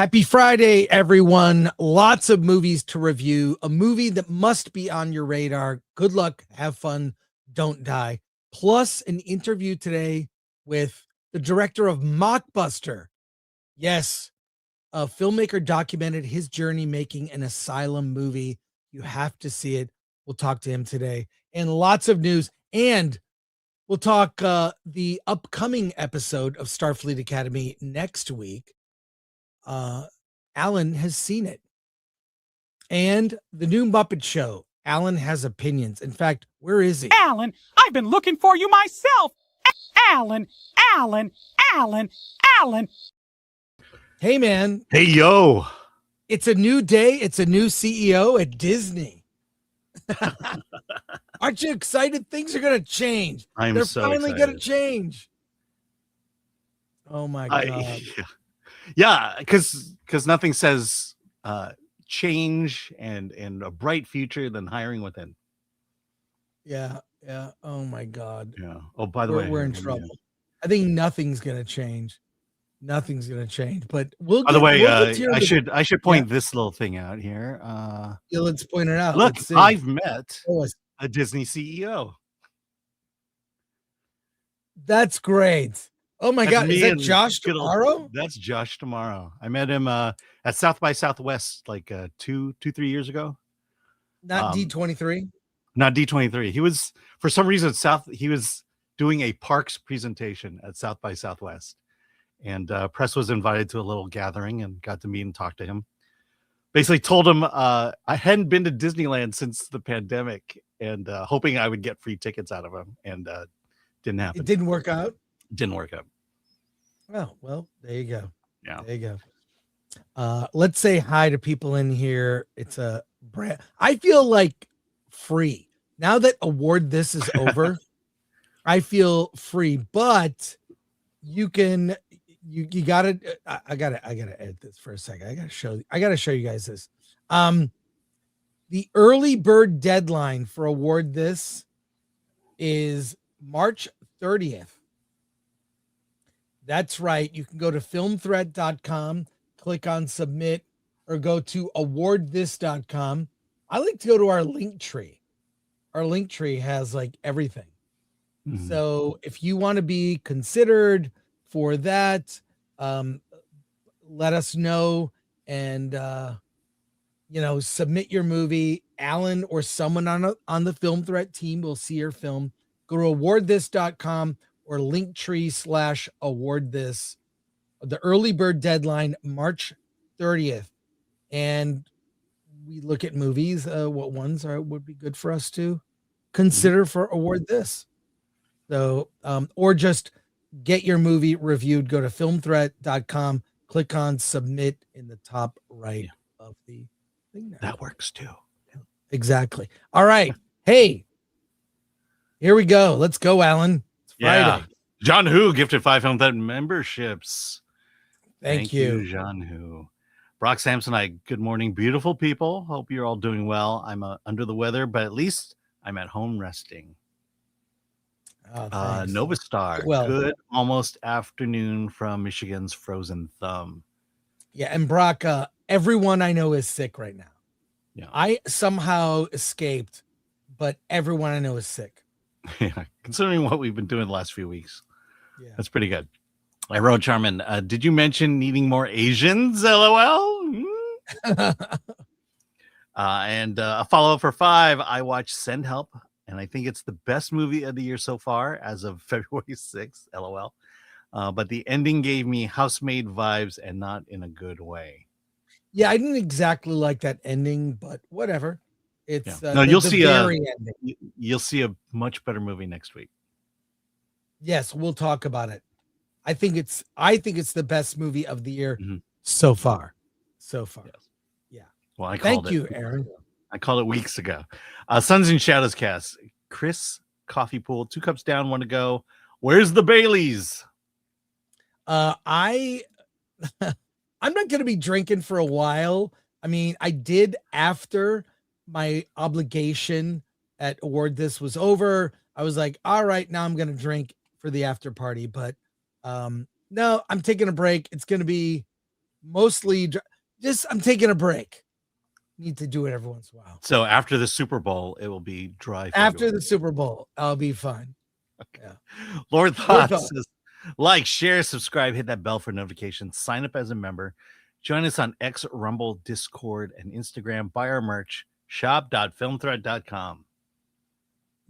Happy Friday, everyone. Lots of movies to review. A movie that must be on your radar. Good luck. Have fun. Don't die. Plus an interview today with the director of Mockbuster. Yes, a filmmaker documented his journey making an asylum movie. You have to see it. We'll talk to him today. And lots of news. And we'll talk the upcoming episode of Starfleet Academy next week. Alan has seen it. And the new Muppet Show. Alan has opinions. In fact, where is he? Alan, I've been looking for you myself. Alan. Hey, man. Hey, yo. It's a new day. It's a new CEO at Disney. Aren't you excited? Things are going to change. They're so finally excited. going to change. Oh, my God. Yeah, because nothing says change and a bright future than hiring within. Yeah. Oh, my God. Yeah. Oh, by the way, we're in trouble. I think nothing's going to change. Nothing's going to change. But by the way, I should point this little thing out here. Yeah, let's point it out. Look, I've met a Disney CEO. That's great. Oh my God, is that Josh tomorrow? That's Josh tomorrow. I met him at South by Southwest like 3 years ago. Not D23. Not D23. He was, for some reason, he was doing a parks presentation at South by Southwest, and press was invited to a little gathering and got to meet and talk to him. Basically told him I hadn't been to Disneyland since the pandemic, and hoping I would get free tickets out of him, and didn't happen. It didn't work out. Didn't work out. Oh, well, there you go. Yeah. There you go. Let's say hi to people in here. It's a brand. I feel like free. Now that Award This is over, I feel free, but you can, you gotta, I gotta edit this for a second. I gotta show you guys this. The early bird deadline for Award This is March 30th. That's right. You can go to filmthreat.com, click on submit, or go to awardthis.com. I like to go to our link tree. Our link tree has like everything. Mm-hmm. So if you want to be considered for that, let us know and, submit your movie. Alan or someone on the Film Threat team will see your film. Go to awardthis.com. or linktree/award this. The early bird deadline, March 30th. And we look at movies, what ones would be good for us to consider for Award This. So, or just get your movie reviewed. Go to filmthreat.com, click on submit in the top right of the thing. That works too. Exactly. All right. Hey, here we go. Let's go, Alan. Yeah, John Who gifted 5 Film Threat memberships. Thank you, John Who. Brock Samsonite, good morning, beautiful people. Hope you're all doing well. I'm under the weather, but at least I'm at home resting. Nova Star, good almost afternoon from Michigan's Frozen Thumb. Yeah, and Brock, everyone I know is sick right now. Yeah, I somehow escaped, but everyone I know is sick. Yeah, considering what we've been doing the last few weeks. Yeah, that's pretty good. I wrote Charmin, did you mention needing more Asians? LOL. And a follow-up for 5. I watched Send Help, and I think it's the best movie of the year so far as of February 6th. LOL. But the ending gave me housemaid vibes and not in a good way. Yeah, I didn't exactly like that ending, but whatever. It's no, you'll see a much better movie next week. Yes, we'll talk about it. I think it's the best movie of the year so far. Yes. Yeah. Well, thank you, Aaron. I called it weeks ago. Suns and Shadows cast. Chris Coffee Pool, 2 cups down, 1 to go. Where's the Baileys? I'm not going to be drinking for a while. I mean, I did after my obligation at Award This was over. I was like, all right, now I'm going to drink for the after party. But no, I'm taking a break. It's going to be mostly just I'm taking a break. Need to do it every once in a while. So after the Super Bowl, it will be dry. After February. the Super Bowl, I'll be fine. Okay. Yeah. Lord Thoughts says, like, share, subscribe, hit that bell for notifications, sign up as a member, join us on X, Rumble, Discord, and Instagram. Buy our merch, shop.filmthread.com.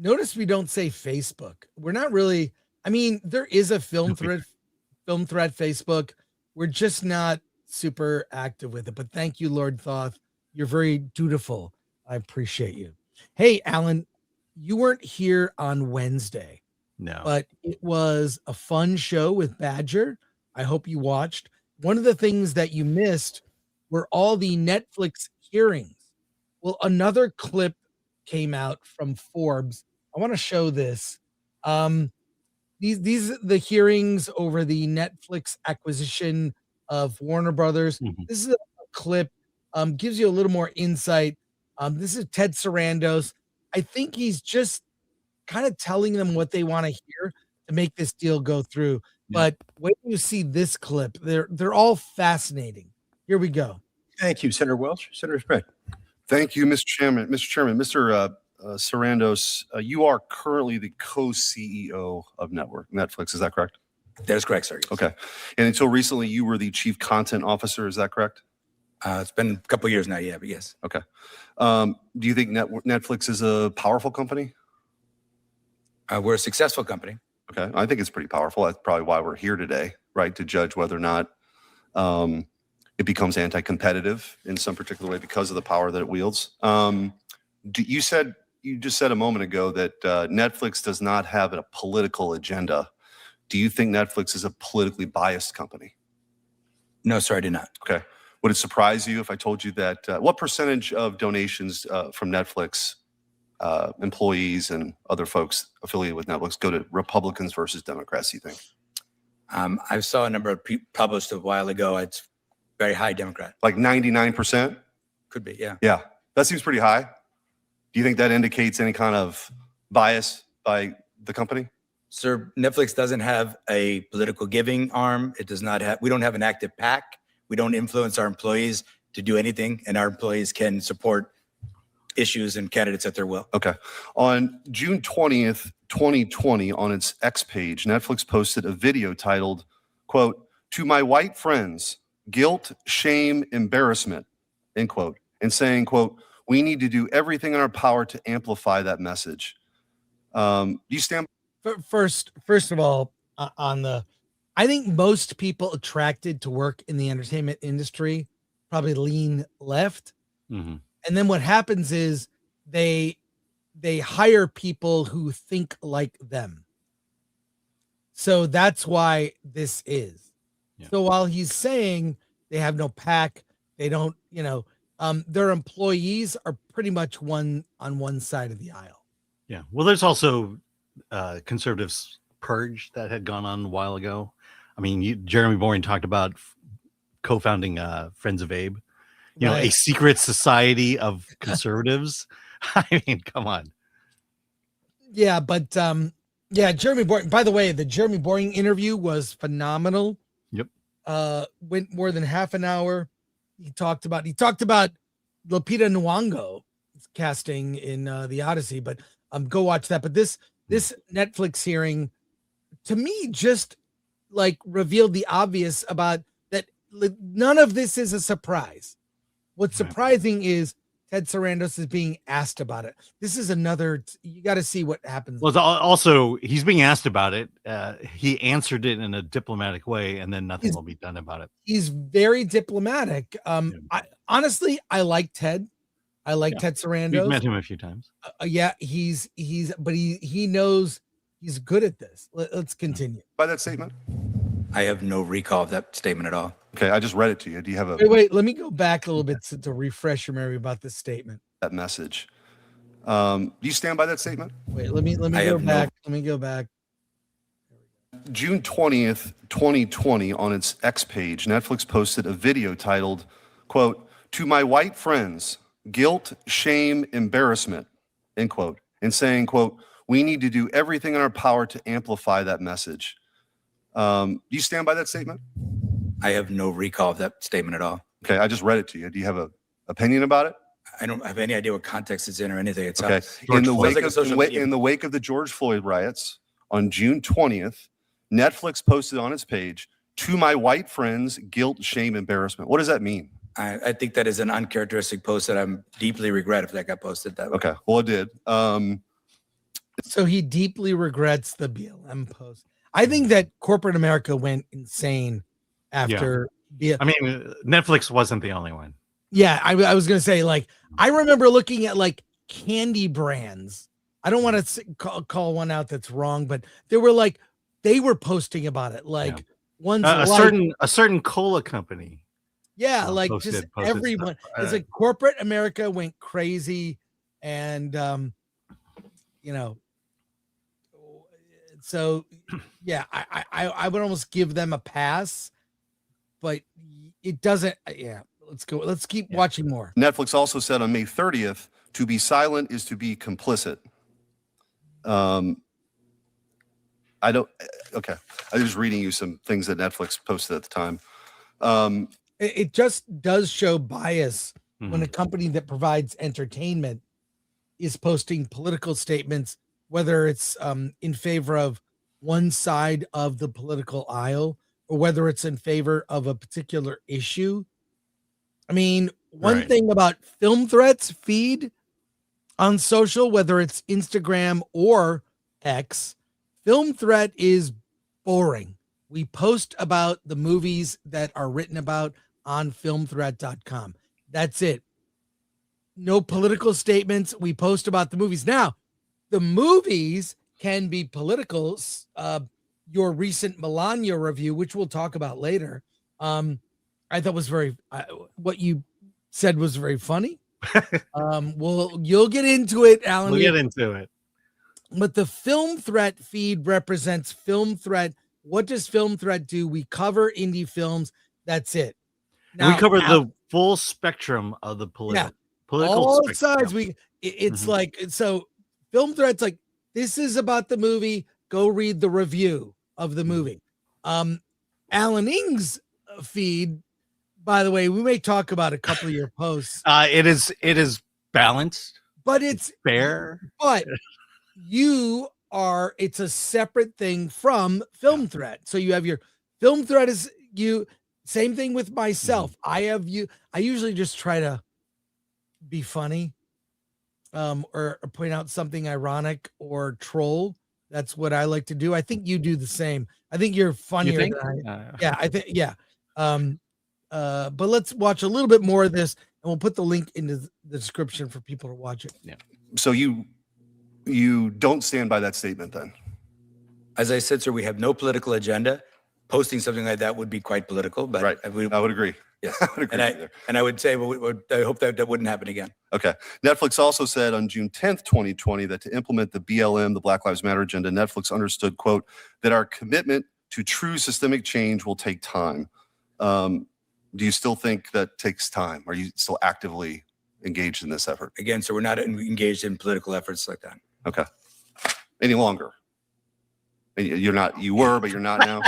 Notice we don't say Facebook. We're not really, I mean, there is a film thread Facebook. We're just not super active with it. But thank you, Lord Thoth. You're very dutiful. I appreciate you. Hey, Alan, you weren't here on Wednesday. No. But it was a fun show with Badger. I hope you watched. One of the things that you missed were all the Netflix hearings. Well, another clip came out from Forbes. I want to show this. These are the hearings over the Netflix acquisition of Warner Brothers. Mhm. This is a clip, gives you a little more insight. This is Ted Sarandos. I think he's just kind of telling them what they want to hear to make this deal go through. Yeah. But when you see this clip, they're all fascinating. Here we go. Thank you, Senator Welch. Senator Sprague. Thank you, Mr. Chairman. Mr. Sarandos, you are currently the co-CEO of Netflix. Is that correct? That is correct, sir. Okay. And until recently, you were the chief content officer. Is that correct? It's been a couple of years now, yeah, but yes. Okay. Do you think Netflix is a powerful company? We're a successful company. Okay. I think it's pretty powerful. That's probably why we're here today, right? To judge whether or not it becomes anti-competitive in some particular way because of the power that it wields. You just said a moment ago that Netflix does not have a political agenda. Do you think Netflix is a politically biased company? No, sir, I do not. Okay. Would it surprise you if I told you that what percentage of donations from Netflix employees and other folks affiliated with Netflix go to Republicans versus Democrats, you think? I saw a number published a while ago. It's very high Democrat. Like 99%? Could be, yeah. Yeah. That seems pretty high. Do you think that indicates any kind of bias by the company? Sir, Netflix doesn't have a political giving arm. It does not have, we don't have an active PAC. We don't influence our employees to do anything, and our employees can support issues and candidates at their will. Okay. On June 20th, 2020, on its X page, Netflix posted a video titled, quote, "To my white friends, guilt, shame, embarrassment," end quote, and saying, quote, "We need to do everything in our power to amplify that message." Do you stand? First of all, I think most people attracted to work in the entertainment industry probably lean left. Mm-hmm. And then what happens is they hire people who think like them. So that's why this is. Yeah. So while he's saying they have no PAC, they don't, their employees are pretty much on one side of the aisle. Yeah. Well, there's also conservatives purge that had gone on a while ago. I mean, Jeremy Boring talked about co-founding Friends of Abe, a secret society of conservatives. I mean, come on. Yeah, but Jeremy Boring, by the way, the Jeremy Boring interview was phenomenal. Yep. Went more than half an hour. He talked about Lupita Nyong'o casting in The Odyssey, but go watch that. But this Netflix hearing, to me, just like revealed the obvious about that. None of this is a surprise. What's surprising is Ted Sarandos is being asked about it. This is another. You got to see what happens. Well, also he's being asked about it. He answered it in a diplomatic way, and then nothing will be done about it. He's very diplomatic. I honestly like Ted. I like Ted Sarandos. We've met him a few times. Yeah, but he knows he's good at this. Let's continue. By that statement? I have no recall of that statement at all. Okay, I just read it to you. Do you have a wait? Let me go back a little bit to refresh your memory about this statement. That message. Do you stand by that statement? Wait, let me go back. Let me go back. June 20th, 2020, on its X page, Netflix posted a video titled, quote, "To my white friends, guilt, shame, embarrassment," end quote, and saying, quote, "We need to do everything in our power to amplify that message." Do you stand by that statement? I have no recall of that statement at all. Okay, I just read it to you. Do you have an opinion about it? I don't have any idea what context it's in or anything. It Okay. sounds, In the, sounds wake like a of, social media. in the wake of the George Floyd riots on June 20th, Netflix posted on its page, "To my white friends, guilt, shame, embarrassment." What does that mean? I think that is an uncharacteristic post that I'm deeply regret if that got posted that way. Okay, well, it did. So he deeply regrets the BLM post. I think that corporate America went insane after. I mean, Netflix wasn't the only one. Yeah, I was gonna say, like, I remember looking at like candy brands. I don't want to call one out that's wrong, but they were posting about it, like one's a certain cola company. Yeah, like posted just everyone. It's like corporate America went crazy, and so yeah, I would almost give them a pass, but it doesn't. Yeah, let's go. Let's keep watching more. Netflix also said on May 30th, "To be silent is to be complicit." I don't. Okay, I was reading you some things that Netflix posted at the time. It just does show bias when a company that provides entertainment is posting political statements, whether it's in favor of one side of the political aisle or whether it's in favor of a particular issue. I mean, one thing about Film Threat's feed on social, whether it's Instagram or X, Film Threat is boring. We post about the movies that are written about on filmthreat.com. That's it. No political statements. We post about the movies. Now, the movies can be political. Your recent Melania review, which we'll talk about later, I thought was what you said was very funny. You'll get into it, Alan. We'll get into it. But the Film Threat feed represents Film Threat. What does Film Threat do? We cover indie films. That's it. Now, we cover the full spectrum of the political all spectrum. sides. It's like, so Film Threat's like, this is about the movie. Go read the review of the movie. Alan Ng's feed, by the way, we may talk about a couple of your posts. It is balanced, but it's fair. But it's a separate thing from Film Threat. So you have your Film Threat is you. Same thing with myself. I usually just try to be funny, or point out something ironic or troll. That's what I like to do. I think you do the same. I think you're funnier than I. Yeah, I think. Yeah. But let's watch a little bit more of this, and we'll put the link into the description for people to watch it. Yeah. So you don't stand by that statement, then? As I said, sir, we have no political agenda. Posting something like that would be quite political, but right. I would agree. Yes, I would agree. And I would say, I hope that wouldn't happen again. Okay. Netflix also said on June 10th, 2020, that to implement the BLM, the Black Lives Matter agenda, Netflix understood, quote, that our commitment to true systemic change will take time. Do you still think that takes time? Are you still actively engaged in this effort? Again, so we're not engaged in political efforts like that. Okay. Any longer? You're not. You were, but you're not now.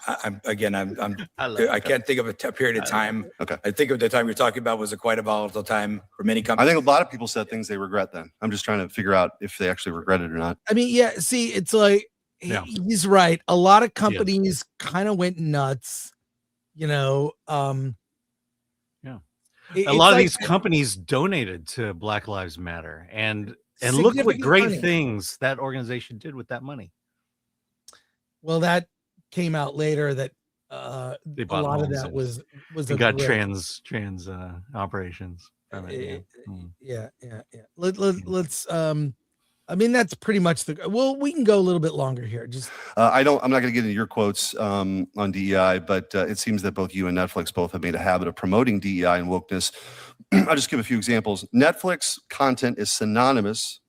I can't think of a period of time. Okay. I think of the time you're talking about was quite a volatile time for many companies. I think a lot of people said things they regret then. I'm just trying to figure out if they actually regret it or not. I mean, yeah, see, it's like, he's right. A lot of companies kind of went nuts, A lot of these companies donated to Black Lives Matter, and look what great things that organization did with that money. Well, that came out later that a lot of that was got trans operations. Yeah. Let's I mean, that's pretty much we can go a little bit longer here. Just I'm not going to get into your quotes on DEI, but it seems that both you and Netflix both have made a habit of promoting DEI and wokeness. I'll just give a few examples. Netflix content is synonymous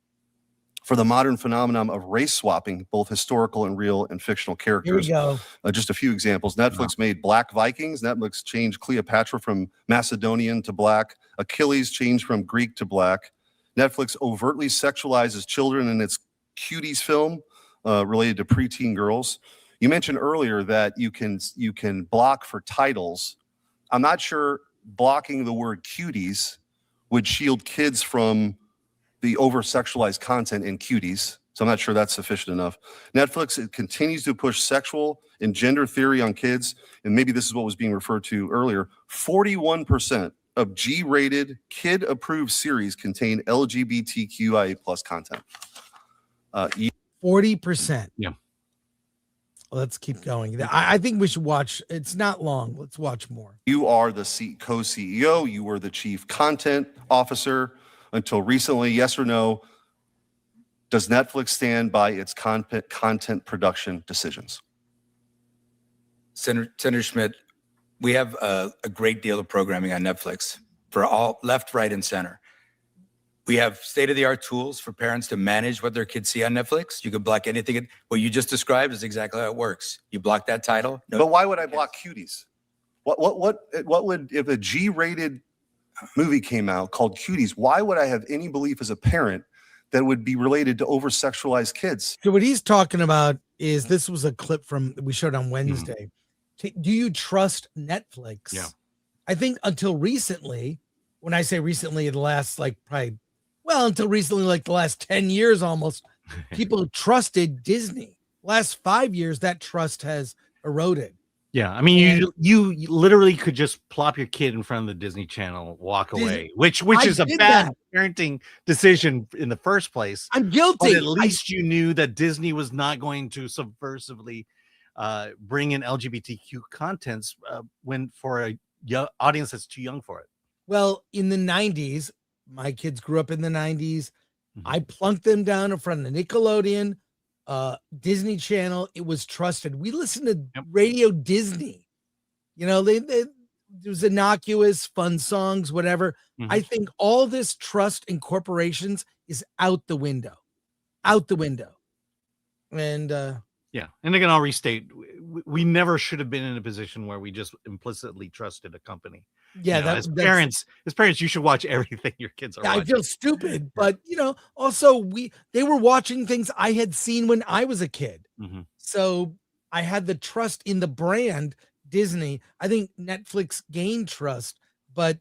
for the modern phenomenon of race swapping, both historical and real and fictional characters. Here we go. Just a few examples. Netflix made Black Vikings. Netflix changed Cleopatra from Macedonian to Black. Achilles changed from Greek to Black. Netflix overtly sexualizes children in its Cuties film related to preteen girls. You mentioned earlier that you can block for titles. I'm not sure blocking the word cuties would shield kids from the over-sexualized content in cuties. So I'm not sure that's sufficient enough. Netflix, it continues to push sexual and gender theory on kids. And maybe this is what was being referred to earlier. 41% of G-rated, kid-approved series contain LGBTQIA plus content. 40%. Yeah. Let's keep going. I think we should watch. It's not long. Let's watch more. You are the co-CEO. You were the chief content officer until recently. Yes or no? Does Netflix stand by its content production decisions? Senator Schmidt, we have a great deal of programming on Netflix for all left, right, and center. We have state-of-the-art tools for parents to manage what their kids see on Netflix. You can block anything. What you just described is exactly how it works. You block that title. But why would I block cuties? What would, if a G-rated movie came out called Cuties, why would I have any belief as a parent that would be related to over-sexualized kids? So what he's talking about is, this was a clip from we showed on Wednesday. Do you trust Netflix? Yeah. I think until recently, when I say recently, the last until recently, like the last 10 years almost, people trusted Disney. Last 5 years, that trust has eroded. Yeah, I mean, you literally could just plop your kid in front of the Disney Channel, walk away, which is a bad parenting decision in the first place. I'm guilty. But at least you knew that Disney was not going to subversively bring in LGBTQ contents when for a audience that's too young for it. Well, in the 90s, my kids grew up in the 90s. I plunked them down in front of the Nickelodeon, Disney Channel. It was trusted. We listened to Radio Disney. You know, there was innocuous, fun songs, whatever. I think all this trust in corporations is out the window. Out the window. And yeah, and again, I'll restate: we never should have been in a position where we just implicitly trusted a company. Yeah, you know, as parents, you should watch everything your kids are watching. I feel stupid, but also they were watching things I had seen when I was a kid. So I had the trust in the brand Disney. I think Netflix gained trust, but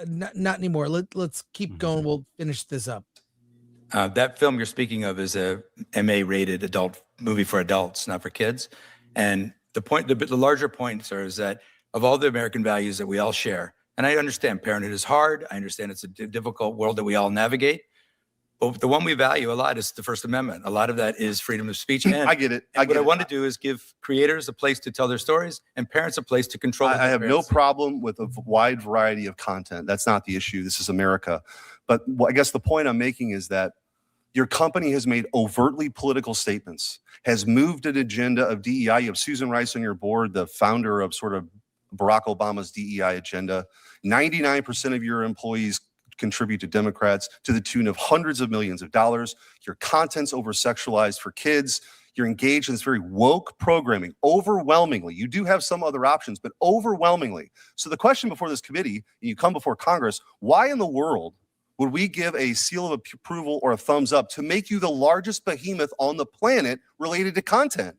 not anymore. Let's keep going. We'll finish this up. That film you're speaking of is a MA-rated adult movie for adults, not for kids. And the larger point, sir, is that of all the American values that we all share, and I understand parenthood is hard. I understand it's a difficult world that we all navigate. But the one we value a lot is the First Amendment. A lot of that is freedom of speech. And I get it. What I want to do is give creators a place to tell their stories and parents a place to control. I have no problem with a wide variety of content. That's not the issue. This is America. But I guess the point I'm making is that your company has made overtly political statements, has moved an agenda of DEI. You have Susan Rice on your board, the founder of sort of Barack Obama's DEI agenda. 99% of your employees contribute to Democrats to the tune of hundreds of millions of dollars. Your content's over-sexualized for kids. You're engaged in this very woke programming, overwhelmingly. You do have some other options, but overwhelmingly. So the question before this committee, and you come before Congress, why in the world would we give a seal of approval or a thumbs up to make you the largest behemoth on the planet related to content?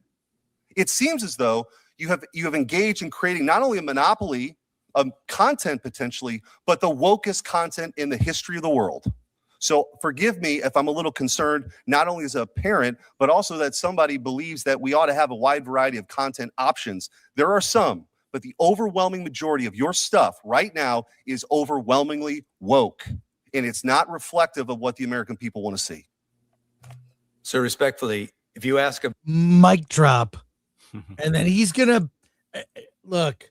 It seems as though you have engaged in creating not only a monopoly of content potentially, but the wokest content in the history of the world. So forgive me if I'm a little concerned, not only as a parent, but also that somebody believes that we ought to have a wide variety of content options. There are some, but the overwhelming majority of your stuff right now is overwhelmingly woke. And it's not reflective of what the American people want to see. So respectfully, if you ask a mic drop, and then he's gonna look.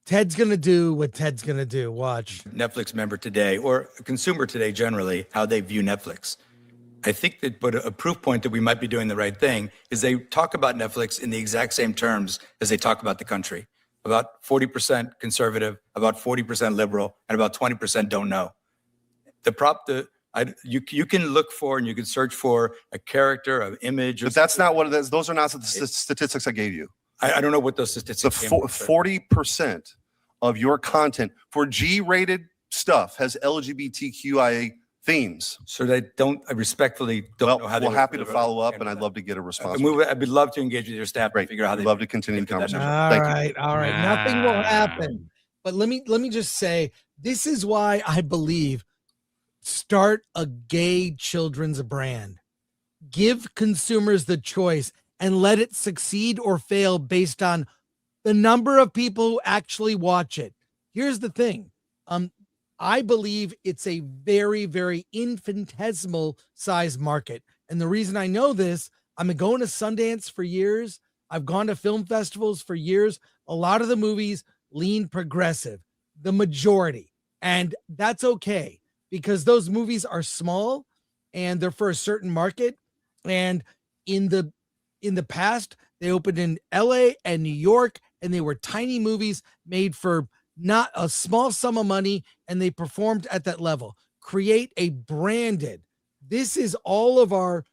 Ted's gonna do what Ted's gonna do. Watch. Netflix member today, or a consumer today generally, how they view Netflix. I think that, but a proof point that we might be doing the right thing is they talk about Netflix in the exact same terms as they talk about the country. About 40% conservative, about 40% liberal, and about 20% don't know. You can look for and you can search for a character, an image. But that's not what it is. Those are not the statistics I gave you. I don't know what those statistics are. 40% of your content for G-rated stuff has LGBTQIA themes. So I respectfully don't know how they We're would happy to deliver follow up, it. and I'd love to get a response. I'd love to engage with your staff and figure out how I'd they love to continue the get to that conversation. All right. Nothing will happen. But let me just say, this is why I believe start a gay children's brand. Give consumers the choice and let it succeed or fail based on the number of people who actually watch it. Here's the thing. I believe it's a very, very infinitesimal size market. And the reason I know this, I've been going to Sundance for years. I've gone to film festivals for years. A lot of the movies lean progressive, the majority. And that's okay because those movies are small and they're for a certain market. And in the past, they opened in LA and New York, and they were tiny movies made for not a small sum of money, and they performed at that level. Create a branded. This is all of our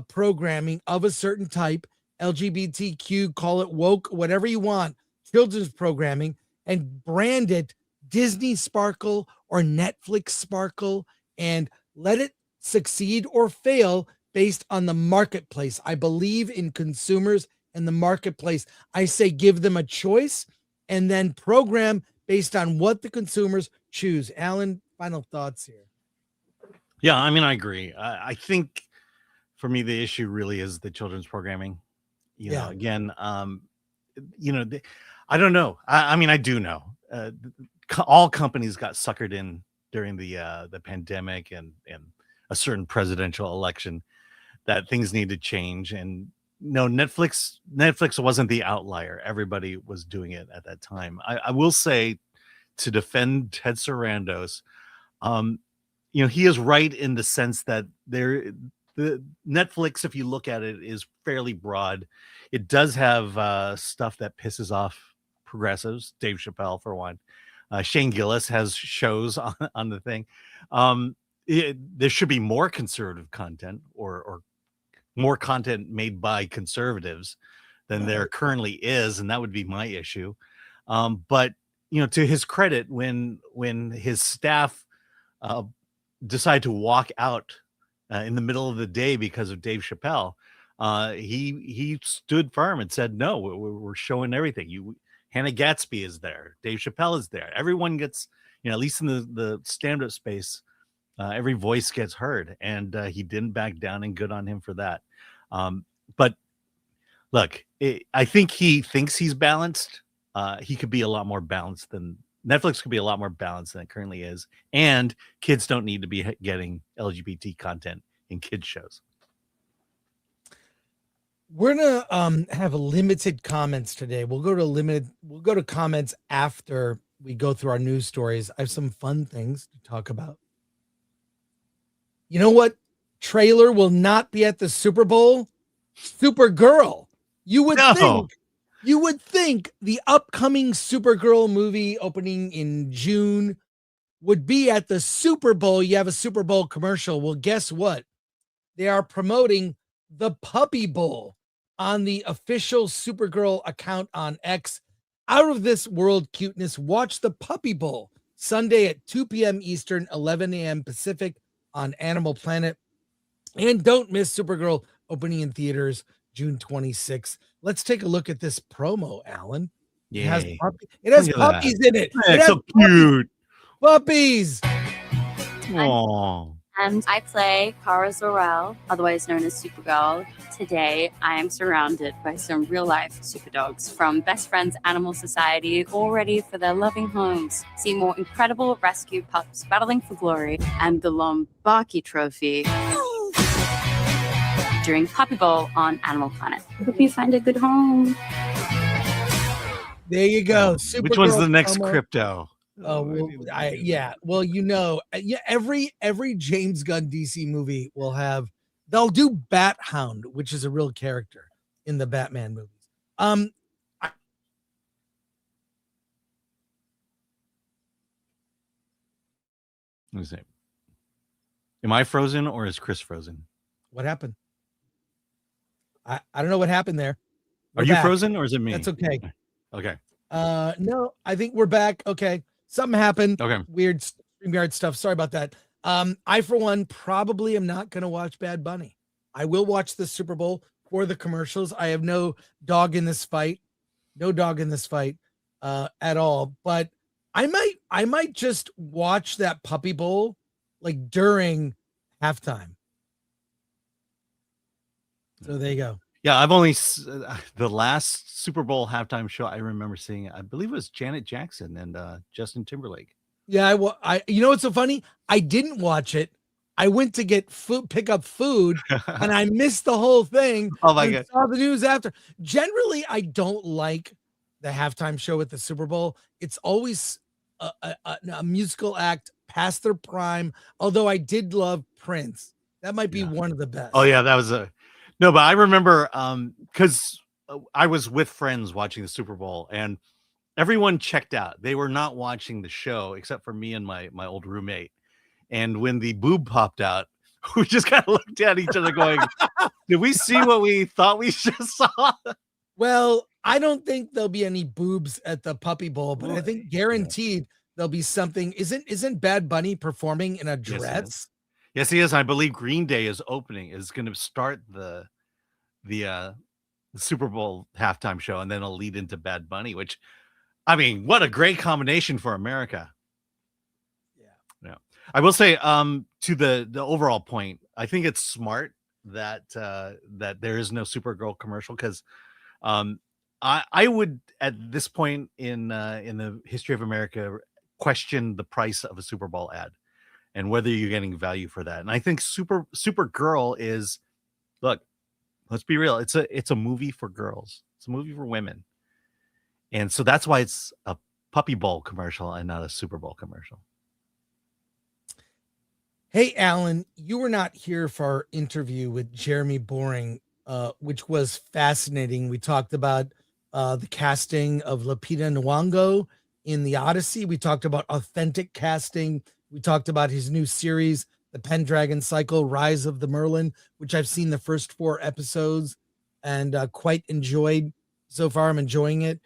programming of a certain type, LGBTQ, call it woke, whatever you want, children's programming, and brand it Disney Sparkle or Netflix Sparkle, and let it succeed or fail based on the marketplace. I believe in consumers and the marketplace. I say give them a choice and then program based on what the consumers choose. Alan, final thoughts here. Yeah, I mean, I agree. I think for me, the issue really is the children's programming. You know, again, I don't know. I mean, I do know. All companies got suckered in during the pandemic and a certain presidential election that things need to change. And no, Netflix wasn't the outlier. Everybody was doing it at that time. I will say, to defend Ted Sarandos, he is right in the sense that the Netflix, if you look at it, is fairly broad. It does have stuff that pisses off progressives, Dave Chappelle for one. Shane Gillis has shows on the thing. There should be more conservative content or more content made by conservatives than there currently is, and that would be my issue. But to his credit, when his staff decided to walk out in the middle of the day because of Dave Chappelle, he stood firm and said, "No, we're showing everything. Hannah Gatsby is there, Dave Chappelle is there. Everyone gets, at least in the stand-up space." Every voice gets heard, and he didn't back down, and good on him for that. But look, I think he thinks he's balanced. He could be a lot more balanced than Netflix could be a lot more balanced than it currently is. And kids don't need to be getting LGBT content in kids shows. We're gonna have limited comments today. We'll go to comments after we go through our news stories. I have some fun things to talk about. You know what trailer will not be at the Super Bowl? Supergirl. You would think the upcoming Supergirl movie opening in June would be at the Super Bowl. You have a Super Bowl commercial. Well, guess what? They are promoting the Puppy Bowl on the official Supergirl account on X. Out of this world cuteness. Watch the Puppy Bowl Sunday at 2 p.m. Eastern, 11 a.m. Pacific on Animal Planet. And don't miss Supergirl opening in theaters June 26th. Let's take a look at this promo, Alan. It has puppies in it. It's so cute. Puppies. Aww. And I play Kara Zor-El, otherwise known as Supergirl. Today, I am surrounded by some real-life superdogs from Best Friends Animal Society, all ready for their loving homes. See more incredible rescue pups battling for glory and the Lombardi Trophy during Puppy Bowl on Animal Planet. Hope you find a good home. There you go. Which one's the Supergirl next promo. crypto? Every James Gunn DC movie will have, they'll do Bat Hound, which is a real character in the Batman movies. Let me see. Am I frozen or is Chris frozen? What happened? I don't know what happened there. Are you frozen or is it me? That's okay. Okay. No, I think we're back. Okay. Something happened. Okay. Weird StreamYard stuff. Sorry about that. I, for one, probably am not going to watch Bad Bunny. I will watch the Super Bowl for the commercials. I have no dog in this fight, at all. But I might just watch that Puppy Bowl like during halftime. So there you go. Yeah, I've only the last Super Bowl halftime show I remember seeing, I believe it was Janet Jackson and Justin Timberlake. Yeah, you know what's so funny? I didn't watch it. I went to get food, pick up food, and I missed the whole thing. Oh my and God. Saw the news after. Generally, I don't like the halftime show at the Super Bowl. It's always a musical act past their prime. Although I did love Prince. That might be one of the best. Oh yeah, that was no, but I remember because I was with friends watching the Super Bowl and everyone checked out. They were not watching the show except for me and my old roommate. And when the boob popped out, we just kind of looked at each other going, did we see what we thought we just saw? Well, I don't think there'll be any boobs at the Puppy Bowl, but I think guaranteed there'll be something. Isn't Bad Bunny performing in a dress? Yes, he is. I believe Green Day is going to start the Super Bowl halftime show, and then it'll lead into Bad Bunny, which, I mean, what a great combination for America. Yeah. I will say, to the overall point, I think it's smart that that there is no Supergirl commercial because I would at this point in the history of America question the price of a Super Bowl ad and whether you're getting value for that. And I think Supergirl is, look, let's be real, it's a movie for girls, it's a movie for women, and so that's why it's a Puppy Bowl commercial and not a Super Bowl commercial. Hey, Alan, you were not here for our interview with Jeremy Boring, which was fascinating. We talked about the casting of Lupita Nyong'o in The Odyssey. We talked about authentic casting. We talked about his new series, The Pendragon Cycle, Rise of the Merlin, which I've seen the first 4 episodes and quite enjoyed so far. I'm enjoying it.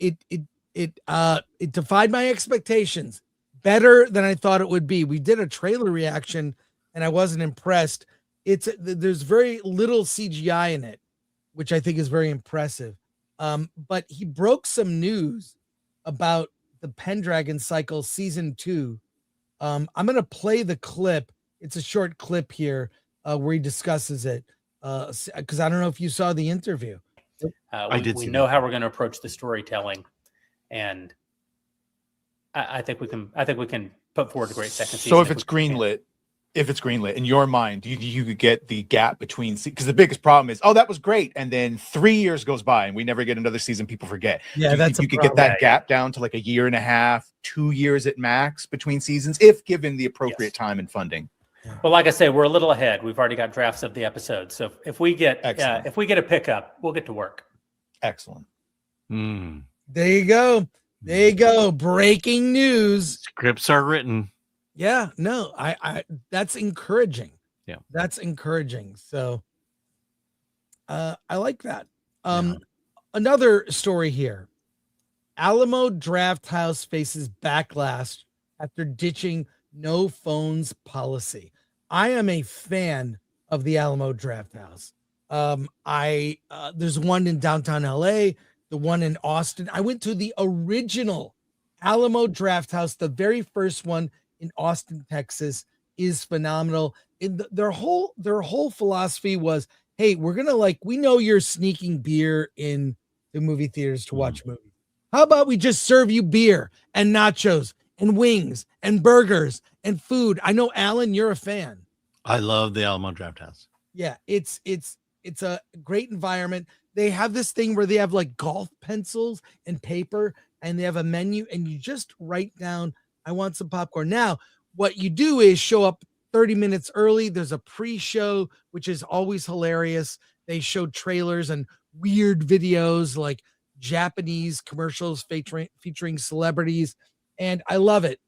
It defied my expectations. Better than I thought it would be. We did a trailer reaction and I wasn't impressed. There's very little CGI in it, which I think is very impressive. But he broke some news about the Pendragon Cycle season 2. I'm going to play the clip. It's a short clip here where he discusses it. Because I don't know if you saw the interview. We know how we're going to approach the storytelling, and I think we can put forward a great second season. So if it's greenlit in your mind, you could get the gap between, because the biggest problem is, oh, that was great, and then 3 years goes by and we never get another season. People forget. Yeah, you could get that gap down to like 1.5 years, 2 years at max between seasons, if given the appropriate time and funding. Well, like I say, we're a little ahead. We've already got drafts of the episodes, so if we get a pickup, we'll get to work. Excellent. There you go. There you go. Breaking news. Scripts are written. Yeah, no, I that's encouraging. Yeah. That's encouraging. So I like that. Another story here. Alamo Drafthouse faces backlash after ditching no phones policy. I am a fan of the Alamo Drafthouse. There's one in downtown LA, the one in Austin. I went to the original Alamo Drafthouse. The very first one in Austin, Texas is phenomenal. Their whole philosophy was, hey, we're going to we know you're sneaking beer in the movie theaters to watch movies. How about we just serve you beer and nachos and wings and burgers and food? I know, Alan, you're a fan. I love the Alamo Drafthouse. Yeah, it's a great environment. They have this thing where they have like golf pencils and paper, and they have a menu, and you just write down, I want some popcorn. Now, what you do is show up 30 minutes early. There's a pre-show, which is always hilarious. They show trailers and weird videos like Japanese commercials featuring celebrities, and I love it.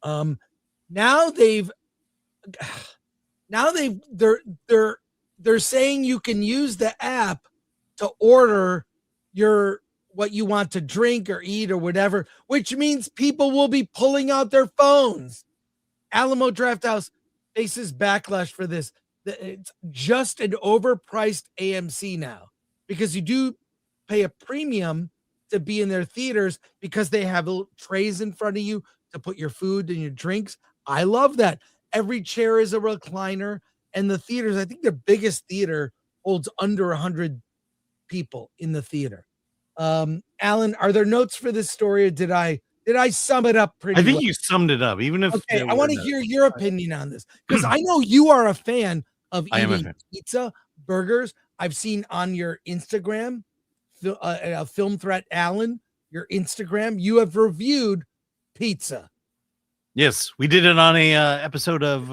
Now they're saying you can use the app to order what you want to drink or eat or whatever, which means people will be pulling out their phones Alamo Drafthouse faces backlash for this. It's just an overpriced AMC now because you do pay a premium to be in their theaters because they have little trays in front of you to put your food and your drinks. I love that. Every chair is a recliner, and the theaters, I think the biggest theater holds under 100 people in the theater. Alan, are there notes for this story, or did I sum it up pretty I think well? you summed it up, even if Okay, there I were want to notes. hear your opinion on this because I know you are a fan of I am a eating fan. pizza, burgers. I've seen on your Instagram, Film Threat Alan, your Instagram, you have reviewed pizza. Yes, we did it on a episode of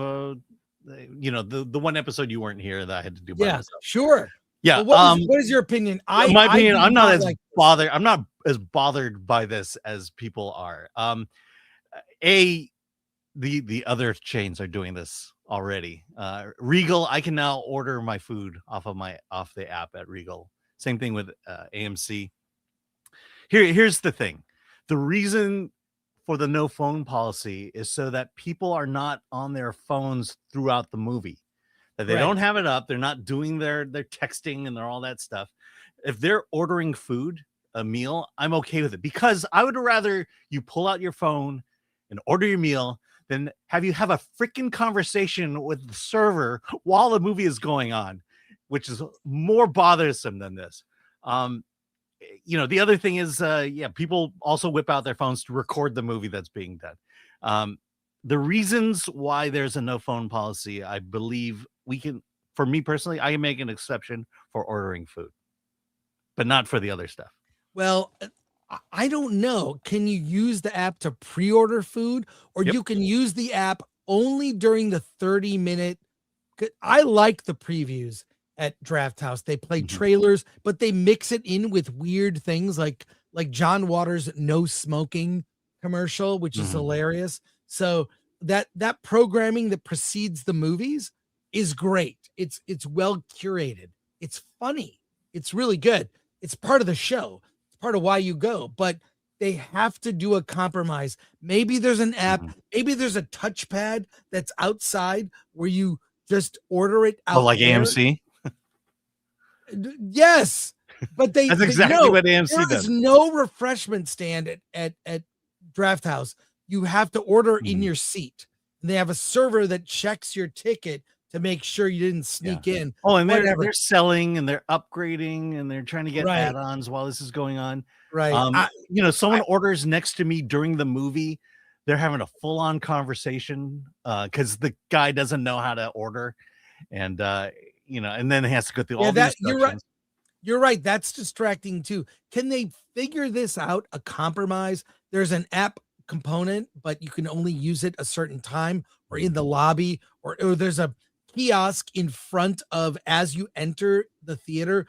the one episode you weren't here that I had to do by myself. Sure. Yeah. Well, what is your opinion? My opinion, do I'm not as like bothered. I'm not as bothered by this as people are. The other chains are doing this already. Regal, I can now order my food off the app at Regal. Same thing with AMC. Here's the thing. The reason for the no phone policy is so that people are not on their phones throughout the movie. That they don't have it up, they're not doing their texting and all that stuff. If they're ordering food, a meal, I'm okay with it because I would rather you pull out your phone and order your meal than have a freaking conversation with the server while the movie is going on, which is more bothersome than this. The other thing is, people also whip out their phones to record the movie that's being done. The reasons why there's a no phone policy, I believe for me personally, I can make an exception for ordering food, but not for the other stuff. Well, I don't know. Can you use the app to pre-order food, or you can use the app only during the 30-minute? I like the previews at Drafthouse. They play trailers, but they mix it in with weird things like John Waters' no smoking commercial, which is hilarious. So that programming that precedes the movies is great. It's well curated. It's funny. It's really good. It's part of the show. It's part of why you go, but they have to do a compromise. Maybe there's an app, maybe there's a touchpad that's outside where you just order it out. Like there. AMC? Yes. But that's exactly what AMC does. There's no refreshment stand at Drafthouse. You have to order in your seat. And they have a server that checks your ticket to make sure you didn't sneak in. Oh, and they're selling and they're upgrading and they're trying to get add-ons while this is going on. Right. Someone orders next to me during the movie. They're having a full-on conversation because the guy doesn't know how to order. And, and then he has to go through all these instructions. You're right. That's distracting too. Can they figure this out? A compromise? There's an app component, but you can only use it a certain time or in the lobby, or there's a kiosk in front of as you enter the theater,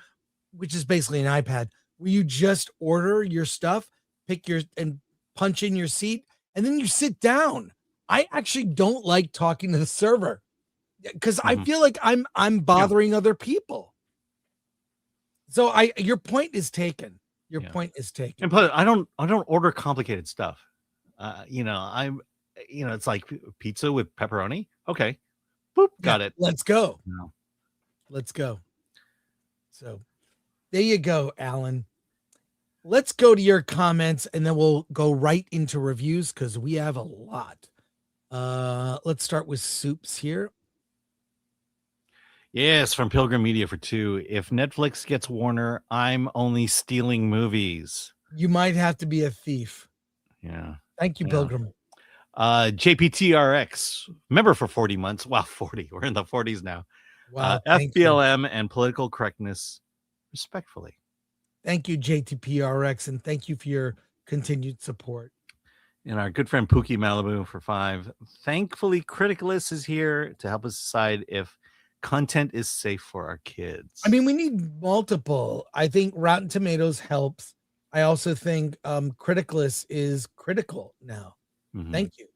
which is basically an iPad, where you just order your stuff, and punch in your seat, and then you sit down. I actually don't like talking to the server because I feel like I'm bothering other people. So your point is taken. Your point is taken. And plus, I don't order complicated stuff. It's like pizza with pepperoni. Okay. Boop, got it. Let's go. No. Let's go. So there you go, Alan. Let's go to your comments and then we'll go right into reviews because we have a lot. Let's start with Soups here. Yes, from Pilgrim Media for 2. If Netflix gets Warner, I'm only stealing movies. You might have to be a thief. Yeah. Thank you, Pilgrim. JPTRX, member for 40 months. Wow, 40. We're in the 40s now. Wow. FBLM and political correctness, respectfully. Thank you, JTPRX, and thank you for your continued support. And our good friend Pookie Malibu for 5. Thankfully, Criticalist is here to help us decide if content is safe for our kids. I mean, we need multiple. I think Rotten Tomatoes helps. I also think Criticalist is critical now. Thank you.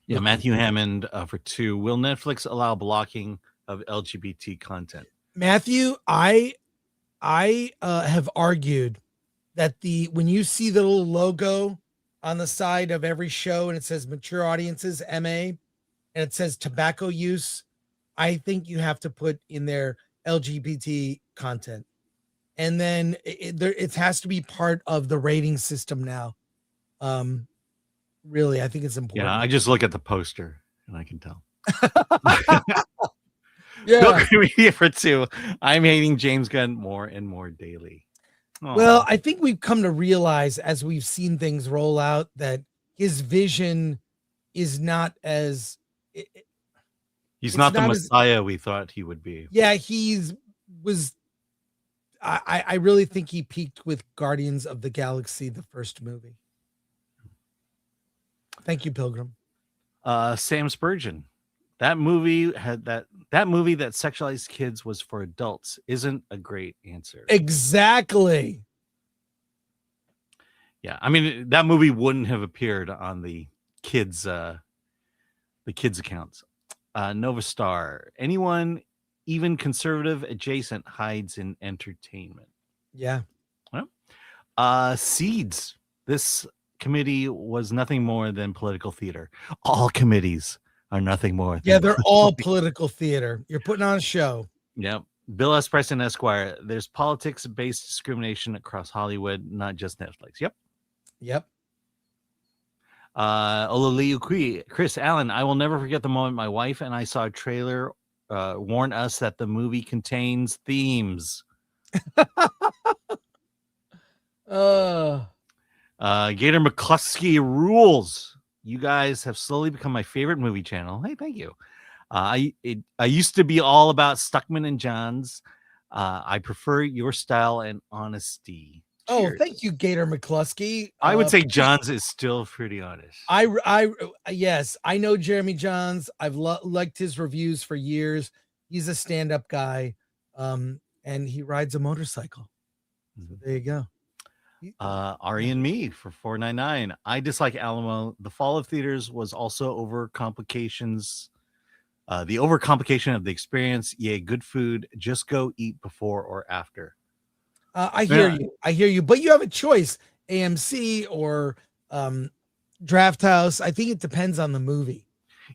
Yeah, Matthew Hammond for 2. Will Netflix allow blocking of LGBT content? Matthew, I have argued that when you see the little logo on the side of every show and it says mature audiences, MA, and it says tobacco use, I think you have to put in there LGBT content. And then it has to be part of the rating system now. Really, I think it's important. Yeah, I just look at the poster and I can tell. Yeah. Media for 2. I'm hating James Gunn more and more daily. Aww. Well, I think we've come to realize as we've seen things roll out that his vision is not as he's not the Messiah we thought he would be. Yeah, I really think he peaked with Guardians of the Galaxy, the first movie. Thank you, Pilgrim. Sam Spurgeon. That movie that movie that sexualized kids was for adults isn't a great answer. Exactly. Yeah, I mean that movie wouldn't have appeared on the kids accounts. Nova Star. Anyone even conservative adjacent hides in entertainment. Yeah. Well, Seeds. This committee was nothing more than political theater. All committees are nothing more. Yeah, they're all political theater. You're putting on a show. Yep. Bill S. Preston Esquire. There's politics-based discrimination across Hollywood, not just Netflix. Yep. Olaliukui. Chris Allen. I will never forget the moment my wife and I saw a trailer warn us that the movie contains themes. Gator McCluskey rules. You guys have slowly become my favorite movie channel. Hey, thank you. I used to be all about Stuckman and Johns. I prefer your style and honesty. Cheers. Oh, thank you, Gator McCluskey. I would say Johns is still pretty honest. Yes, I know Jeremy Johns. I've liked his reviews for years. He's a stand-up guy, and he rides a motorcycle. So there you go. Ari and me for $4.99. I dislike Alamo. The fall of theaters was also over complications. The overcomplication of the experience. Yay, good food. Just go eat before or after. I hear you, but you have a choice: AMC or Drafthouse. I think it depends on the movie.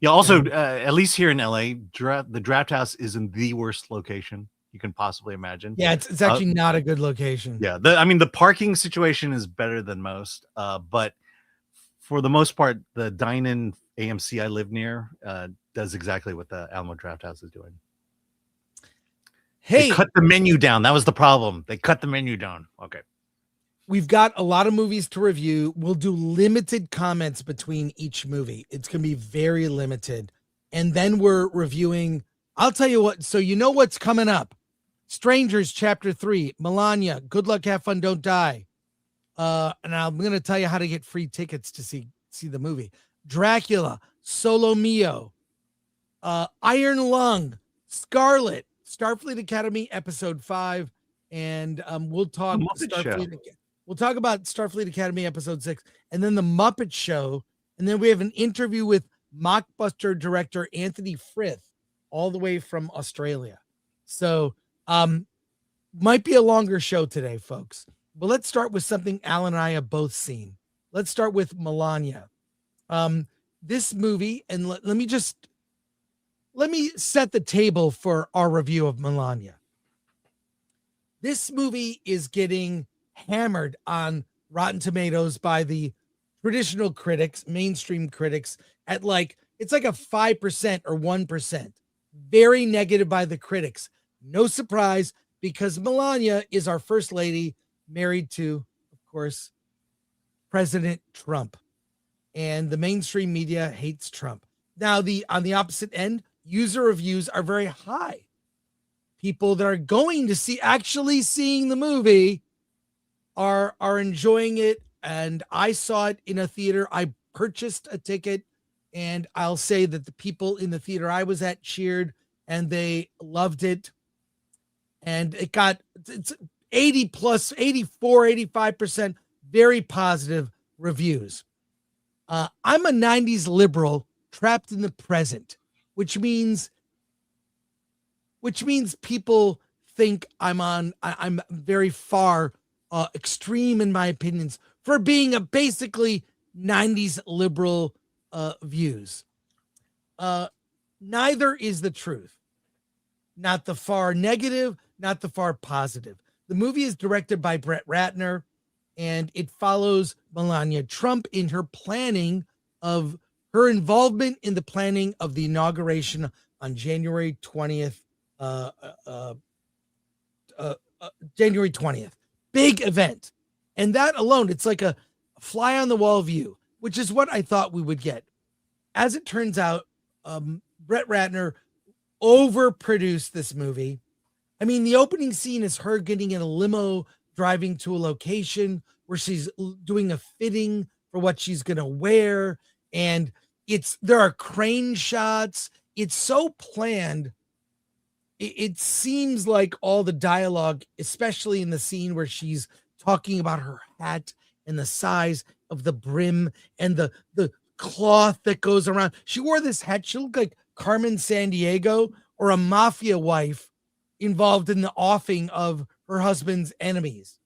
Yeah. Also, at least here in LA, the Drafthouse is in the worst location you can possibly imagine. Yeah, it's actually not a good location. Yeah, the parking situation is better than most, but for the most part, the dine-in AMC I live near does exactly what the Alamo Drafthouse is doing. Hey, they cut the menu down. That was the problem. They cut the menu down. Okay. We've got a lot of movies to review. We'll do limited comments between each movie. It's going to be very limited. And then we're reviewing. I'll tell you what. So you know what's coming up. Strangers Chapter 3. Melania. Good luck. Have fun. Don't die. And I'm going to tell you how to get free tickets to see the movie. Dracula. Solo Mio. Iron Lung. Scarlet. Starfleet Academy Episode 5. And we'll talk We'll talk about Starfleet Academy Episode 6, and then the Muppet Show, and then we have an interview with Mockbuster director Anthony Frith, all the way from Australia. So, might be a longer show today, folks. But let's start with something Alan and I have both seen. Let's start with Melania. This movie, and let me set the table for our review of Melania. This movie is getting hammered on Rotten Tomatoes by the traditional critics, mainstream critics, at it's like a 5% or 1%. Very negative by the critics. No surprise, because Melania is our first lady, married to, of course, President Trump. And the mainstream media hates Trump. Now, on the opposite end, user reviews are very high. People that are going to seeing the movie are enjoying it. And I saw it in a theater. I purchased a ticket, and I'll say that the people in the theater I was at cheered, and they loved it. And it's 80 plus, 84, 85%, very positive reviews. I'm a 90s liberal trapped in the present, which means people think I'm very far extreme in my opinions for being a basically 90s liberal views. neither is the truth. Not the far negative, not the far positive. The movie is directed by Brett Ratner, and it follows Melania Trump in her planning of her involvement in the planning of the inauguration on January 20th. January 20th. Big event. And that alone, it's like a fly on the wall view, which is what I thought we would get. As it turns out, Brett Ratner overproduced this movie. I mean, the opening scene is her getting in a limo, driving to a location where she's doing a fitting for what she's going to wear. And there are crane shots. It's so planned. It seems like all the dialogue, especially in the scene where she's talking about her hat and the size of the brim and the cloth that goes around. She wore this hat. She looked like Carmen Sandiego or a mafia wife involved in the offing of her husband's enemies.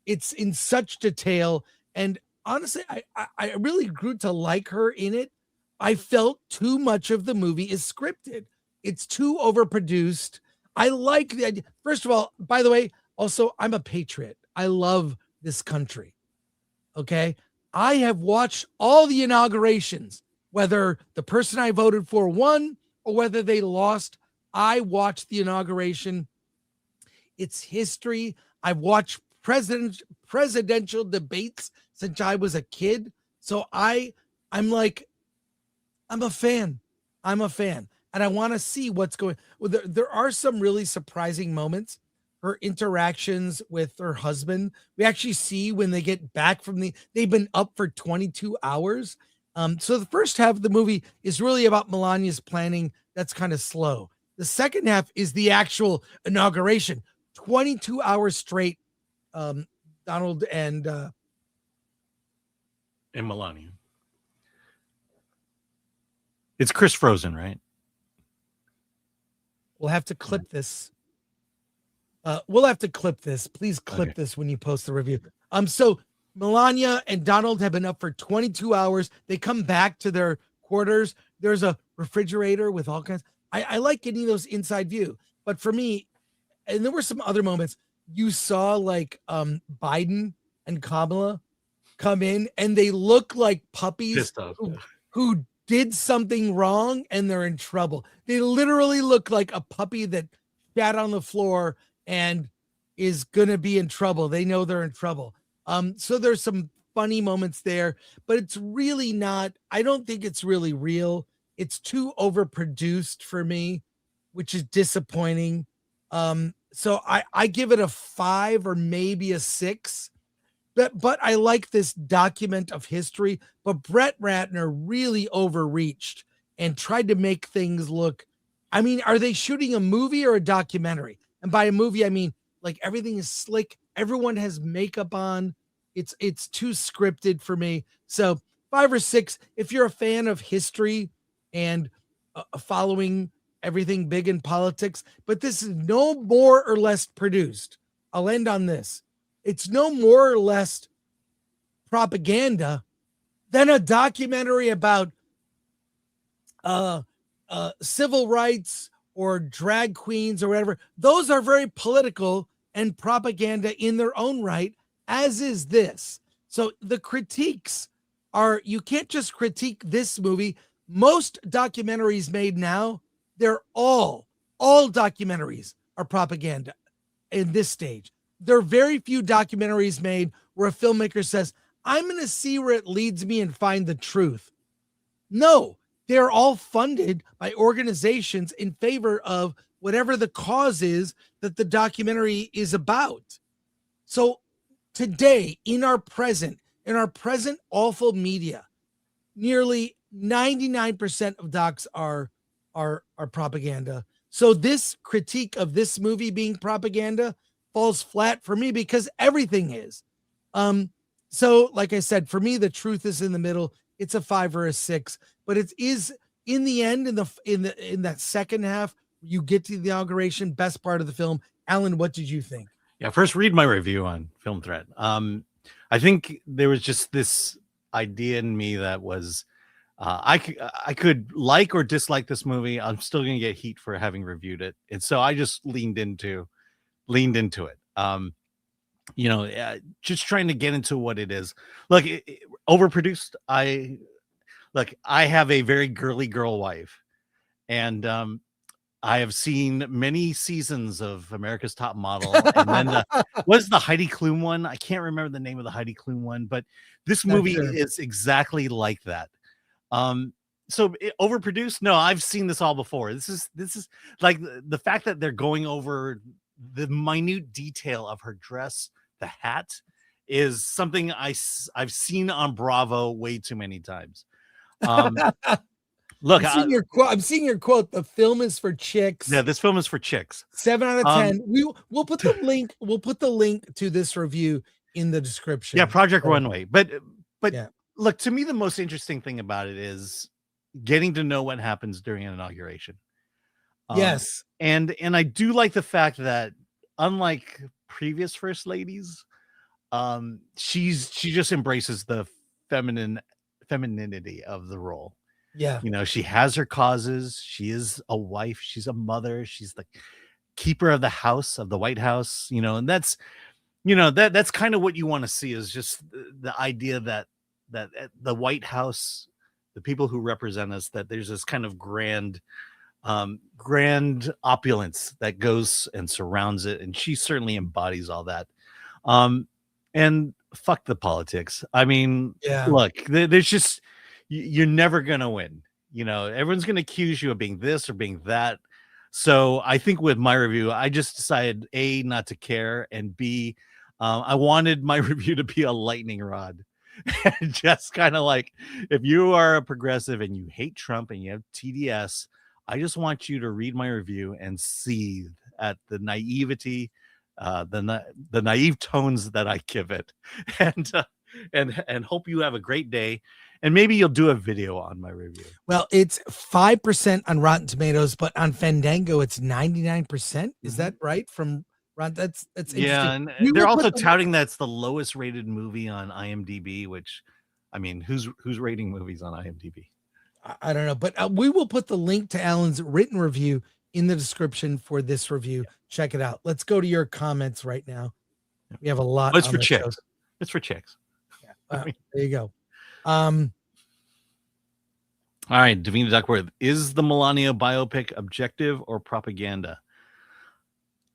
It's in such detail. And honestly, I really grew to like her in it. I felt too much of the movie is scripted. It's too overproduced. I like the idea. First of all, by the way, also, I'm a patriot. I love this country. Okay. I have watched all the inaugurations, whether the person I voted for won or whether they lost. I watched the inauguration. It's history. I've watched presidential debates since I was a kid. So I'm a fan. I'm a fan. And I want to see what's going. Well, there are some really surprising moments. Her interactions with her husband. We actually see when they get back from they've been up for 22 hours. So the first half of the movie is really about Melania's planning. That's kind of slow. The second half is the actual inauguration. 22 hours straight. Donald and Melania. It's Chris Frozen, right? We'll have to clip this. We'll have to clip this. Please clip this when you post the review. So Melania and Donald have been up for 22 hours. They come back to their quarters. There's a refrigerator with all kinds. I like getting those inside view. But for me, and there were some other moments, you saw like Biden and Kamala come in and they look like puppies who did something wrong and they're in trouble. They literally look like a puppy that sat on the floor and is going to be in trouble. They know they're in trouble. So there's some funny moments there, but it's really not, I don't think it's really real. It's too overproduced for me, which is disappointing. So I give it a 5 or maybe a 6. But I like this document of history. But Brett Ratner really overreached and tried to make things look. I mean, are they shooting a movie or a documentary? And by a movie, I mean like everything is slick. Everyone has makeup on. It's too scripted for me. So 5 or 6. If you're a fan of history and following everything big in politics, but this is no more or less produced. I'll end on this. It's no more or less propaganda than a documentary about civil rights or drag queens or whatever. Those are very political and propaganda in their own right, as is this. So the critiques are, you can't just critique this movie. Most documentaries made now, they're all documentaries are propaganda in this stage. There are very few documentaries made where a filmmaker says, I'm going to see where it leads me and find the truth. No, they're all funded by organizations in favor of whatever the cause is that the documentary is about. So today, in our present awful media, nearly 99% of docs are propaganda. So this critique of this movie being propaganda falls flat for me because everything is. So like I said, for me, the truth is in the middle. It's a 5 or a 6, but it is in the end, in that second half, you get to the inauguration, best part of the film. Alan, what did you think? Yeah, first read my review on Film Threat. I think there was just this idea in me that was I could like or dislike this movie. I'm still gonna get heat for having reviewed it, and so I just leaned into it. Just trying to get into what it is. Look, overproduced. I have a very girly girl wife, and I have seen many seasons of America's Top Model, and then what's the Heidi Klum one? I can't remember the name of the Heidi Klum one, but this movie is exactly like that. So overproduced? No, I've seen this all before. This is like the fact that they're going over the minute detail of her dress, the hat, is something I've seen on Bravo way too many times. Look, I'm seeing your quote. The film is for chicks. Yeah, this film is for chicks. 7 out of 10. We'll put the link. We'll put the link to this review in the description. Yeah, Project Runway. But yeah. Look, to me, the most interesting thing about it is getting to know what happens during an inauguration. Yes, and I do like the fact that, unlike previous first ladies, she just embraces the femininity of the role. Yeah. She has her causes. She is a wife. She's a mother. She's the keeper of the house, of the White House, and that's kind of what you want to see, is just the idea that the White House, the people who represent us, that there's this kind of grand opulence that goes and surrounds it. And she certainly embodies all that. And fuck the politics. I mean, look, there's just, you're never going to win. Everyone's going to accuse you of being this or being that. So I think with my review, I just decided A, not to care, and B, I wanted my review to be a lightning rod. Just kind of like, if you are a progressive and you hate Trump and you have TDS, I just want you to read my review and see at the naivety, the naive tones that I give it, and hope you have a great day. And maybe you'll do a video on my review. Well, it's 5% on Rotten Tomatoes, but on Fandango, it's 99%. Is that right? From Rotten, that's interesting. Yeah, and they're also touting that's the lowest rated movie on IMDb. Which, I mean, who's rating movies on IMDb? I don't know, but we will put the link to Alan's written review in the description for this review. Check it out. Let's go to your comments right now. We have a lot. It's for chicks. It's for chicks. Yeah. There you go. All right, Davina Duckworth, is the Melania biopic objective or propaganda?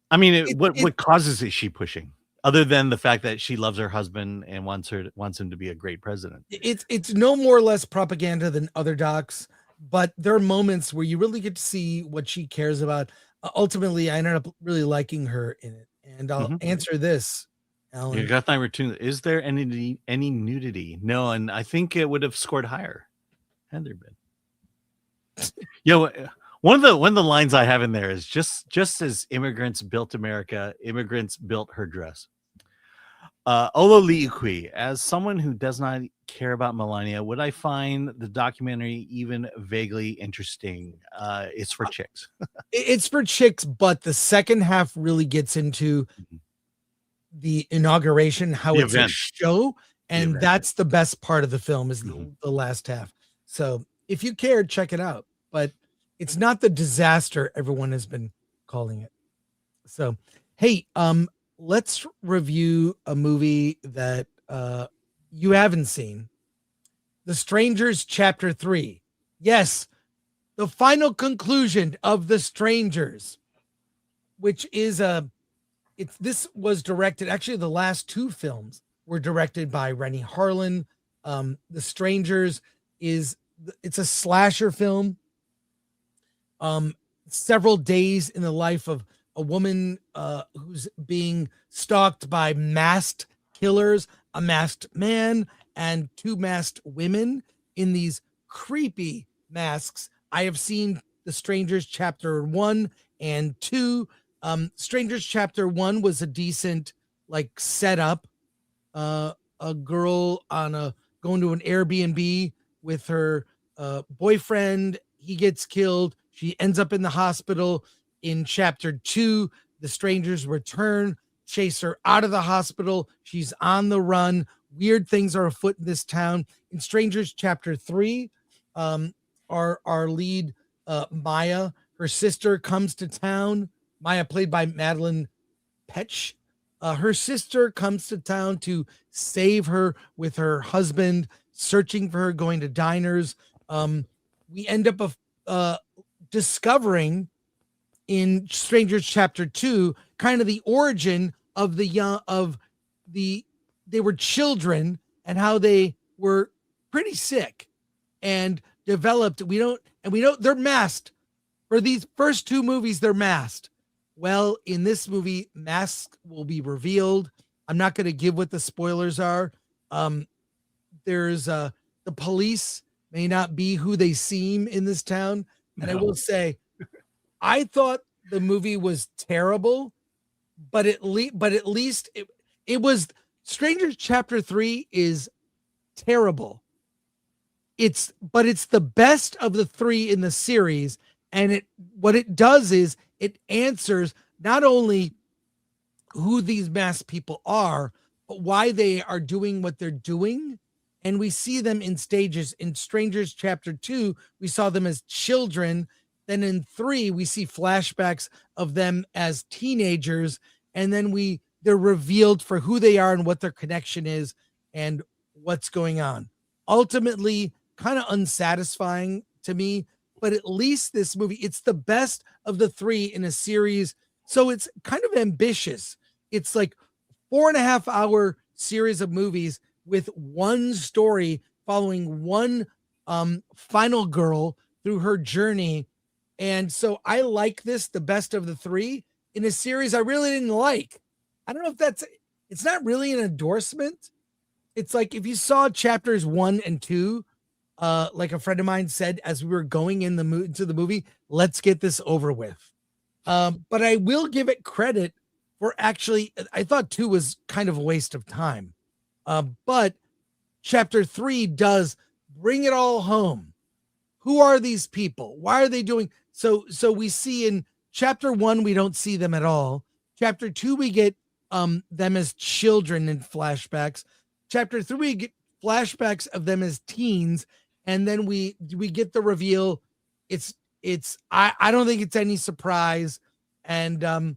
I mean, what causes is she pushing, other than the fact that she loves her husband and wants him to be a great president? It's no more or less propaganda than other docs, but there are moments where you really get to see what she cares about. Ultimately, I ended up really liking her in it, and I'll answer this. Alan. You got that. Is there any nudity? No, and I think it would have scored higher had there been. One of the lines I have in there is just as immigrants built America, immigrants built her dress. Olo Liiqui, as someone who does not care about Melania, would I find the documentary even vaguely interesting? It's for chicks. It's for chicks, but the second half really gets into the inauguration, how it's a show, and that's the best part of the film is the last half. So if you care, check it out, but it's not the disaster everyone has been calling it. So, hey, let's review a movie that you haven't seen. The Strangers Chapter 3. Yes, the final conclusion of The Strangers, which is this was directed, actually the last two films were directed by Rennie Harlan. The Strangers it's a slasher film. Several days in the life of a woman who's being stalked by masked killers, a masked man and two masked women in these creepy masks. I have seen The Strangers Chapter 1 and 2. Strangers Chapter 1 was a decent setup. A girl going to an Airbnb with her boyfriend. He gets killed. She ends up in the hospital. In Chapter 2, the strangers return, chase her out of the hospital. She's on the run. Weird things are afoot in this town. In Strangers Chapter 3, our lead Maya. Her sister comes to town. Maya, played by Madeline Petch. Her sister comes to town to save her with her husband, searching for her, going to diners. We end up discovering in Strangers Chapter 2 kind of the origin of they were children and how they were pretty sick and developed. We know they're masked. For these first two movies, they're masked. Well, in this movie, masks will be revealed. I'm not going to give what the spoilers are. There's the police may not be who they seem in this town. And I will say, I thought the movie was terrible, but at least it was. Strangers Chapter 3 is terrible. It's the best of the three in the series, and what it does is it answers not only who these masked people are, but why they are doing what they're doing. And we see them in stages. In Strangers Chapter 2, we saw them as children. Then in 3, we see flashbacks of them as teenagers. And then they're revealed for who they are and what their connection is and what's going on. Ultimately, kind of unsatisfying to me, but at least this movie, it's the best of the three in a series. So it's kind of ambitious. It's like 4.5 hour series of movies with one story following one final girl through her journey. And so I like this, the best of the three, in a series I really didn't like. I don't know if it's not really an endorsement. It's like if you saw chapters 1 and 2, like a friend of mine said as we were going into the movie, let's get this over with. But I will give it credit for actually, I thought 2 was kind of a waste of time. But chapter 3 does bring it all home. Who are these people? Why are they doing so? So we see in chapter 1, we don't see them at all. Chapter 2, we get them as children in flashbacks. Chapter 3, we get flashbacks of them as teens, and then we get the reveal. I don't think it's any surprise, and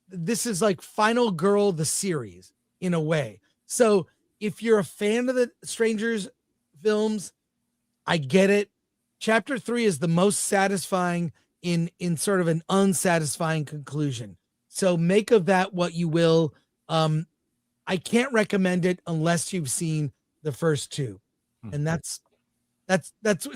this is like Final Girl the series in a way. So if you're a fan of the Strangers films, I get it. Chapter 3 is the most satisfying in sort of an unsatisfying conclusion. So make of that what you will. I can't recommend it unless you've seen the first 2. And that's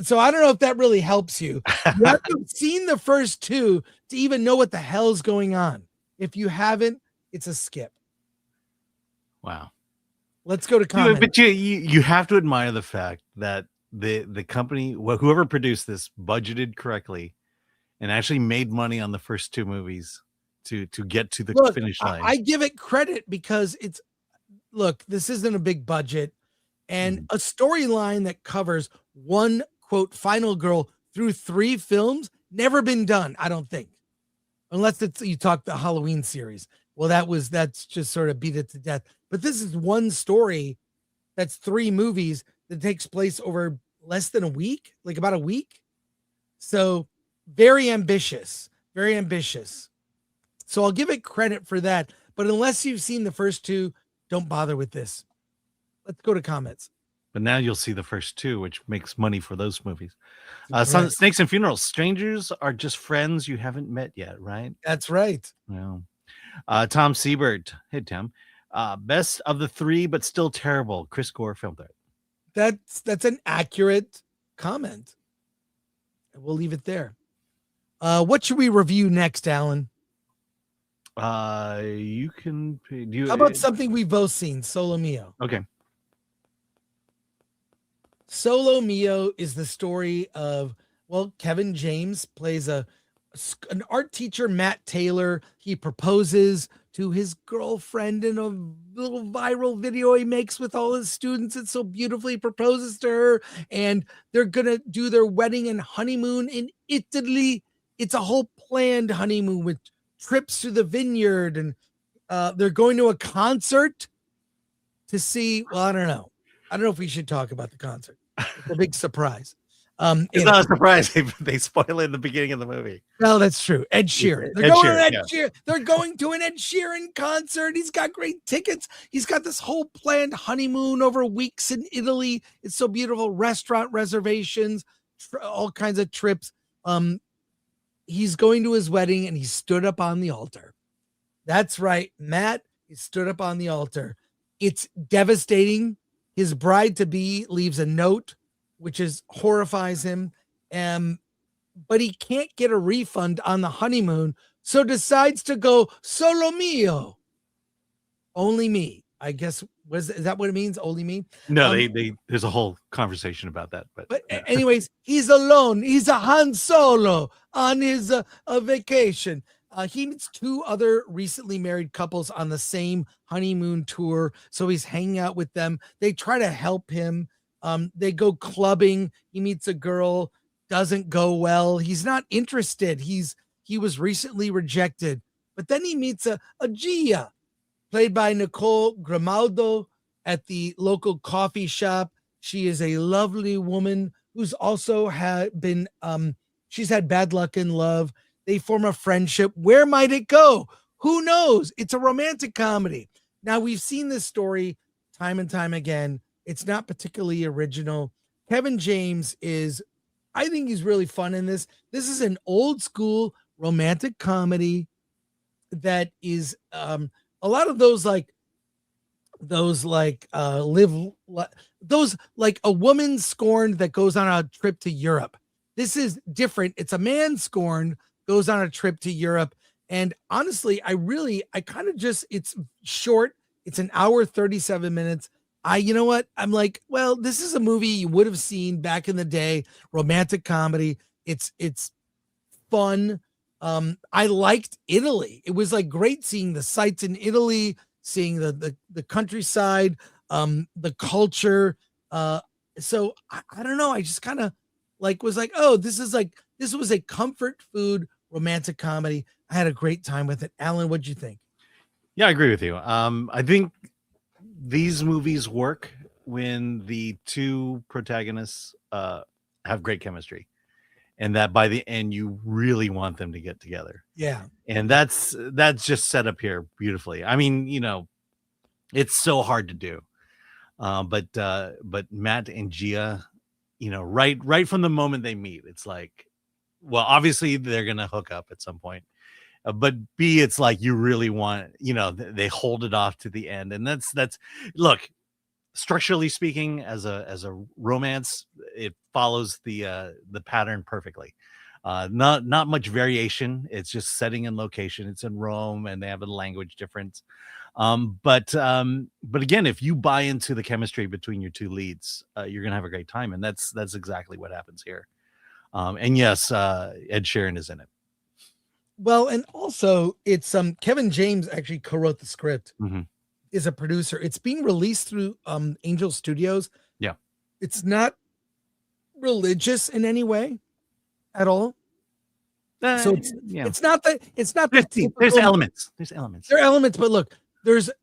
so I don't know if that really helps you. You have to have seen the first 2 to even know what the hell's going on. If you haven't, it's a skip. Wow. Let's go to comments. But you have to admire the fact that the company, whoever produced this, budgeted correctly and actually made money on the first 2 movies to get to the finish line. I give it credit because this isn't a big budget, and a storyline that covers one quote final girl through 3 films never been done, I don't think, unless you talk the Halloween series. Well, that's just sort of beat it to death. But this is one story that's 3 movies that takes place over less than a week, like about a week. So very ambitious, very ambitious. So I'll give it credit for that. But unless you've seen the first 2, don't bother with this. Let's go to comments. But now you'll see the first 2, which makes money for those movies. Snakes and Funerals. Strangers are just friends you haven't met yet, right? That's right. Well, Tom Siebert. Hey, Tim. Best of the 3, but still terrible. Chris Gore film threat. That's an accurate comment. And we'll leave it there. What should we review next, Alan? You can do. How about something we've both seen? Solo Mio. Okay. Solo Mio is the story of, Kevin James plays an art teacher, Matt Taylor. He proposes to his girlfriend in a little viral video he makes with all his students. It so beautifully proposes to her, and they're going to do their wedding and honeymoon in Italy. It's a whole planned honeymoon with trips to the vineyard, and they're going to a concert to see. Well, I don't know if we should talk about the concert. It's a big surprise. It's not a surprise. They spoil it in the beginning of the movie. Well, that's true. Ed Sheeran. They're going to an Ed Sheeran concert. He's got great tickets. He's got this whole planned honeymoon over weeks in Italy. It's so beautiful. Restaurant reservations, all kinds of trips. He's going to his wedding and he stood up on the altar. That's right, Matt. He stood up on the altar. It's devastating. His bride-to-be leaves a note, which horrifies him. But he can't get a refund on the honeymoon, so decides to go solo mio. Only me. I guess, is that what it means? Only me? No, there's a whole conversation about that. But anyways, he's alone. He's a Han Solo on his vacation. He meets two other recently married couples on the same honeymoon tour, so he's hanging out with them. They try to help him. They go clubbing. He meets a girl, doesn't go well. He's not interested. He was recently rejected, but then he meets a Gia, played by Nicole Grimaldo, at the local coffee shop. She is a lovely woman who's also she's had bad luck in love. They form a friendship. Where might it go? Who knows? It's a romantic comedy. Now, we've seen this story time and time again. It's not particularly original. Kevin James I think he's really fun in this. This is an old school romantic comedy that is a lot of those like a woman scorned that goes on a trip to Europe. This is different. It's a man scorned goes on a trip to Europe. And honestly, it's short. It's an hour, 37 minutes. You know what? I'm like, well, this is a movie you would have seen back in the day, romantic comedy. It's fun. I liked Italy. It was like great seeing the sights in Italy, seeing the countryside, the culture. So I don't know. I just kind of was like, oh, this was a comfort food romantic comedy. I had a great time with it. Alan, what'd you think? Yeah, I agree with you. I think these movies work when the two protagonists have great chemistry, and that by the end you really want them to get together. Yeah. And that's just set up here beautifully. I mean, it's so hard to do. But Matt and Gia, right from the moment they meet, it's like, well, obviously they're going to hook up at some point. But B, it's like you really want, they hold it off to the end. And that's look, structurally speaking, as a romance, it follows the pattern perfectly. Not much variation. It's just setting and location. It's in Rome and they have a language difference. But again, if you buy into the chemistry between your two leads, you're going to have a great time. And that's exactly what happens here. And yes, Ed Sheeran is in it. Well, and also it's Kevin James actually co-wrote the script, is a producer. It's being released through Angel Studios. Yeah. It's not religious in any way at all. So it's not there's elements. There are elements, but look,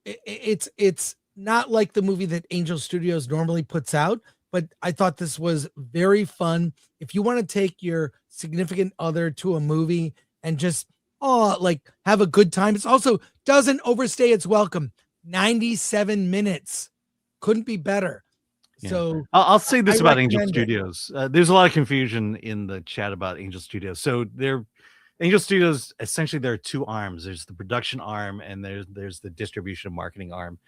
it's not like the movie that Angel Studios normally puts out. But I thought this was very fun. If you want to take your significant other to a movie and just have a good time, it's also doesn't overstay its welcome. 97 minutes, couldn't be better. Yeah. So I'll say this about Angel Studios. There's a lot of confusion in the chat about Angel Studios. So Angel Studios, essentially there are two arms. There's the production arm and there's the distribution and marketing arm.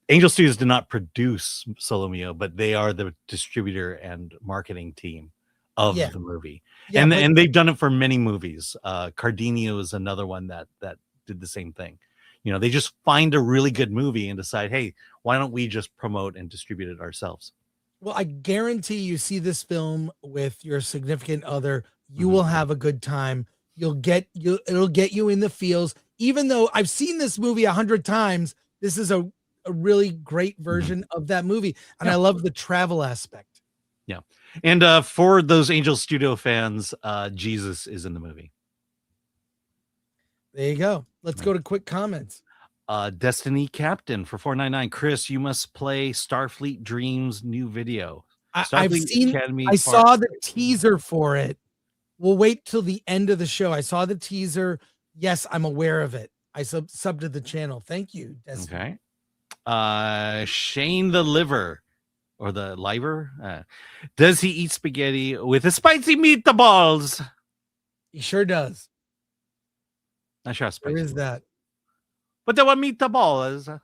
Angel Studios did not produce Solo Mio, but they are the distributor and marketing team of the movie. Yeah, and they've done it for many movies. Cardinio is another one that did the same thing. They just find a really good movie and decide, hey, why don't we just promote and distribute it ourselves? Well, I guarantee you see this film with your significant other, you will have a good time. It'll get you in the feels. Even though I've seen this movie 100 times, this is a really great version of that movie. And I love the travel aspect. Yeah. And for those Angel Studio fans, Jesus is in the movie. There you go. Let's go to quick comments. Destiny Captain for $4.99. Chris, you must play Starfleet Dreams new video. I've Starfleet seen. Academy I saw Park- the teaser for it. We'll wait till the end of the show. I saw the teaser. Yes, I'm aware of it. I subbed to the channel. Thank you. Destiny. Okay. Shane the liver or the liver. Does he eat spaghetti with the spicy meatballs? He sure does. Not sure how spicy. There is that. But there were meatballs.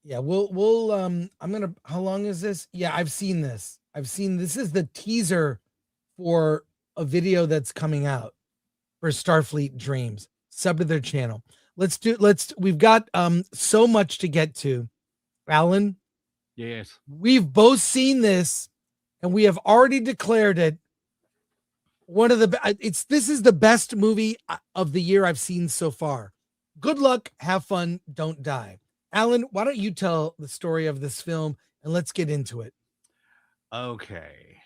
Yeah, we'll I'm gonna. How long is this? Yeah, I've seen this. This is the teaser for a video that's coming out for Starfleet Dreams. Sub to their channel. We've got so much to get to. Alan, Yes. we've both seen this and we have already declared it one of the this is the best movie of the year I've seen so far. Good luck, have fun, don't die. Alan, why don't you tell the story of this film and let's get into it. Okay.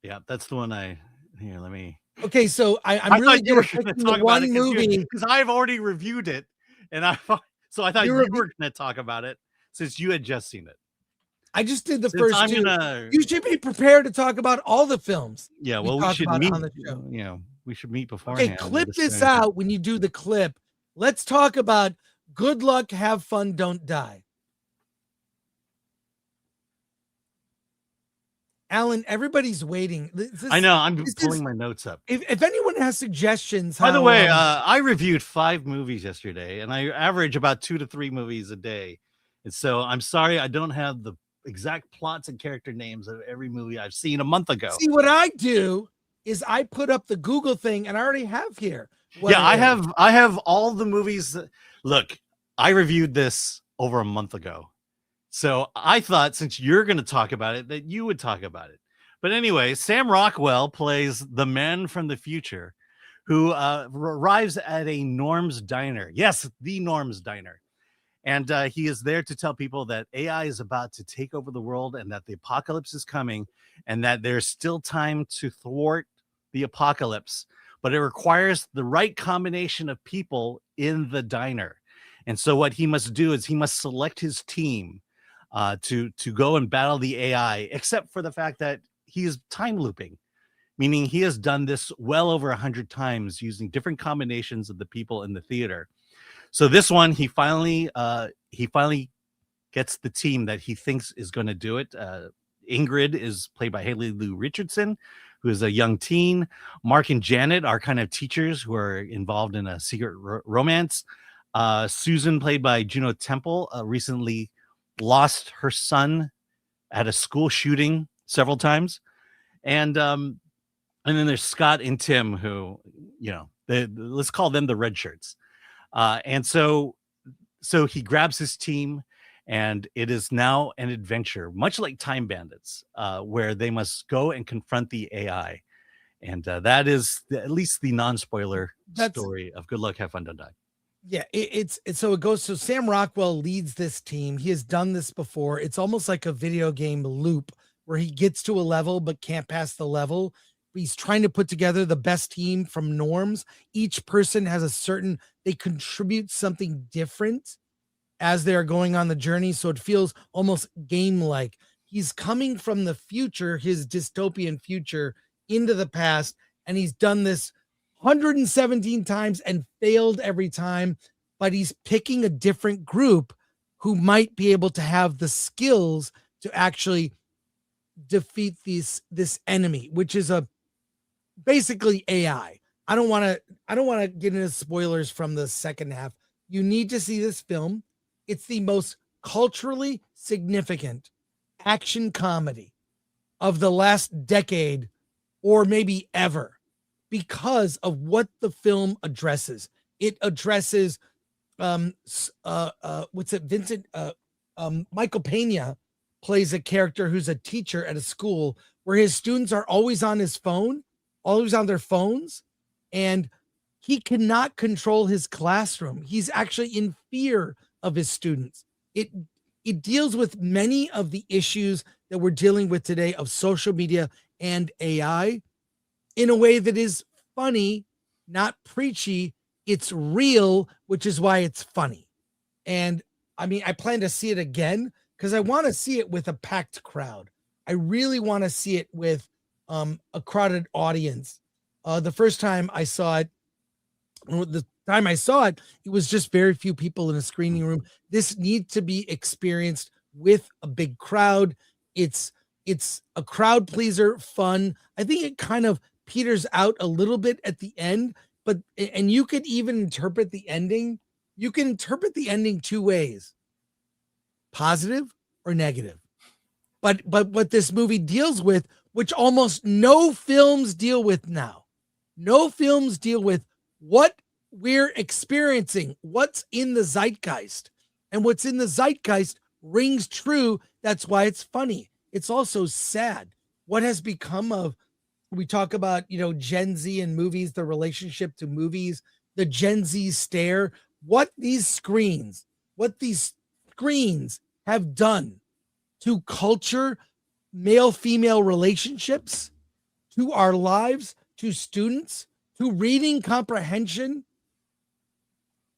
Yeah, that's the one let me. Okay, so I'm really thought you were going going to to talk about one it movie because I've already reviewed it, and I thought you were going to talk about it since you had just seen it. I just did the Since first I'm two. gonna- You should be prepared to talk about all the films. Yeah, well, we talk should about meet on the show. You know, we should meet beforehand. Okay, clip and this just- out when you do the clip. Let's talk about good luck, have fun, don't die. Alan, everybody's waiting. I know. I'm pulling my notes up. If anyone has suggestions, By the way, I reviewed 5 movies yesterday, and I average about 2 to 3 movies a day. And so I'm sorry I don't have the exact plots and character names of every movie I've seen a month ago. see what I do is I put up the Google thing, and I already have here. I have all the movies. Look, I reviewed this over a month ago. So I thought since you're going to talk about it, that you would talk about it. But anyway, Sam Rockwell plays the man from the future who arrives at a Norm's Diner. Yes, the Norm's Diner. And he is there to tell people that AI is about to take over the world and that the apocalypse is coming and that there's still time to thwart the apocalypse. But it requires the right combination of people in the diner. And so what he must do is he must select his team to go and battle the AI, except for the fact that he is time looping, meaning he has done this well over 100 times using different combinations of the people in the theater. So this one, he finally gets the team that he thinks is going to do it. Ingrid is played by Haley Lou Richardson, who is a young teen. Mark and Janet are kind of teachers who are involved in a secret romance. Susan, played by Juno Temple, recently lost her son at a school shooting several times. And then there's Scott and Tim, who, let's call them the red shirts. And so he grabs his team, and it is now an adventure, much like Time Bandits, where they must go and confront the AI. And that is at least the non-spoiler story of Good Luck, Have Fun, Don't Die. Yeah, it's so it goes. So Sam Rockwell leads this team. He has done this before. It's almost like a video game loop where he gets to a level but can't pass the level. He's trying to put together the best team from norms. Each person has they contribute something different as they're going on the journey. So it feels almost game-like. He's coming from the future, his dystopian future, into the past, and he's done this 117 times and failed every time, but he's picking a different group who might be able to have the skills to actually defeat this enemy, which is basically AI. I don't want to get into spoilers from the second half. You need to see this film. It's the most culturally significant action comedy of the last decade or maybe ever, because of what the film addresses. It addresses Vincent Michael Pena plays a character who's a teacher at a school where his students are always on his phone, always on their phones, and he cannot control his classroom. He's actually in fear of his students. It deals with many of the issues that we're dealing with today of social media and AI in a way that is funny, not preachy. It's real, which is why it's funny. And I mean, I plan to see it again because I want to see it with a packed crowd. I really want to see it with a crowded audience. The first time I saw it, it was just very few people in a screening room. This needs to be experienced with a big crowd. It's a crowd pleaser, fun. I think it kind of peters out a little bit at the end, and you could even interpret the ending. You can interpret the ending two ways: positive or negative. But what this movie deals with, which almost no films deal with now, no films deal with what we're experiencing, what's in the zeitgeist. And what's in the zeitgeist rings true. That's why it's funny. It's also sad. What has become of, we talk about, Gen Z and movies, the relationship to movies, the Gen Z stare, what these screens have done to culture, male-female relationships, to our lives, to students, to reading comprehension.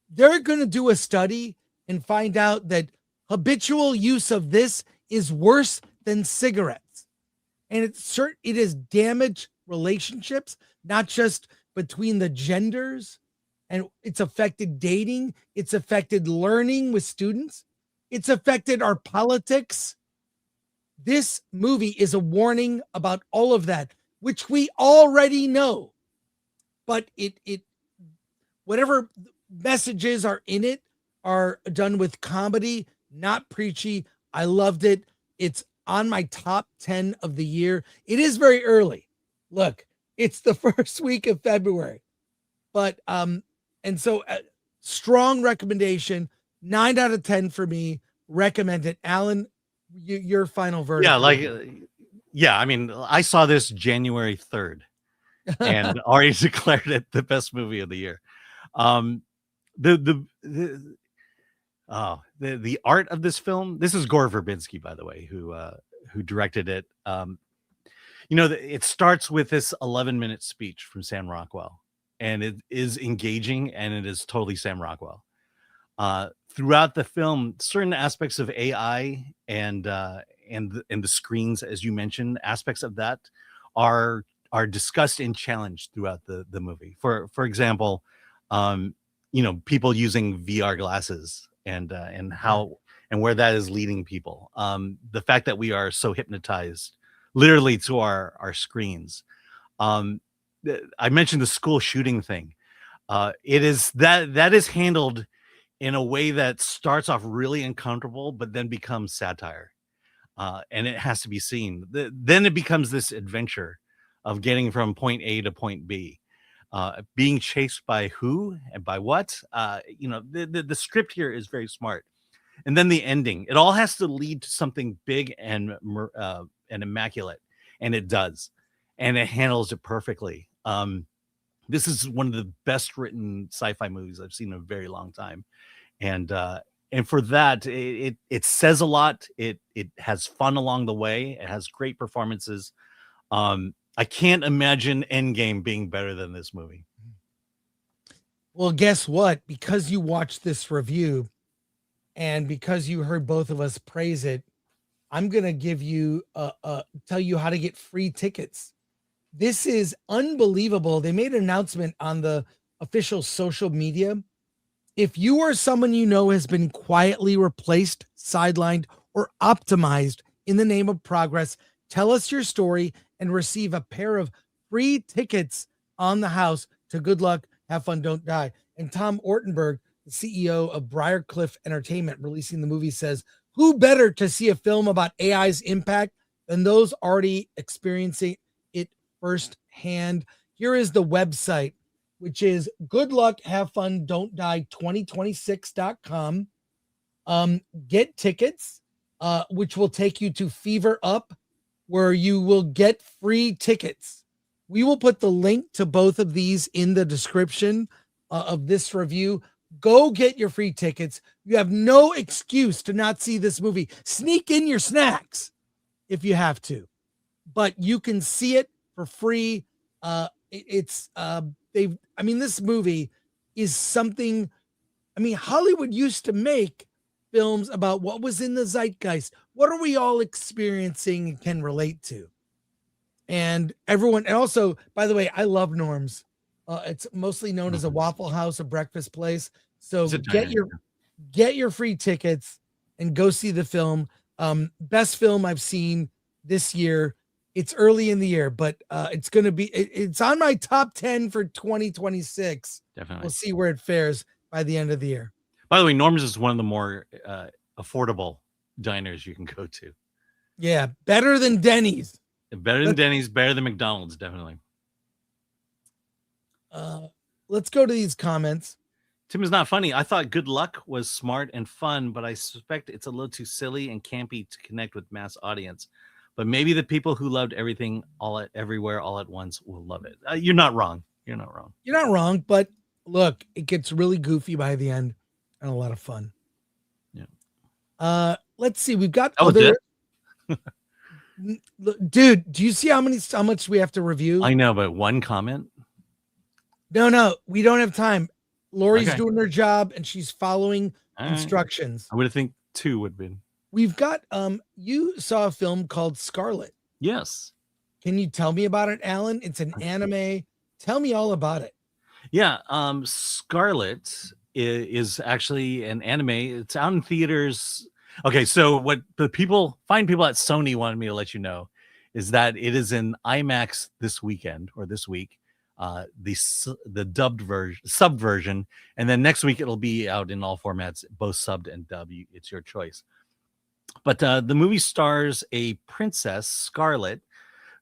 They're going to do a study and find out that habitual use of this is worse than cigarettes. And it has damaged relationships, not just between the genders, and it's affected dating. It's affected learning with students. It's affected our politics. This movie is a warning about all of that, which we already know. But whatever messages are in it are done with comedy, not preachy. I loved it. It's on my top 10 of the year. It is very early. Look, it's the first week of February. But and so strong recommendation, 9 out of 10 for me. Recommend it. Alan, your final verdict. Yeah, I mean, I saw this January 3rd and already declared it the best movie of the year. The art of this film, this is Gore Verbinski, by the way, who directed it. It starts with this 11-minute speech from Sam Rockwell, and it is engaging, and it is totally Sam Rockwell. Throughout the film, certain aspects of AI and the screens, as you mentioned, aspects of that are discussed and challenged throughout the movie. For example, people using VR glasses and how and where that is leading people. The fact that we are so hypnotized, literally, to our screens. I mentioned the school shooting thing. It is that is handled in a way that starts off really uncomfortable, but then becomes satire. And it has to be seen. Then it becomes this adventure of getting from point A to point B. Being chased by who and by what? The script here is very smart. And then the ending. It all has to lead to something big and immaculate. And it does. And it handles it perfectly. This is one of the best written sci-fi movies I've seen in a very long time. And for that, it says a lot. It has fun along the way. It has great performances. I can't imagine Endgame being better than this movie. Well, guess what? Because you watched this review and because you heard both of us praise it, I'm going to give you tell you how to get free tickets. This is unbelievable. They made an announcement on the official social media. If you or someone you know has been quietly replaced, sidelined, or optimized in the name of progress, tell us your story and receive a pair of free tickets on the house to Good Luck, Have Fun, Don't Die. And Tom Ortenberg, the CEO of Briarcliff Entertainment, releasing the movie, says, who better to see a film about AI's impact than those already experiencing it firsthand? Here is the website, which is Good Luck, Have Fun, Don't Die 2026.com. Get tickets, which will take you to Fever Up, where you will get free tickets. We will put the link to both of these in the description of this review. Go get your free tickets. You have no excuse to not see this movie. Sneak in your snacks if you have to, but you can see it for free. This movie is something. Hollywood used to make films about what was in the zeitgeist. What are we all experiencing and can relate to? And everyone, and also, by the way, I love Norm's. It's mostly known as a Waffle House, a breakfast place. So get your free tickets and go see the film. Best film I've seen this year. It's early in the year, but it's going to be, it's on my top 10 for 2026. Definitely. We'll see where it fares by the end of the year. By the way, Norm's is one of the more affordable diners you can go to. Yeah, better than Denny's. Better than Denny's, better than McDonald's, definitely. Let's go to these comments. Tim is not funny. I thought Good Luck was smart and fun, but I suspect it's a little too silly and campy to connect with mass audience. But maybe the people who loved everything everywhere all at once will love it. You're not wrong. You're not wrong. You're not wrong, but look, it gets really goofy by the end and a lot of fun. Yeah. Let's see. We've got other. Dude, do you see how much we have to review? I know, but one comment. No, we don't have time. Lori's doing her job and she's following instructions. I would think 2 would be. We've got you saw a film called Scarlet. Yes. Can you tell me about it, Alan? It's an anime. Tell me all about it. Yeah, Scarlet is actually an anime. It's out in theaters. Okay, so what the fine people at Sony wanted me to let you know is that it is in IMAX this weekend or this week. The dubbed version, sub version, and then next week it'll be out in all formats, both subbed and dubbed. It's your choice. But the movie stars a princess, Scarlet,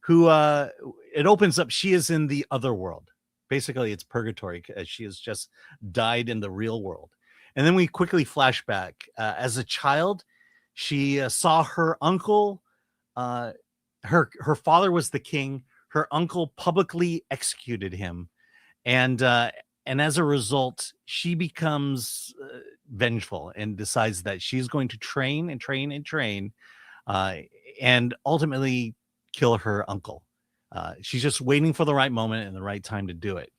who it opens up. She is in the other world. Basically, it's purgatory as she has just died in the real world. And then we quickly flash back. As a child, she saw her uncle. Her father was the king. Her uncle publicly executed him, and as a result, she becomes vengeful and decides that she's going to train and train and train, and ultimately kill her uncle. She's just waiting for the right moment and the right time to do it.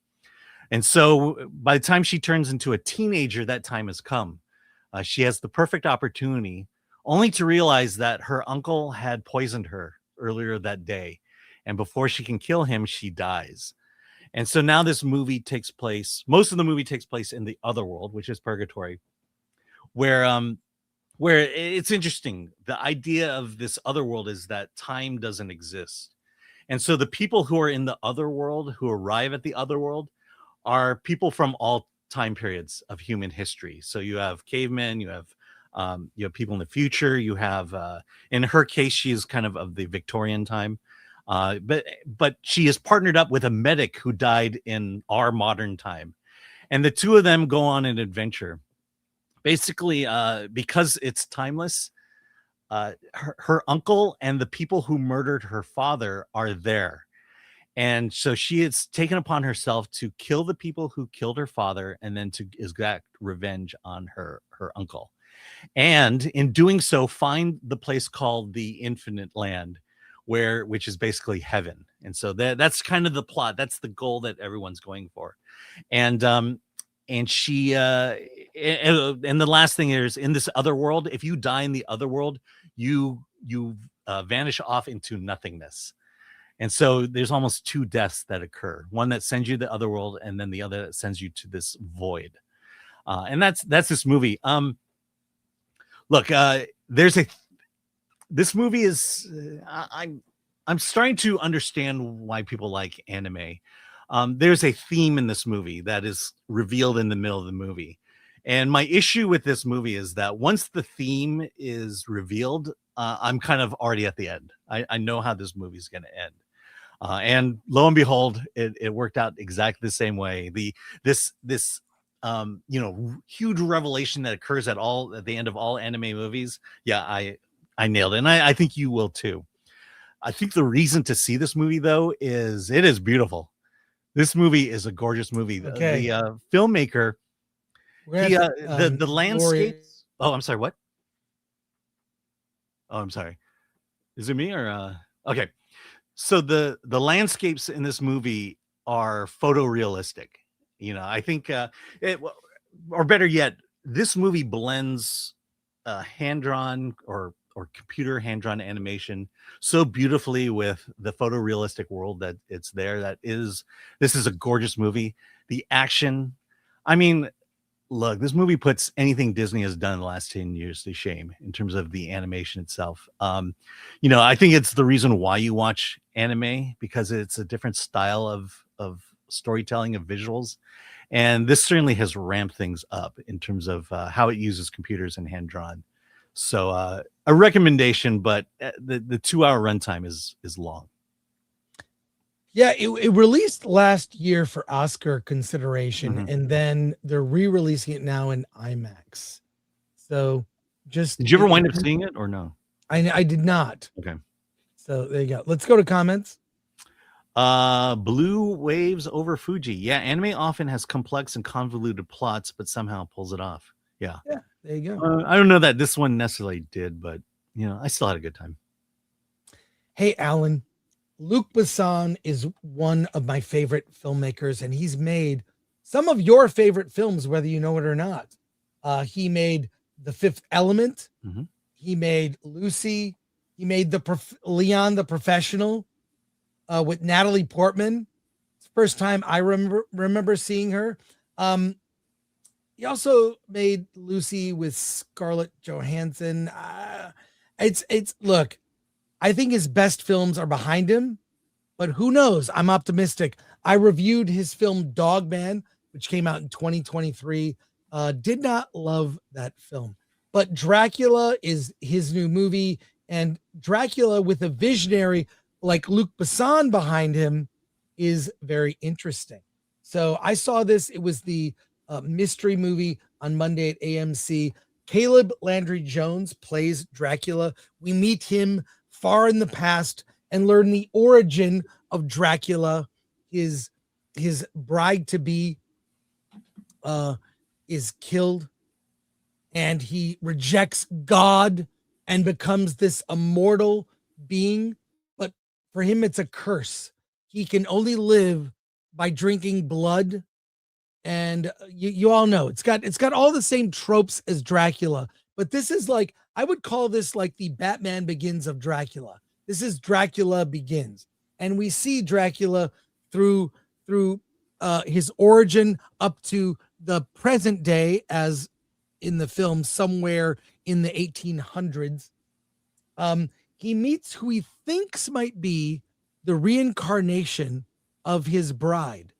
And so, by the time she turns into a teenager, that time has come. She has the perfect opportunity, only to realize that her uncle had poisoned her earlier that day. And before she can kill him, she dies. And so now this movie takes place, most of the movie takes place in the other world, which is purgatory, where it's interesting. The idea of this other world is that time doesn't exist. And so the people who are in the other world, who arrive at the other world, are people from all time periods of human history. So you have cavemen, you have people in the future, you have, in her case, she is kind of the Victorian time. But she is partnered up with a medic who died in our modern time, and the two of them go on an adventure. Basically, because it's timeless, her uncle and the people who murdered her father are there, and so she has taken upon herself to kill the people who killed her father, and then to exact revenge on her uncle, and in doing so, find the place called the Infinite Land, which is basically heaven. And so that's kind of the plot. That's the goal that everyone's going for. And she and the last thing is, in this other world, if you die in the other world, you vanish off into nothingness. And so there's almost 2 deaths that occur, one that sends you to the other world, and then the other that sends you to this void. And that's this movie. Look, this movie is, I'm starting to understand why people like anime. There's a theme in this movie that is revealed in the middle of the movie. And my issue with this movie is that once the theme is revealed, I'm kind of already at the end. I know how this movie is going to end. And lo and behold, it worked out exactly the same way. This huge revelation that occurs at the end of all anime movies. Yeah, I nailed it. And I think you will too. I think the reason to see this movie, though, is it is beautiful. This movie is a gorgeous movie. Okay. The filmmaker, the landscapes. Oh, I'm sorry. What? Oh, I'm sorry. Is it me or okay? So the landscapes in this movie are photorealistic. I think or better yet, this movie blends hand-drawn or computer hand-drawn animation so beautifully with the photorealistic world that it's there. This is a gorgeous movie. The action, I mean, look, this movie puts anything Disney has done in the last 10 years to shame in terms of the animation itself. I think it's the reason why you watch anime, because it's a different style of storytelling, of visuals. And this certainly has ramped things up in terms of how it uses computers and hand-drawn. So a recommendation, but the 2-hour runtime is long. Yeah, it released last year for Oscar consideration, Mhm. and then they're re-releasing it now in IMAX. So just Did you ever wind up seeing it or no? I did not. Okay. So there you go. Let's go to comments. Blue Waves over Fuji. Yeah, anime often has complex and convoluted plots, but somehow pulls it off. Yeah. Yeah, there you go. I don't know that this one necessarily did, but I still had a good time. Hey, Alan, Luc Besson is one of my favorite filmmakers, and he's made some of your favorite films, whether you know it or not. He made The Fifth Element. Mhm. He made Lucy. He made Leon the Professional with Natalie Portman. It's the first time I remember seeing her. He also made Lucy with Scarlett Johansson. Look, I think his best films are behind him, but who knows? I'm optimistic. I reviewed his film Dogman, which came out in 2023. Did not love that film, but Dracula is his new movie, and Dracula with a visionary like Luc Besson behind him is very interesting. So I saw this. It was the mystery movie on Monday at AMC. Caleb Landry Jones plays Dracula. We meet him far in the past and learn the origin of Dracula. His bride to be is killed, and he rejects God and becomes this immortal being. But for him, it's a curse. He can only live by drinking blood. And you all know it's got all the same tropes as Dracula, but this is like, I would call this like the Batman Begins of Dracula. This is Dracula Begins, and we see Dracula through his origin up to the present day, as in the film somewhere in the 1800s. He meets who he thinks might be the reincarnation of his bride,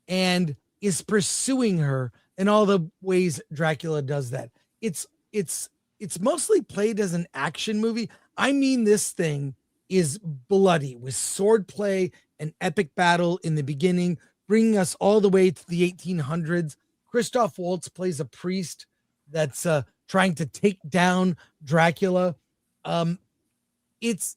and is pursuing her in all the ways Dracula does that. It's mostly played as an action movie. I mean, this thing is bloody with swordplay and epic battle in the beginning, bringing us all the way to the 1800s. Christoph Waltz plays a priest that's trying to take down Dracula. It's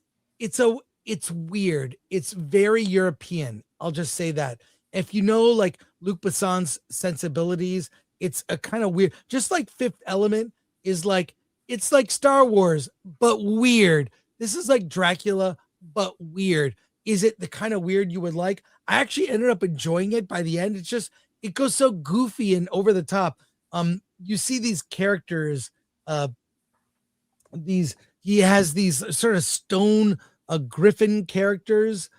weird. It's very European. I'll just say that. If you know, like, Luc Besson's sensibilities, it's a kind of weird, just like Fifth Element is like, it's like Star Wars, but weird. This is like Dracula, but weird. Is it the kind of weird you would like? I actually ended up enjoying it by the end. It's just, it goes so goofy and over the top. You see these characters, he has these sort of stone griffin characters,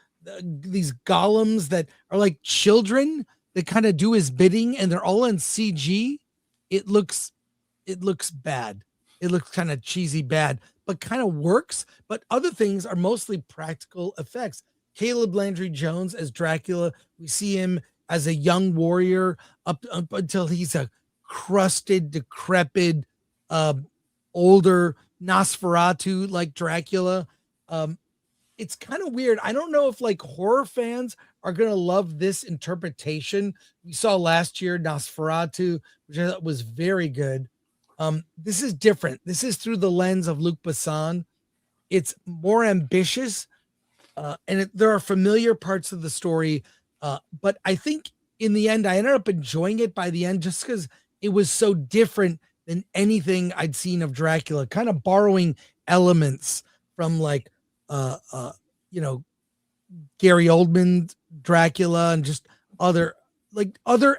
these golems that are like children that kind of do his bidding, and they're all in CG. It looks bad. It looks kind of cheesy bad, but kind of works. But other things are mostly practical effects. Caleb Landry Jones as Dracula, we see him as a young warrior up until he's a crusted, decrepit, older Nosferatu like Dracula. It's kind of weird. I don't know if like horror fans are going to love this interpretation. We saw last year Nosferatu, which I thought was very good. This is different. This is through the lens of Luc Besson. It's more ambitious, and there are familiar parts of the story. But I think in the end, I ended up enjoying it by the end just because it was so different than anything I'd seen of Dracula, kind of borrowing elements from like, Gary Oldman Dracula and just other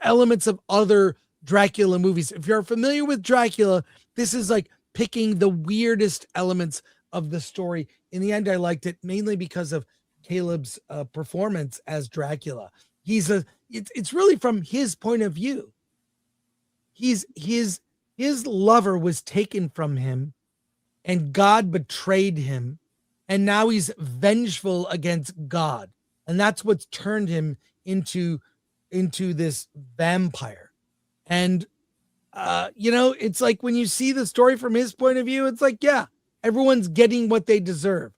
elements of other Dracula movies. If you're familiar with Dracula, this is like picking the weirdest elements of the story. In the end, I liked it mainly because of Caleb's performance as Dracula. It's really from his point of view. His lover was taken from him, and God betrayed him, and now he's vengeful against God, and that's what's turned him into this vampire. And it's like when you see the story from his point of view, it's like, yeah, everyone's getting what they deserve.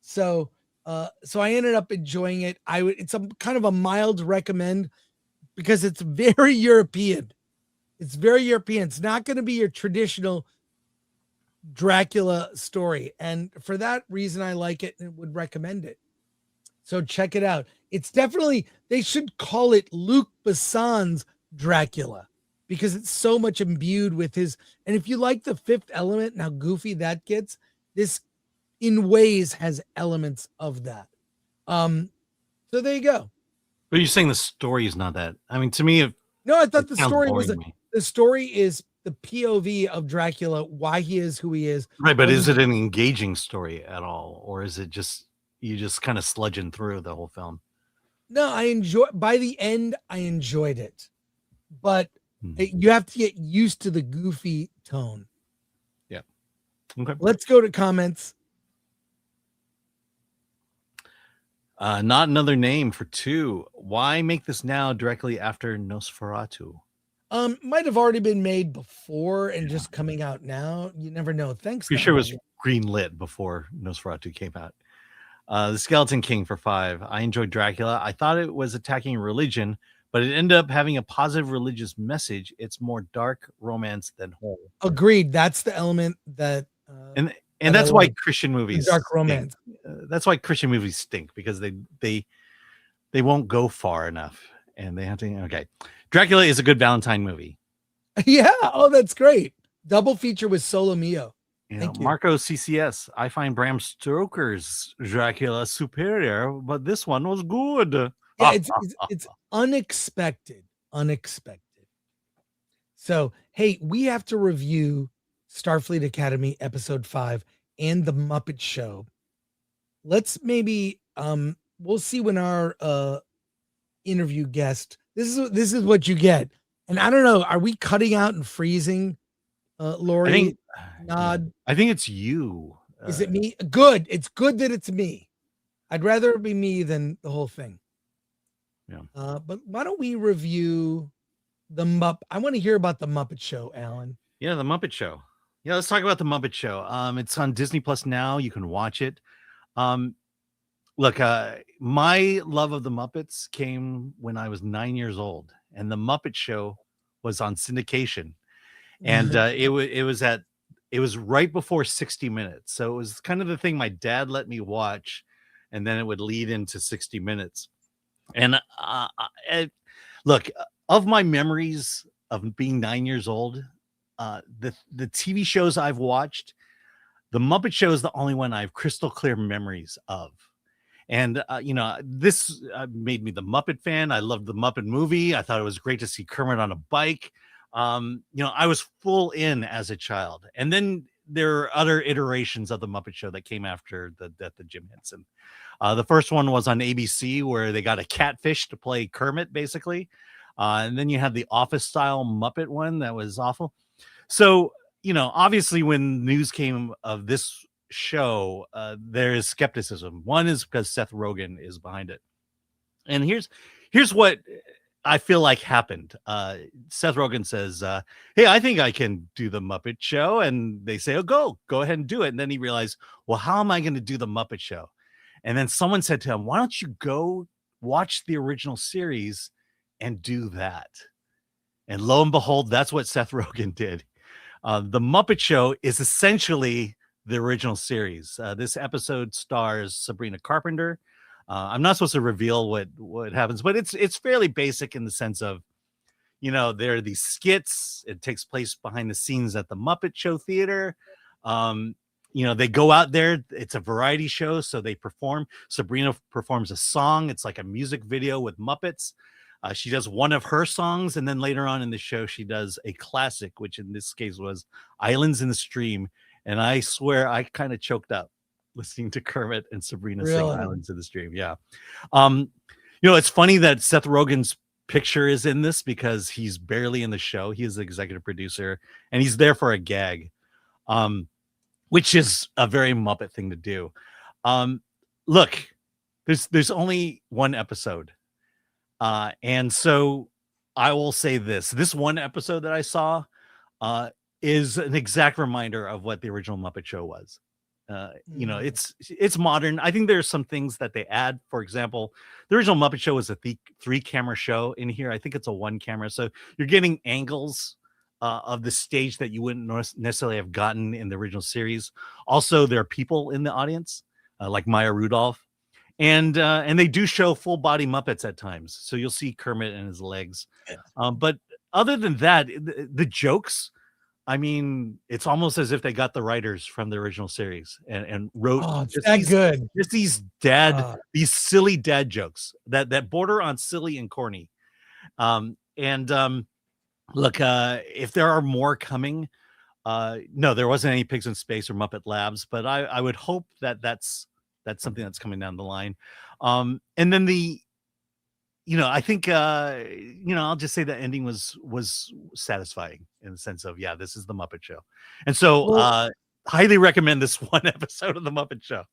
So I ended up enjoying it. It's a kind of a mild recommend because it's very European. It's very European. It's not going to be your traditional Dracula story. And for that reason, I like it and would recommend it. So check it out. It's definitely, they should call it Luc Besson's Dracula because it's so much imbued with his. And if you like The Fifth Element and how goofy that gets, this in ways has elements of that. So there you go. But you're saying the story is not that. I mean, to me, no, I thought the sounds story boring was to me. the story is the POV of Dracula, why he is who he is. Right, but is it an engaging story at all, or is it just you just kind of sludging through the whole film? No, by the end, I enjoyed it, but you have to get used to the goofy tone. Yeah. Okay. Let's go to comments. Not another name for 2. Why make this now directly after Nosferatu? Might have already been made before and just coming out now. You never know. Thanks. Pretty sure it was greenlit before Nosferatu came out. The Skeleton King for 5. I enjoyed Dracula. I thought it was attacking religion, but it ended up having a positive religious message. It's more dark romance than horror. Agreed. That's the element that. And that's why Christian movies dark romance. That's why Christian movies stink, because they won't go far enough, and they have to. Okay, Dracula is a good Valentine movie. Yeah. Oh, that's great. Double feature with Solo Mio. Thank you. Marco CCS. I find Bram Stoker's Dracula superior, but this one was good. Yeah, it's unexpected. So, hey, we have to review Starfleet Academy episode 5 and the Muppet Show. Let's maybe we'll see when our interview guest. This is what you get. And I don't know, are we cutting out and freezing Lori? Nod. I think it's you. Is it me? Good. It's good that it's me. I'd rather it be me than the whole thing. Yeah. But why don't we review the Muppet? I want to hear about the Muppet Show, Alan. Yeah, the Muppet Show. Yeah, let's talk about the Muppet Show. It's on Disney Plus now. You can watch it. Look, my love of the Muppets came when I was 9 years old, and the Muppet Show was on syndication, and it was right before 60 Minutes. So it was kind of the thing my dad let me watch, and then it would lead into 60 Minutes. And look, of my memories of being 9 years old, the TV shows I've watched, the Muppet Show is the only one I have crystal clear memories of. And, this made me the Muppet fan. I loved the Muppet movie. I thought it was great to see Kermit on a bike. I was full in as a child. And then there are other iterations of the Muppet Show that came after the death of Jim Henson. The first one was on ABC, where they got a catfish to play Kermit, basically. And then you had the Office-style Muppet one that was awful. So, obviously when news came of this show, there is skepticism. One is because Seth Rogen is behind it. And here's what I feel like happened. Seth Rogen says, hey, I think I can do the Muppet Show. And they say, oh, go ahead and do it. And then he realized, well, how am I going to do the Muppet Show? And then someone said to him, why don't you go watch the original series and do that? And lo and behold, that's what Seth Rogen did. The Muppet Show is essentially the original series. This episode stars Sabrina Carpenter. I'm not supposed to reveal what happens, but it's fairly basic in the sense of, there are these skits. It takes place behind the scenes at the Muppet Show Theater. They go out there. It's a variety show, so they perform. Sabrina performs a song. It's like a music video with Muppets. She does one of her songs, and then later on in the show, she does a classic, which in this case was "Islands in the Stream." And I swear, I kind of choked up listening to Kermit and Sabrina sing "Islands in the Stream." Yeah, it's funny that Seth Rogen's picture is in this because he's barely in the show. He is the executive producer, and he's there for a gag, which is a very Muppet thing to do. Look, there's only one episode. And so I will say this one episode that I saw is an exact reminder of what the original Muppet Show was. It's modern. I think there's some things that they add. For example, the original Muppet Show was a 3-camera show. In here, I think it's a 1-camera. So you're getting angles of the stage that you wouldn't necessarily have gotten in the original series. Also, there are people in the audience, like Maya Rudolph. And they do show full body Muppets at times. So you'll see Kermit and his legs. But other than that, the jokes, I mean, it's almost as if they got the writers from the original series and wrote these silly dad jokes that border on silly and corny. Look, if there are more coming, no, there wasn't any Pigs in Space or Muppet Labs, but I would hope that that's something that's coming down the line. And then I think, I'll just say the ending was satisfying in the sense of, this is the Muppet Show. And so highly recommend this one episode of the Muppet Show.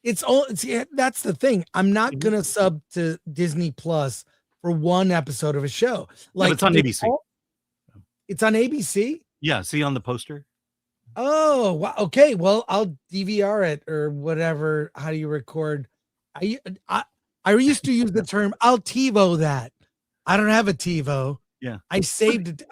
That's the thing. I'm not going to sub to Disney Plus for one episode of a show. Like it's on ABC. It's on ABC? Yeah. See on the poster. Oh, wow. Okay. Well, I'll DVR it or whatever. How do you record? I used to use the term I'll TiVo that. I don't have a TiVo. Yeah. I saved it.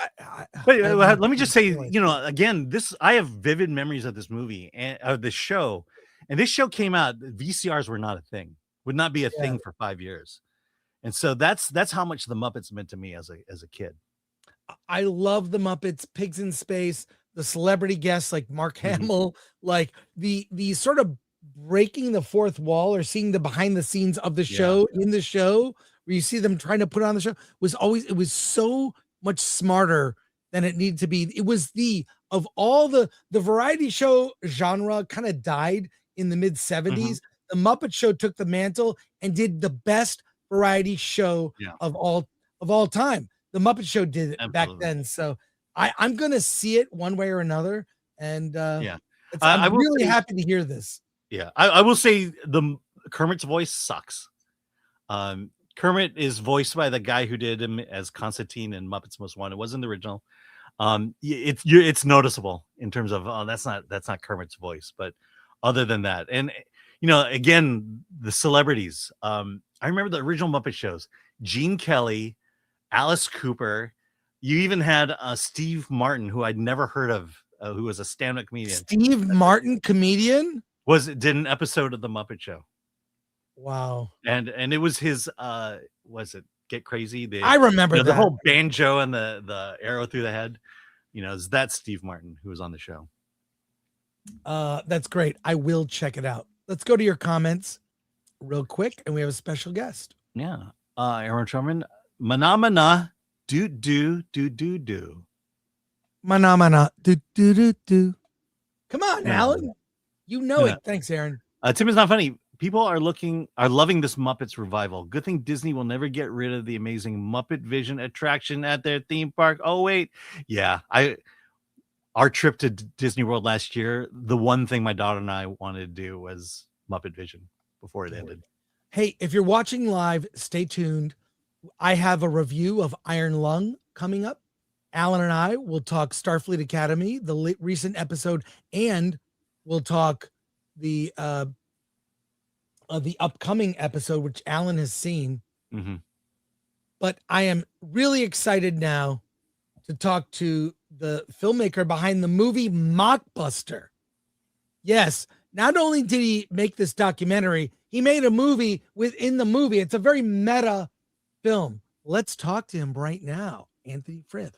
Let me just say, again, I have vivid memories of this movie and of the show. And this show came out, VCRs were not a thing, would not be a thing for 5 years. And so that's how much the Muppets meant to me as a kid. I love the Muppets, Pigs in Space, the celebrity guests like Mark Hamill, like the sort of breaking the fourth wall or seeing the behind the scenes of the show in the show where you see them trying to put on the show it was so much smarter than it needed to be. It was of all the variety show genre kind of died in the mid 70s. The Muppet Show took the mantle and did the best variety show of all time. The Muppet Show did it back then. So I'm going to see it one way or another. And I'm really happy to hear this. Yeah, I will say Kermit's voice sucks. Kermit is voiced by the guy who did him as Constantine in Muppets Most Wanted. It wasn't the original. It's noticeable in terms of that's not Kermit's voice, but other than that, and again, the celebrities. I remember the original Muppet shows: Gene Kelly, Alice Cooper. You even had Steve Martin, who I'd never heard of, who was a stand-up comedian. Steve Martin, comedian, did an episode of the Muppet Show. Wow. And it was his was it Get Crazy? I remember that. The whole banjo and the arrow through the head. That's Steve Martin who was on the show. That's great. I will check it out. Let's go to your comments real quick, and we have a special guest. Yeah. Aaron Truman, Mana do. Mana do. Come on, Alan. You know it. Thanks, Aaron. Tim is not funny. People are loving this Muppets revival. Good thing Disney will never get rid of the amazing Muppet Vision attraction at their theme park. Oh wait, yeah. Our trip to Disney World last year, the one thing my daughter and I wanted to do was Muppet Vision before it ended. Hey, if you're watching live, stay tuned. I have a review of Iron Lung coming up. Alan and I will talk Starfleet Academy, the recent episode, and we'll talk the upcoming episode, which Alan has seen. Mm-hmm. But I am really excited now to talk to the filmmaker behind the movie Mockbuster. Yes, not only did he make this documentary, he made a movie within the movie. It's a very meta film. Let's talk to him right now. Anthony Frith.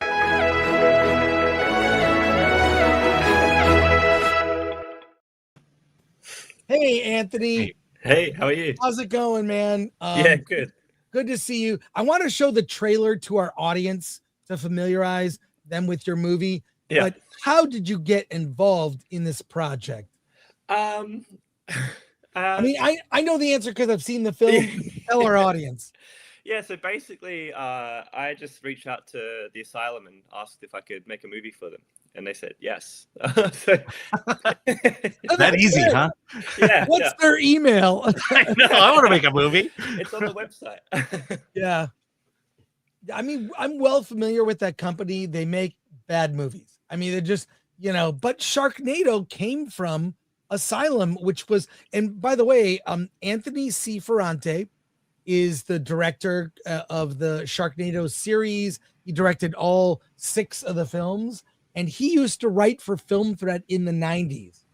Hey, Anthony. Hey, how are you? How's it going, man? Yeah, good. Good to see you. I want to show the trailer to our audience to familiarize them with your movie. Yeah. But how did you get involved in this project? I mean, I know the answer because I've seen the film. Tell our audience. Yeah, so basically, I just reached out to the asylum and asked if I could make a movie for them, and they said yes. That easy, huh? Yeah. What's their email? No, I want to make a movie. It's on the website. Yeah. I mean, I'm well familiar with that company. They make bad movies. I mean, they're just, but Sharknado came from Asylum, which was, and by the way, Anthony C. Ferrante is the director of the Sharknado series. He directed all 6 of the films, and he used to write for Film Threat in the 90s.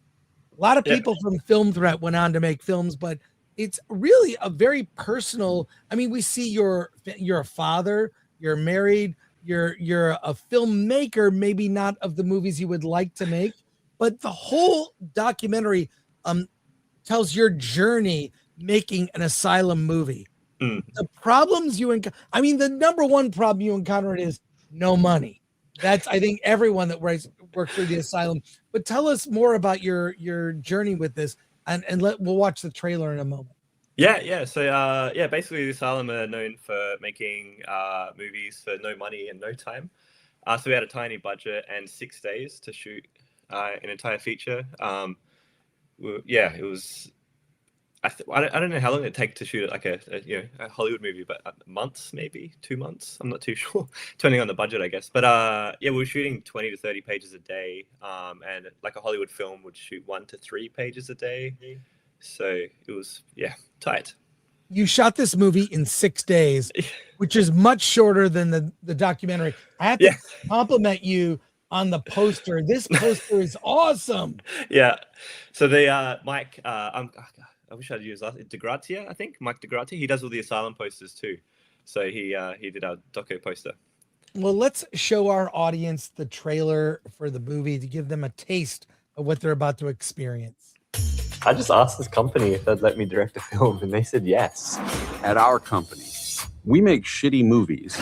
A lot of people from Film Threat went on to make films, but it's really a very personal. I mean, we see you're a father, you're married, you're a filmmaker, maybe not of the movies you would like to make, but the whole documentary tells your journey making an Asylum movie. The problems you encounter, I mean, the number one problem you encounter is no money. That's, I think, everyone that works for the Asylum. But tell us more about your journey with this, and we'll watch the trailer in a moment. Yeah. So basically, the Asylum are known for making movies for no money and no time. So we had a tiny budget and 6 days to shoot an entire feature. It was. I don't know how long it take to shoot like a Hollywood movie, but months, maybe 2 months. I'm not too sure, depending on the budget, I guess. But we were shooting 20 to 30 pages a day, and like a Hollywood film would shoot 1 to 3 pages a day. So it was tight. You shot this movie in 6 days, which is much shorter than the documentary. I have to compliment you on the poster. This poster is awesome. Yeah. So the Mike, I wish I'd use DeGrazia, I think. Mike DeGrazia. He does all the Asylum posters too. So he did our doco poster. Well, let's show our audience the trailer for the movie to give them a taste of what they're about to experience. I just asked this company if they'd let me direct a film, and they said yes. At our company, we make shitty movies.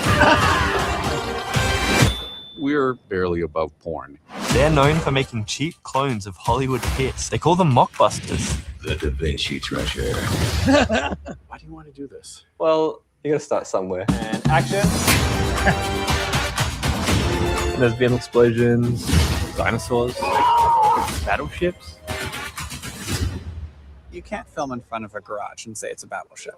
We're barely above porn. They're known for making cheap clones of Hollywood hits. They call them mockbusters. The Da Vinci treasure. Why do you want to do this? Well, you gotta start somewhere. And action. There's been explosions, dinosaurs, battleships. You can't film in front of a garage and say it's a battleship.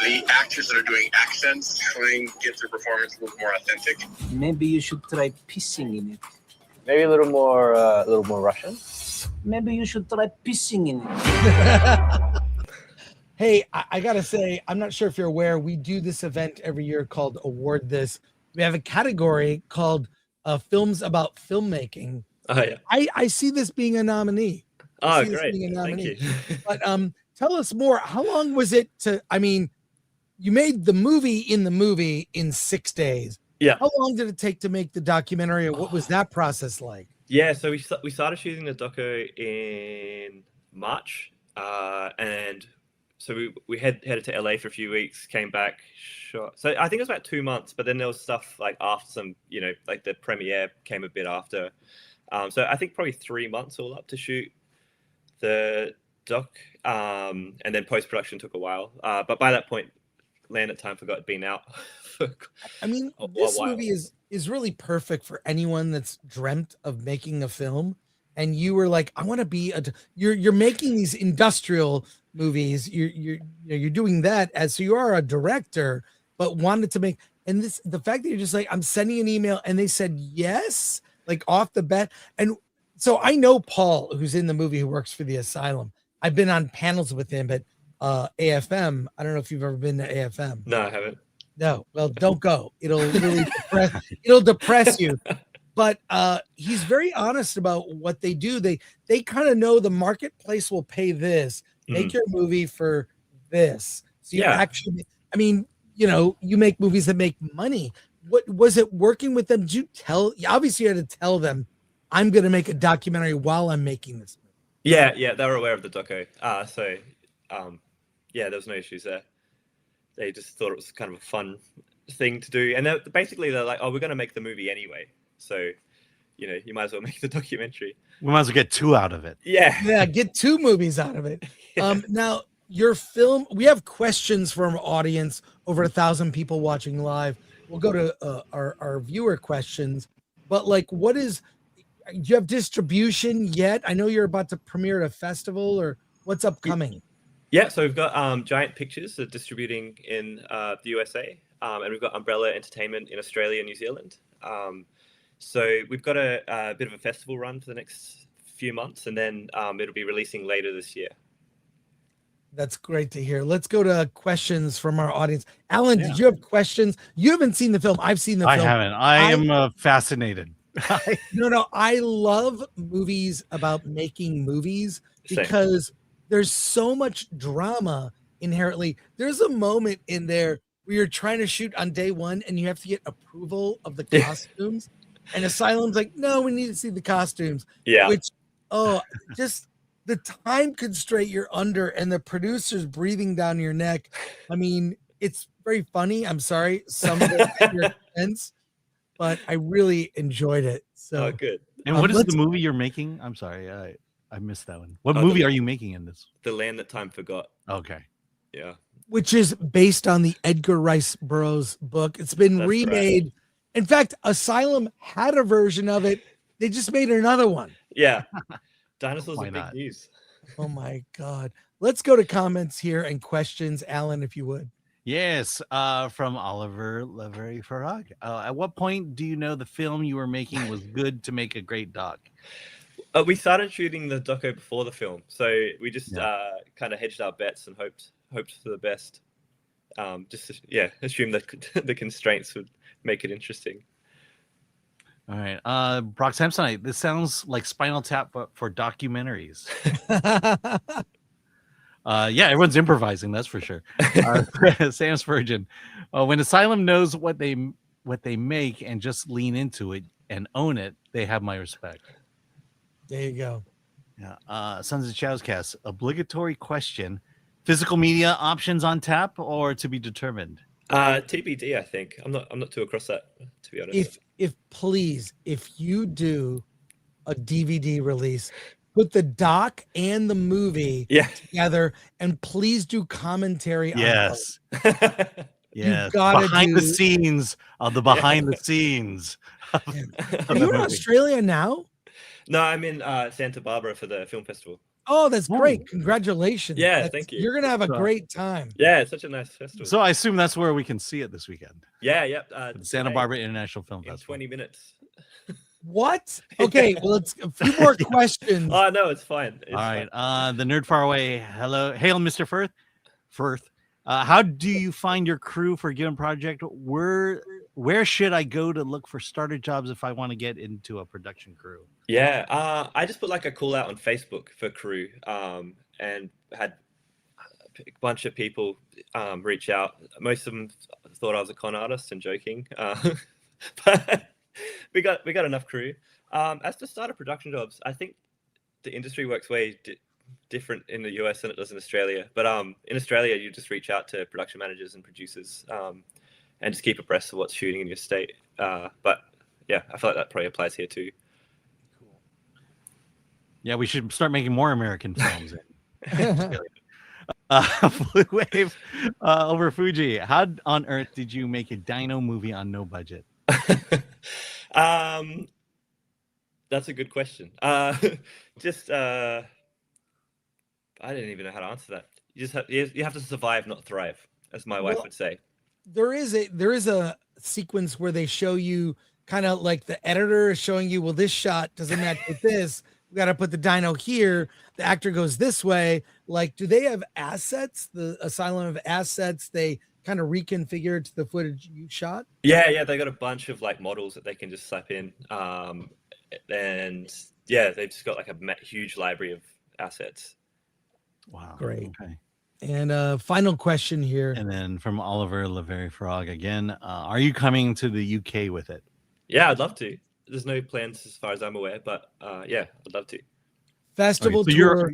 The actors that are doing accents try and get their performance a little more authentic. Maybe you should try pissing in it. Maybe a little more Russian. Maybe you should try pissing in it. Hey, I gotta say, I'm not sure if you're aware, we do this event every year called Award This. We have a category called Films About Filmmaking. Oh yeah. I see this being a nominee. Oh, great. Thank you. But tell us more. How long was it you made the movie in 6 days. Yeah. How long did it take to make the documentary, or what was that process like? Yeah, so we started shooting the doco in March, and so we headed to LA for a few weeks, came back, shot. So I think it was about 2 months, but then there was stuff like after some, like the premiere came a bit after. So I think probably 3 months all up to shoot the doc, and then post-production took a while. But by that point, Land at Time Forgot had been out. I mean, this movie is really perfect for anyone that's dreamt of making a film. And you were like, I want to be you're making these industrial movies. You're doing that so you are a director, but wanted to make, and the fact that you're just like, I'm sending an email and they said yes, like off the bat. And so I know Paul, who's in the movie, who works for the Asylum. I've been on panels with him at AFM. I don't know if you've ever been to AFM. No, I haven't. No, well, don't go. It'll really depress you. But he's very honest about what they do. They kind of know the marketplace will pay this. Make your movie for this. So you actually, I mean, you make movies that make money. What was it working with them? Did you obviously you had to tell them, I'm going to make a documentary while I'm making this movie. Yeah, they were aware of the doco. So yeah, there was no issues there. They just thought it was kind of a fun thing to do, and they're like, "Oh, we're going to make the movie anyway, so you might as well make the documentary. We might as well get 2 out of it." Yeah, get 2 movies out of it. Now your film, we have questions from our audience, over 1,000 people watching live. We'll go to our viewer questions, but like, do you have distribution yet? I know you're about to premiere at a festival, or what's upcoming? Yeah, so we've got Giant Pictures distributing in the USA, and we've got Umbrella Entertainment in Australia and New Zealand. So we've got a bit of a festival run for the next few months, and then it'll be releasing later this year. That's great to hear. Let's go to questions from our audience. Alan, did you have questions? You haven't seen the film. I've seen the film. I haven't. I am fascinated. No, I love movies about making movies because there's so much drama inherently. There's a moment in there where you're trying to shoot on day 1 and you have to get approval of the costumes. And Asylum's like, no, we need to see the costumes. Yeah. Which, just the time constraint you're under and the producer's breathing down your neck. I mean, it's very funny. I'm sorry. Some of it intense, but I really enjoyed it. So good. And what is the movie you're making? I'm sorry. I missed that one. What movie are you making in this? The Land That Time Forgot. Okay. Yeah. Which is based on the Edgar Rice Burroughs book. It's been remade. Right. In fact, Asylum had a version of it. They just made another one. Yeah. Dinosaurs are big news. Oh my God. Let's go to comments here and questions. Alan, if you would. Yes. From Oliver Levery Farag. At what point do you know the film you were making was good to make a great doc? We started shooting the doco before the film. So we just kind of hedged our bets and hoped for the best. Assume that the constraints would make it interesting. All right. Brock Samsonite, this sounds like Spinal Tap but for documentaries. Everyone's improvising, that's for sure. Sam Spurgeon. When Asylum knows what they make and just lean into it and own it, they have my respect. There you go. Yeah. Sons of Chowscast, obligatory question. Physical media options on tap or to be determined? TBD, I think. I'm not too across that, to be honest. If you do a DVD release, put the doc and the movie together, and please do commentary. Yes. Yes. Behind the scenes of the behind the scenes. Are you in Australia now? No, I'm in Santa Barbara for the film festival. Oh, that's great. Congratulations. Yeah, thank you. You're going to have a great time. Yeah, it's such a nice festival. So I assume that's where we can see it this weekend. Yeah. Santa Barbara International Film Festival. 20 minutes. What? Okay, well, it's a few more questions. Oh, no, it's fine. All right. The Nerd Far Away. Hello. Hail, Mr. Frith. How do you find your crew for a given project? Where should I go to look for starter jobs if I want to get into a production crew? Yeah, I just put like a call out on Facebook for crew, and had a bunch of people reach out. Most of them thought I was a con artist and joking, but we got enough crew. As to starter production jobs, I think the industry works way different in the US than it does in Australia. But in Australia, you just reach out to production managers and producers, and just keep abreast of what's shooting in your state. But yeah, I feel like that probably applies here too. Cool. Yeah, we should start making more American films. Blue Wave over Fuji. How on earth did you make a dino movie on no budget? That's a good question. I didn't even know how to answer that. You have to survive, not thrive, as my wife would say. There is a sequence where they show you kind of like the editor is showing you, well, this shot doesn't match with this. We got to put the dino here. The actor goes this way. Like, do they have assets? The Asylum of assets they kind of reconfigure to the footage you shot? Yeah, they got a bunch of like models that they can just slap in, and yeah, they've just got like a huge library of assets. Wow, great. Okay. And final question here. And then from Oliver Levery Frog again. Are you coming to the UK with it? Yeah, I'd love to. There's no plans as far as I'm aware, but yeah, I'd love to. Festival tour.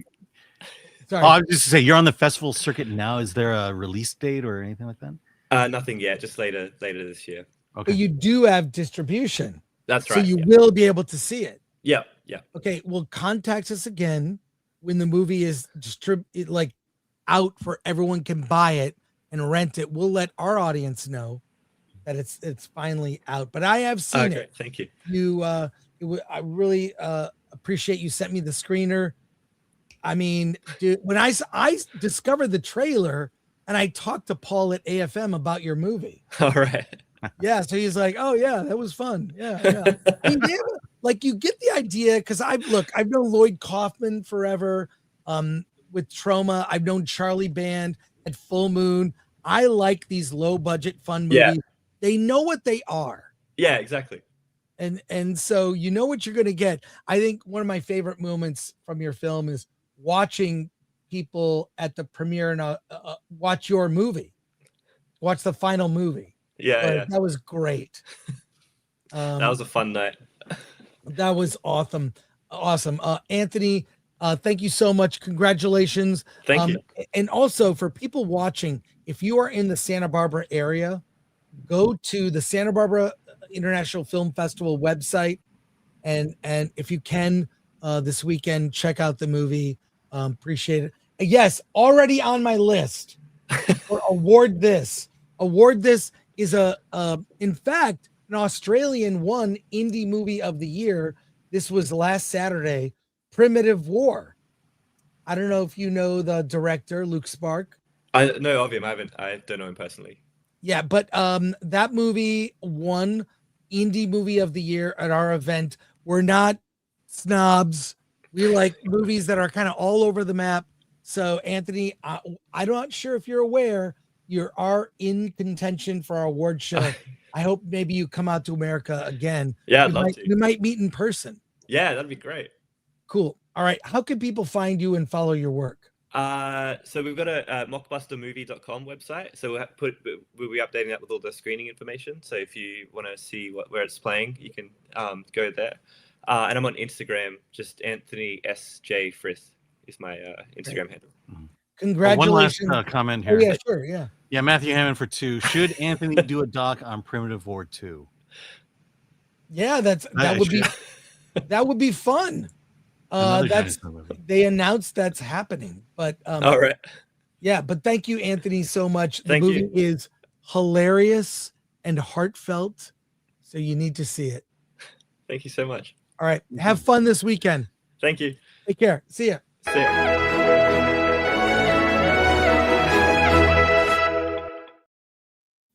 Sorry. Oh, I was just to say you're on the festival circuit now. Is there a release date or anything like that? Nothing yet. Just later this year. Okay. But you do have distribution. That's So right. you yeah. will be able to see it. Yeah. Yeah. Okay. Well, contact us again when the movie is like out for everyone can buy it and rent it. We'll let our audience know that it's finally out. But I have seen it. Thank you. I really appreciate you sent me the screener. I mean, dude, when I discovered the trailer and I talked to Paul at AFM about your movie. All right. Yeah, so he's like, "Oh yeah, that was fun." Yeah. I mean, like you get the idea because I've known Lloyd Kaufman forever. With Trauma, I've known Charlie Band at Full Moon. I like these low budget fun movies. Yeah. They know what they are. Yeah, exactly. And so you know what you're going to get. I think one of my favorite moments from your film is watching people at the premiere and watch your movie, watch the final movie. Yeah. That was great. That was a fun night. That was awesome. Anthony, thank you so much. Congratulations. Thank you. And also for people watching, if you are in the Santa Barbara area, go to the Santa Barbara International Film Festival website. And if you can this weekend, check out the movie. Appreciate it. Yes, already on my list for Award This. Award This is in fact, an Australian won Indie Movie of the Year. This was last Saturday, Primitive War. I don't know if you know the director, Luke Spark. I know of him. I don't know him personally. Yeah, but that movie won Indie Movie of the Year at our event. We're not snobs. We like movies that are kind of all over the map. So, Anthony, I'm not sure if you're aware, you are in contention for our award show. I hope maybe you come out to America again. Yeah, I'd love to. We might meet in person. Yeah, that'd be great. Cool. All right. How can people find you and follow your work? So we've got a mockbustermovie.com website. So we'll be updating that with all the screening information. So if you want to see where it's playing, you can go there. And I'm on Instagram, just Anthony S.J. Frith is my Instagram handle. Congratulations. One last comment here. Oh, yeah, sure. Yeah. Yeah, Matthew Hammond for 2. Should Anthony do a doc on Primitive War 2? Yeah, that would be fun. They announced that's happening, but all right. Yeah, but thank you, Anthony, so much. The Thank movie you. is hilarious and heartfelt, so you need to see it. Thank you so much. All right, have fun this weekend. Thank you. Take care. See ya. See ya.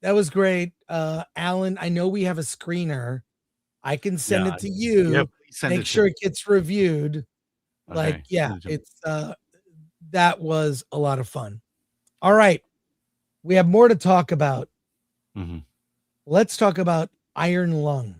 That was great. Alan, I know we have a screener. I can send it to you. Yeah, please send Make it sure to it gets reviewed. Okay. It's that was a lot of fun. All right. We have more to talk about. Mm-hmm. Let's talk about Iron Lung.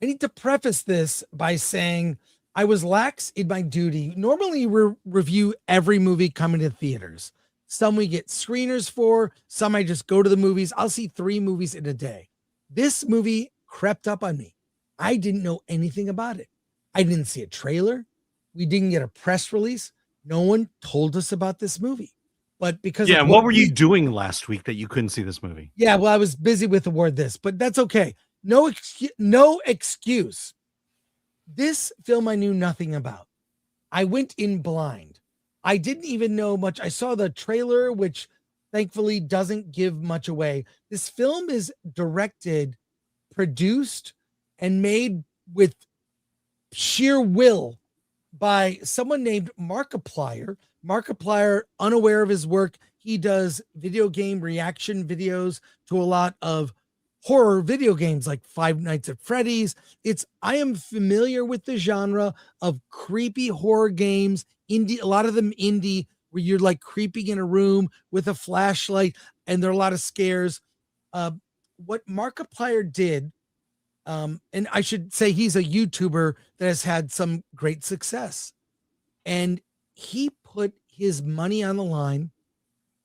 I need to preface this by saying I was lax in my duty. Normally, we review every movie coming to theaters. Some we get screeners for, some I just go to the movies. I'll see 3 movies in a day. This movie crept up on me. I didn't know anything about it. I didn't see a trailer. We didn't get a press release. No one told us about this movie. But because what were you doing last week that you couldn't see this movie? Yeah, well, I was busy with Award This, but that's okay. No excuse. This film I knew nothing about. I went in blind. I didn't even know much. I saw the trailer, which thankfully doesn't give much away. This film is directed, produced, and made with sheer will by someone named Markiplier. Markiplier, unaware of his work, he does video game reaction videos to a lot of horror video games like Five Nights at Freddy's. I am familiar with the genre of creepy horror games, indie, a lot of them indie, where you're like creeping in a room with a flashlight and there are a lot of scares. What Markiplier did, and I should say he's a YouTuber that has had some great success. And he put his money on the line,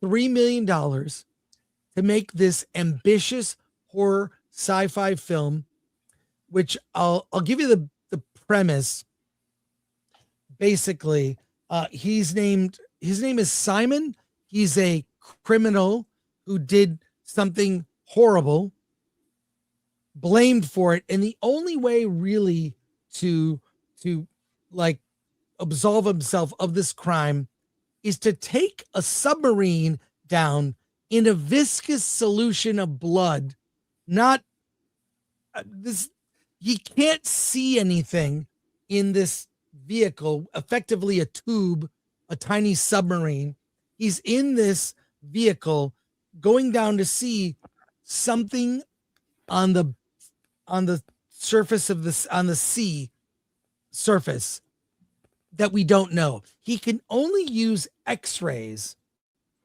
$3 million, to make this ambitious horror sci-fi film, which I'll give you the premise. Basically, His name is Simon. He's a criminal who did something horrible, blamed for it, and the only way really to like absolve himself of this crime is to take a submarine down in a viscous solution of blood. Not this, he can't see anything in this vehicle, effectively a tube, a tiny submarine. He's in this vehicle going down to see something on the surface of this, on the sea surface, that we don't know. He can only use x-rays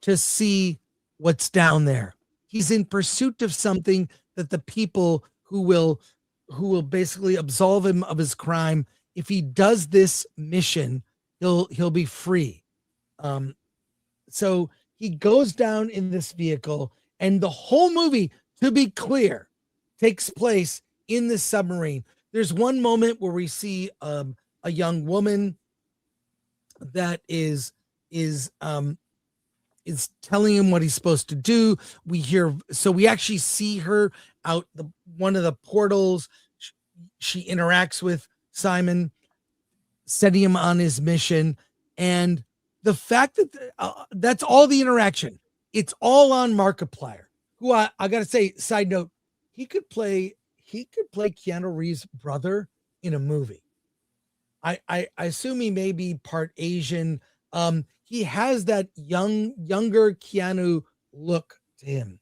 to see what's down there. He's in pursuit of something that the people who will basically absolve him of his crime, if he does this mission, he'll be free. So he goes down in this vehicle, and the whole movie, to be clear, takes place in this submarine. There's one moment where we see a young woman that is telling him what he's supposed to do. We actually see her out one of the portals. She interacts with Simon, setting him on his mission. And the fact that that's all the interaction, it's all on Markiplier, who I gotta say, side note, he could play Keanu Reeves' brother in a movie. I assume he may be part Asian. He has that younger Keanu look to him,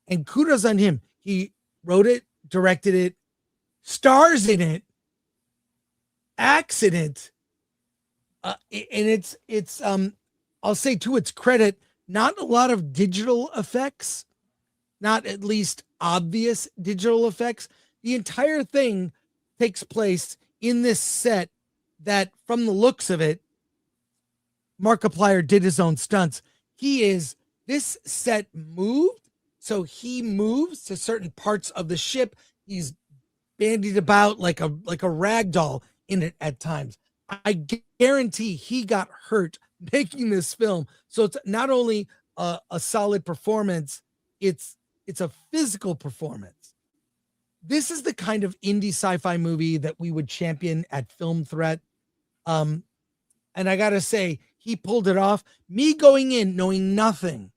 and kudos on him. He wrote it, directed it, stars in it, acts in it, and it's I'll say to its credit, not a lot of digital effects, not at least obvious digital effects. The entire thing takes place in this set that, from the looks of it, Markiplier did his own stunts. This set moved, so he moves to certain parts of the ship. He's bandied about like a rag doll in it at times. I guarantee he got hurt making this film. So it's not only a solid performance, it's a physical performance. This is the kind of indie sci-fi movie that we would champion at Film Threat. And I gotta say, he pulled it off. Me going in knowing nothing,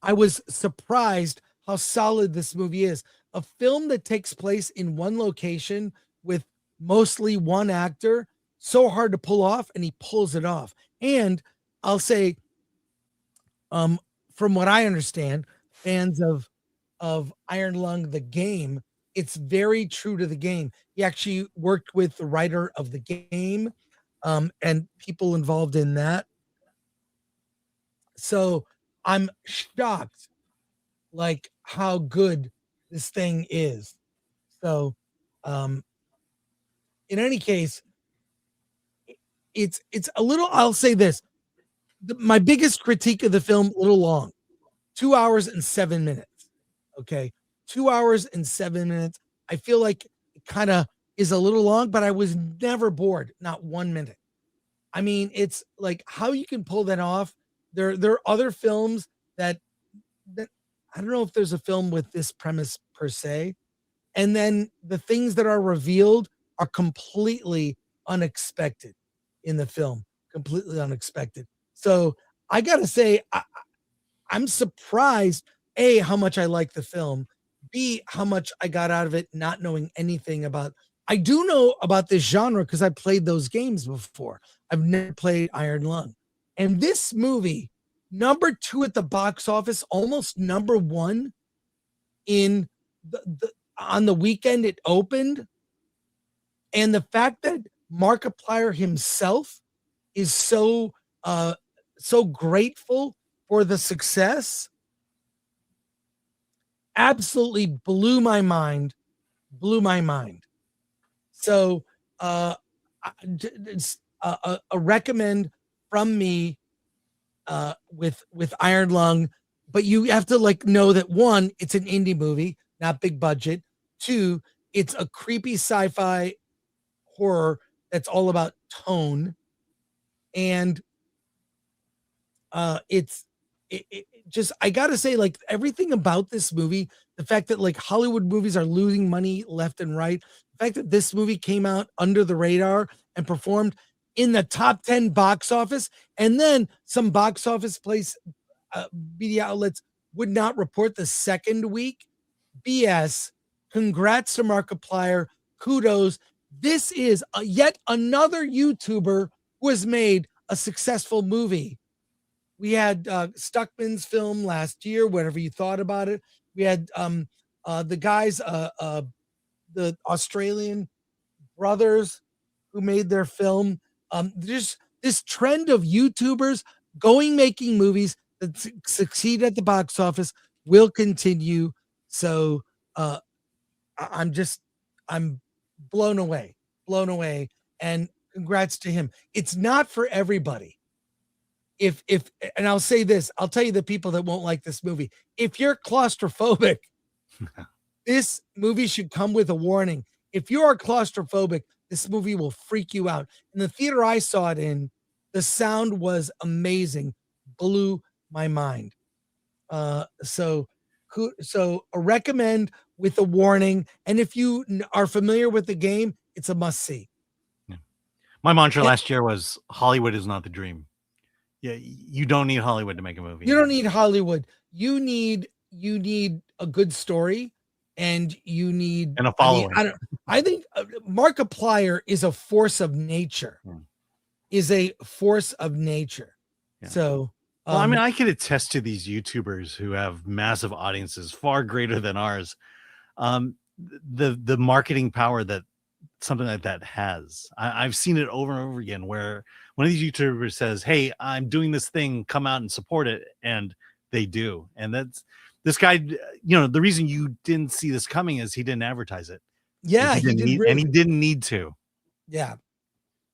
I was surprised how solid this movie is. A film that takes place in one location with mostly one actor, so hard to pull off, and he pulls it off. And I'll say, from what I understand, fans of Iron Lung, the game, it's very true to the game. He actually worked with the writer of the game, and people involved in that. So I'm shocked, like, how good this thing is. So, in any case, it's a little, I'll say this. My biggest critique of the film, a little long, 2 hours and 7 minutes. Okay. 2 hours and 7 minutes. I feel like it kind of is a little long, but I was never bored. Not 1 minute. I mean, it's like how you can pull that off. There are other films that I don't know if there's a film with this premise per se. And then the things that are revealed are completely unexpected in the film, completely unexpected. So I got to say, I'm surprised, A, how much I like the film, B, how much I got out of it not knowing anything about. I do know about this genre because I played those games before. I've never played Iron Lung. And this movie, number 2 at the box office, almost number 1 in on the weekend it opened. And the fact that Markiplier himself is so grateful for the success absolutely blew my mind. So it's a recommend from me with Iron Lung, but you have to know that 1, it's an indie movie, not big budget. 2, it's a creepy sci-fi horror that's all about tone. And it just, I gotta say, like, everything about this movie, the fact that like Hollywood movies are losing money left and right, the fact that this movie came out under the radar and performed in the top 10 box office, and then some box office place media outlets would not report the second week. BS. Congrats to Markiplier. Kudos. This is yet another YouTuber who has made a successful movie. We had Stuckman's film last year, whatever you thought about it. We had the guys, the Australian brothers who made their film. There's this trend of YouTubers making movies that succeed at the box office will continue. So I'm blown away, and congrats to him. It's not for everybody. And I'll say this, I'll tell you the people that won't like this movie. If you're claustrophobic, this movie should come with a warning. If you are claustrophobic, this movie will freak you out. In the theater I saw it in, the sound was amazing, blew my mind. So a recommend with a warning. And if you are familiar with the game, it's a must see. Yeah. My mantra last year was Hollywood is not the dream. Yeah, you don't need Hollywood to make a movie. You don't need Hollywood. You need a good story, and you need and a following. I think Markiplier is a force of nature. Yeah. So, well, I mean, I can attest to these YouTubers who have massive audiences, far greater than ours. The marketing power that something like that has. I've seen it over and over again, where one of these YouTubers says, "Hey, I'm doing this thing, come out and support it," and they do. And that's this guy. You know, the reason you didn't see this coming is he didn't advertise it. Yeah, he didn't need to. Yeah.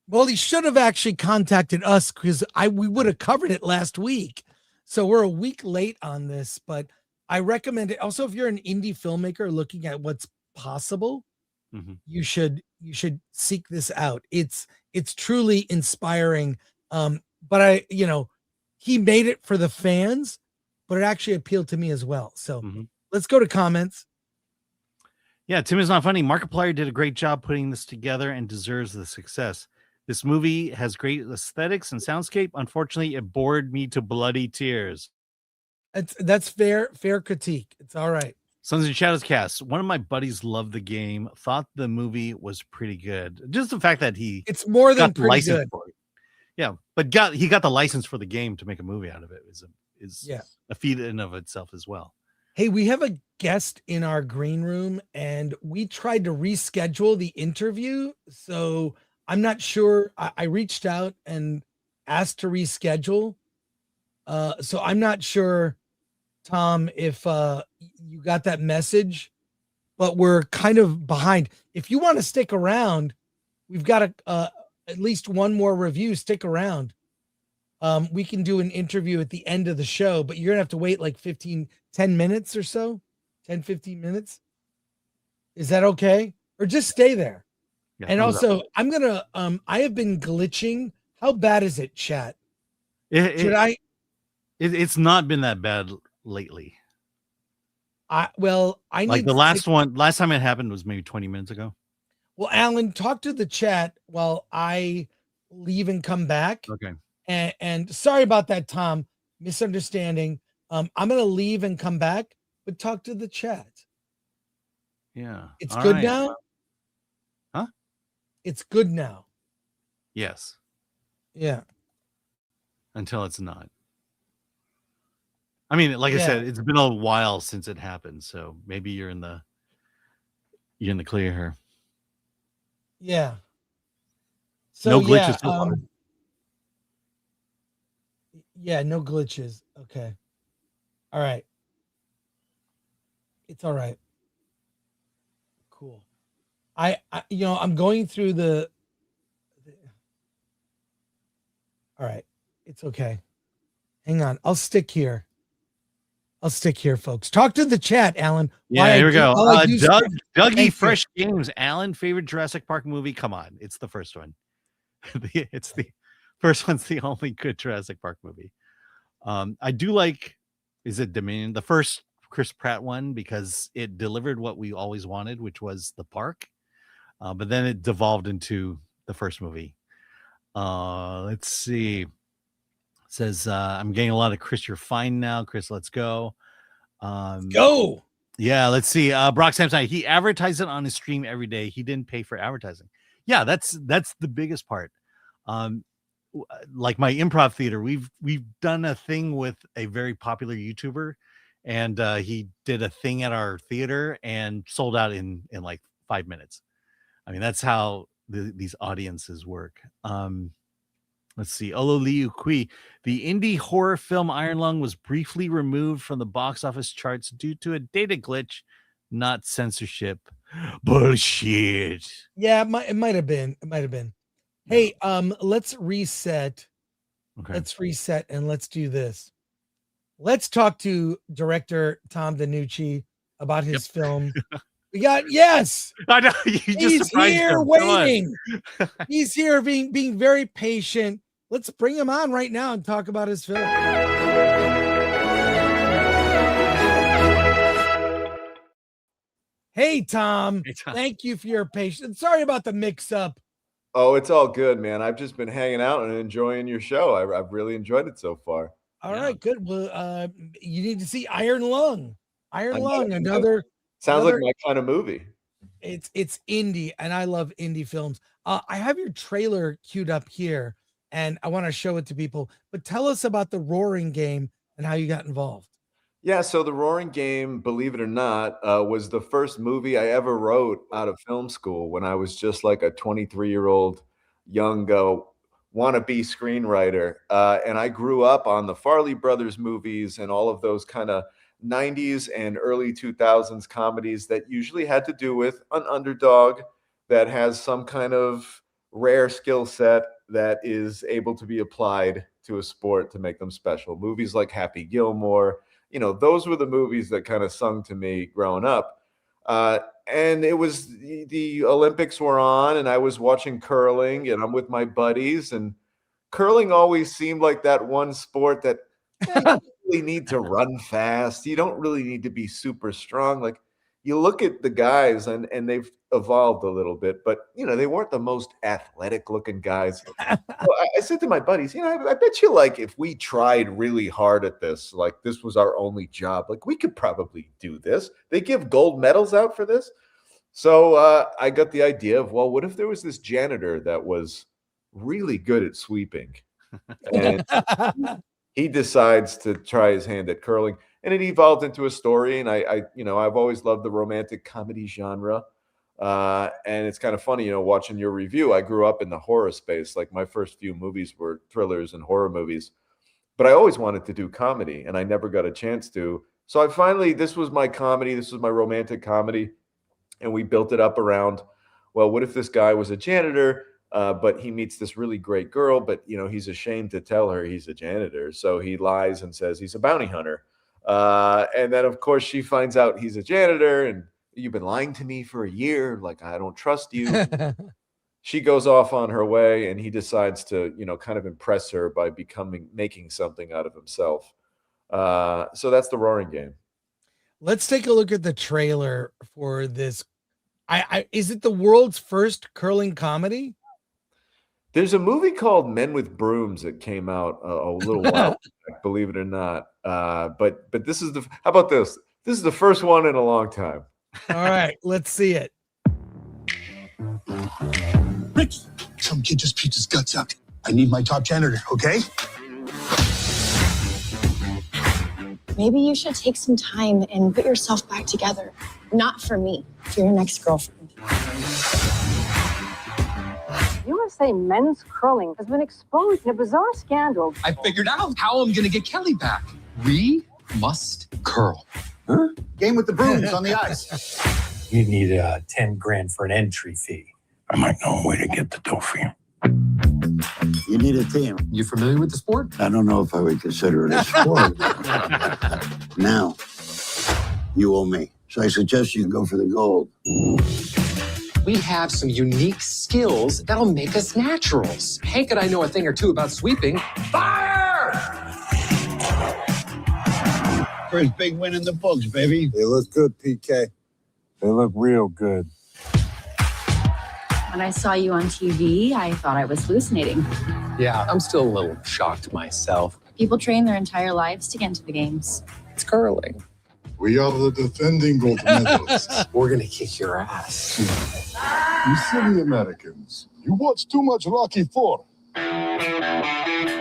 Well, he should have actually contacted us, because we would have covered it last week. So we're a week late on this, but I recommend it. Also, if you're an indie filmmaker looking at what's possible, you should seek this out. It's truly inspiring. But he made it for the fans, but it actually appealed to me as well. So let's go to comments. Yeah, Tim is not funny. Markiplier did a great job putting this together and deserves the success. This movie has great aesthetics and soundscape. Unfortunately, it bored me to bloody tears. That's fair critique. It's all right. Sons and Shadows cast. One of my buddies loved the game, thought the movie was pretty good. Just the fact that it's more than pretty good. Yeah, but he got the license for the game to make a movie out of it. Is a feat in of itself as well. Hey, we have a guest in our green room, and we tried to reschedule the interview. So I'm not sure. I reached out and asked to reschedule. So I'm not sure, Tom, if you got that message, but we're kind of behind. If you want to stick around, we've got at least one more review. Stick around. We can do an interview at the end of the show, but you're gonna have to wait like 10 minutes or so, 10-15 minutes. Is that okay? Or just stay there? Yeah, and also, I'm gonna I have been glitching. How bad is it, chat? It's not been that bad lately. I need, like, the last time it happened was maybe 20 minutes ago. Well, Alan, talk to the chat while I leave and come back. Okay. And sorry about that, Tom. Misunderstanding. I'm gonna leave and come back, but talk to the chat. Yeah. It's good now? Huh? It's good now. Yes. Yeah. Until it's not. I mean, like I said, it's been a while since it happened, so maybe you're in the clear here. Yeah. So no glitches so far. Yeah, no glitches. Okay. All right. It's all right. Cool. I'm going through the all right. It's okay. Hang on. I'll stick here, folks. Talk to the chat, Alan. Yeah, here we go. Dougie Fresh Games. Alan, favorite Jurassic Park movie? Come on. It's the first one. It's the first one's the only good Jurassic Park movie. I do like, is it Dominion? The first Chris Pratt one, because it delivered what we always wanted, which was the park. But then it devolved into the first movie. Let's see. It says, I'm getting a lot of Chris, you're fine now. Chris, let's go. Go. Yeah, let's see. Brock Samson, he advertised it on his stream every day. He didn't pay for advertising. Yeah, that's the biggest part. Like my improv theater, we've done a thing with a very popular YouTuber, and he did a thing at our theater and sold out in like 5 minutes. I mean, that's how these audiences work. Let's see. Olo Liu Kui. The indie horror film Iron Lung was briefly removed from the box office charts due to a data glitch, not censorship. Bullshit. Yeah, it might have been. It might have been. Hey, let's reset. Okay. Let's reset and let's do this. Let's talk to director Tom DeNucci about his film. We got I know he's here waiting. He's here being very patient. Let's bring him on right now and talk about his film. Hey Tom. Thank you for your patience. Sorry about the mix-up. Oh, it's all good, man. I've just been hanging out and enjoying your show. I've really enjoyed it so far. All right, good. Well, you need to see Iron Lung. Another sounds like my kind of movie. It's indie, and I love indie films. I have your trailer queued up here, and I want to show it to people. But tell us about the Roaring Game and how you got involved. Yeah, so the Roaring Game, believe it or not, was the first movie I ever wrote out of film school when I was just like a 23-year-old young wannabe screenwriter. And I grew up on the Farley Brothers movies and all of those kind of 90s and early 2000s comedies that usually had to do with an underdog that has some kind of rare skill set that is able to be applied to a sport to make them special. Movies like Happy Gilmore, those were the movies that kind of sung to me growing up. And it was the Olympics were on, and I was watching curling, and I'm with my buddies, and curling always seemed like that one sport that you don't really need to run fast. You don't really need to be super strong. Like, you look at the guys, and they've evolved a little bit, but they weren't the most athletic looking guys. So I said to my buddies, I bet you, like, if we tried really hard at this, like this was our only job, like we could probably do this. They give gold medals out for this. So I got the idea of, well, what if there was this janitor that was really good at sweeping, and he decides to try his hand at curling, and it evolved into a story. And I've always loved the romantic comedy genre. And it's kind of funny, watching your review. I grew up in the horror space. Like, my first few movies were thrillers and horror movies, but I always wanted to do comedy, and I never got a chance to. So this was my comedy. This was my romantic comedy. And we built it up around, well, what if this guy was a janitor, but he meets this really great girl, but he's ashamed to tell her he's a janitor. So he lies and says he's a bounty hunter. And then of course she finds out he's a janitor, and you've been lying to me for a year. Like, I don't trust you. She goes off on her way, and he decides to, kind of impress her by making something out of himself. So that's the Roaring Game. Let's take a look at the trailer for this. Is it the world's first curling comedy? There's a movie called Men with Brooms that came out a little while back, believe it or not. But this is how about this? This is the first one in a long time. All right, let's see it. Rick, some kid just puked his guts out. I need my top janitor, okay? Maybe you should take some time and put yourself back together. Not for me, for your next girlfriend. USA men's curling has been exposed in a bizarre scandal. I figured out how I'm going to get Kelly back. We must curl. Huh? Game with the brooms on the ice. You need $10,000 for an entry fee. I might know a way to get the dough for you. You need a team. You familiar with the sport? I don't know if I would consider it a sport. Now, you owe me. So I suggest you go for the gold. We have some unique skills that'll make us naturals. Hank and I know a thing or two about sweeping. Fire! First big win in the books, baby. They look good, PK. They look real good. When I saw you on TV, I thought I was hallucinating. Yeah, I'm still a little shocked myself. People train their entire lives to get into the games. It's curling. We are the defending gold medalists. We're gonna kick your ass. You silly Americans. You watch too much Rocky IV.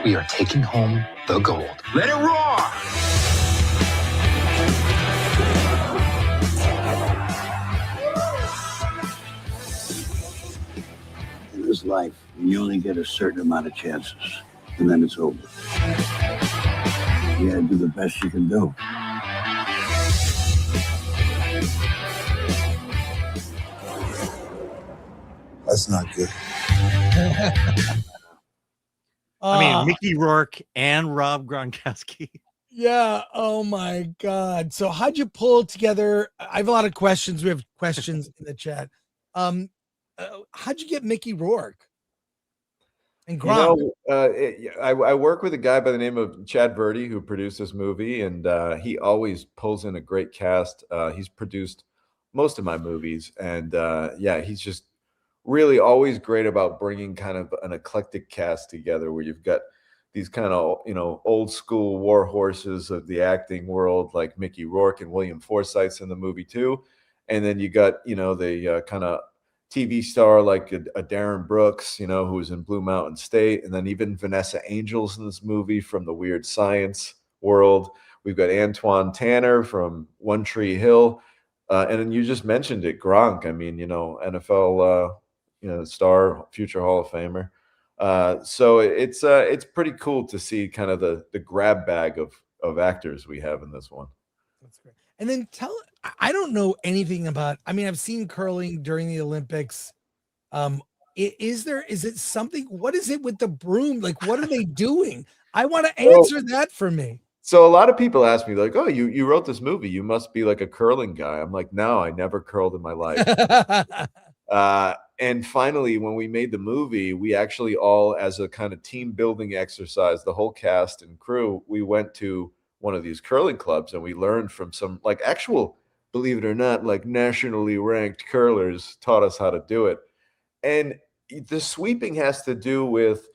We are taking home the gold. Let it roar! In this life, you only get a certain amount of chances, and then it's over. You gotta do the best you can do. That's not good. I mean, Mickey Rourke and Rob Gronkowski. Yeah. Oh my God. So how'd you pull together? I have a lot of questions. We have questions in the chat. How'd you get Mickey Rourke and Gronk? I work with a guy by the name of Chad Verdi who produced this movie, and he always pulls in a great cast. He's produced most of my movies, and he's just really always great about bringing kind of an eclectic cast together where you've got these kind of, old school war horses of the acting world like Mickey Rourke and William Forsythe's in the movie too. And then you got, the kind of TV star like a Darren Brooks, who was in Blue Mountain State. And then even Vanessa Angel's in this movie from the Weird Science world. We've got Antoine Tanner from One Tree Hill. And then you just mentioned it, Gronk. I mean, NFL star, future Hall of Famer. So it's pretty cool to see kind of the grab bag of actors we have in this one. That's great. And then I don't know anything about, I've seen curling during the Olympics. Is it something, what is it with the broom? Like, what are they doing? I want to answer that for me. So a lot of people ask me like, oh, you wrote this movie, you must be like a curling guy. I'm like, no, I never curled in my life. And finally, when we made the movie, we actually all, as a kind of team building exercise, the whole cast and crew, we went to one of these curling clubs and we learned from some like actual, believe it or not, like nationally ranked curlers taught us how to do it. And the sweeping has to do with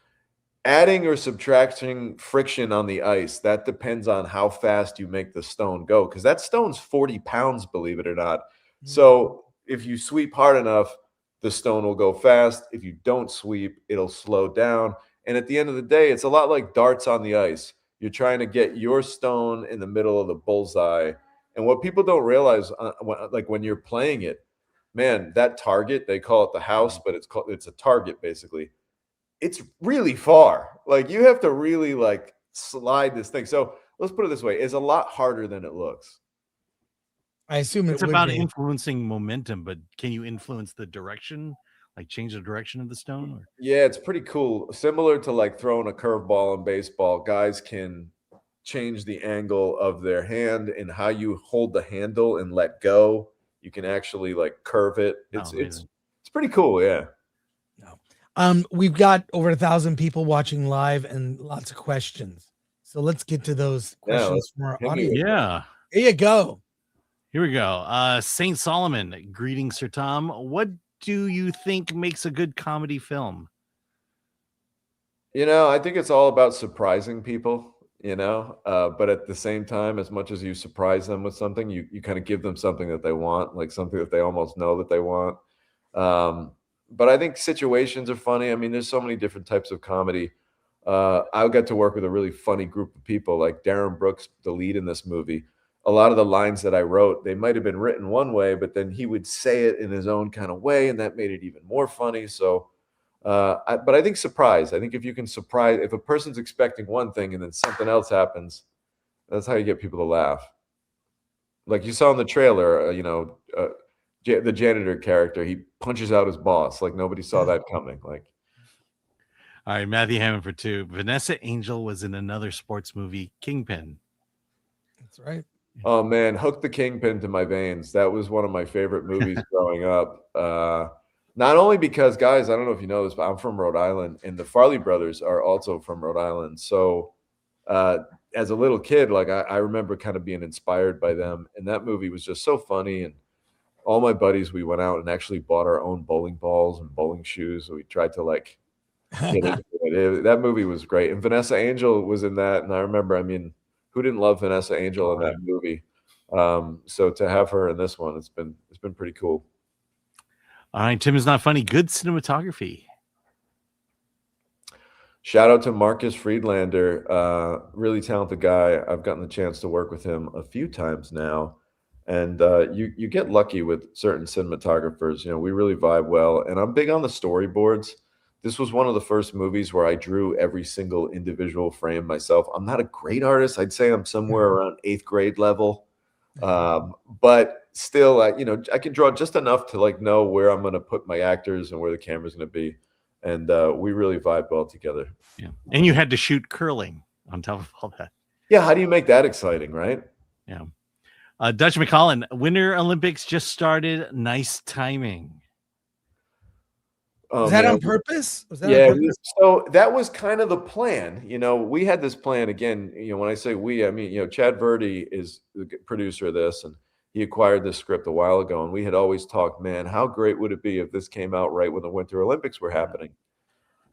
adding or subtracting friction on the ice. That depends on how fast you make the stone go, because that stone's 40 pounds, believe it or not. So if you sweep hard enough, the stone will go fast. If you don't sweep, it'll slow down. And at the end of the day, it's a lot like darts on the ice. You're trying to get your stone in the middle of the bullseye. And what people don't realize, when you're playing it, man, that target, they call it the house, but it's a target basically. It's really far. Like you have to really like slide this thing. So let's put it this way. It's a lot harder than it looks. I assume it's about influencing momentum, but can you influence the direction, like change the direction of the stone? Or? Yeah, it's pretty cool. Similar to like throwing a curveball in baseball, guys can change the angle of their hand and how you hold the handle and let go. You can actually like curve it. It's pretty cool. Yeah. We've got over 1,000 people watching live and lots of questions. So let's get to those questions from our audience. Yeah. Here you go. Here we go. Saint Solomon, greetings, Sir Tom. What do you think makes a good comedy film? I think it's all about surprising people, but at the same time, as much as you surprise them with something, you kind of give them something that they want, like something that they almost know that they want. But I think situations are funny. I mean, there's so many different types of comedy. I got to work with a really funny group of people, like Darren Brooks, the lead in this movie. A lot of the lines that I wrote, they might have been written one way, but then he would say it in his own kind of way, and that made it even more funny. So, but I think surprise. I think if you can surprise, if a person's expecting one thing and then something else happens, that's how you get people to laugh. Like you saw in the trailer, the janitor character, he punches out his boss. Like nobody saw that coming. Like, all right, Matthew Hammond for 2. Vanessa Angel was in another sports movie, Kingpin. That's right. Oh man, Hook the Kingpin to my veins. That was one of my favorite movies growing up. Not only because, guys, I don't know if you know this, but I'm from Rhode Island, and the Farley brothers are also from Rhode Island. So as a little kid, like I remember kind of being inspired by them. And that movie was just so funny. And all my buddies, we went out and actually bought our own bowling balls and bowling shoes. So we tried to like get into it. That movie was great. And Vanessa Angel was in that. And I remember, I mean, who didn't love Vanessa Angel in that movie? So to have her in this one, it's been pretty cool. All right, Tim is not funny. Good cinematography. Shout out to Marcus Friedlander, really talented guy. I've gotten the chance to work with him a few times now, and you get lucky with certain cinematographers. You know, we really vibe well, and I'm big on the storyboards. This was one of the first movies where I drew every single individual frame myself. I'm not a great artist. I'd say I'm somewhere around 8th grade level, but still, you know, I can draw just enough to like know where I'm going to put my actors and where the camera's going to be. And we really vibe well together. Yeah. And you had to shoot curling on top of all that. Yeah. How do you make that exciting, right? Yeah. Dutch McCollin, Winter Olympics just started. Nice timing. Was that on purpose? Was that yeah. on purpose? So that was kind of the plan. You know, we had this plan again. You know, when I say we, I mean, you know, Chad Verdi is the producer of this, and he acquired this script a while ago. And we had always talked, man, how great would it be if this came out right when the Winter Olympics were happening?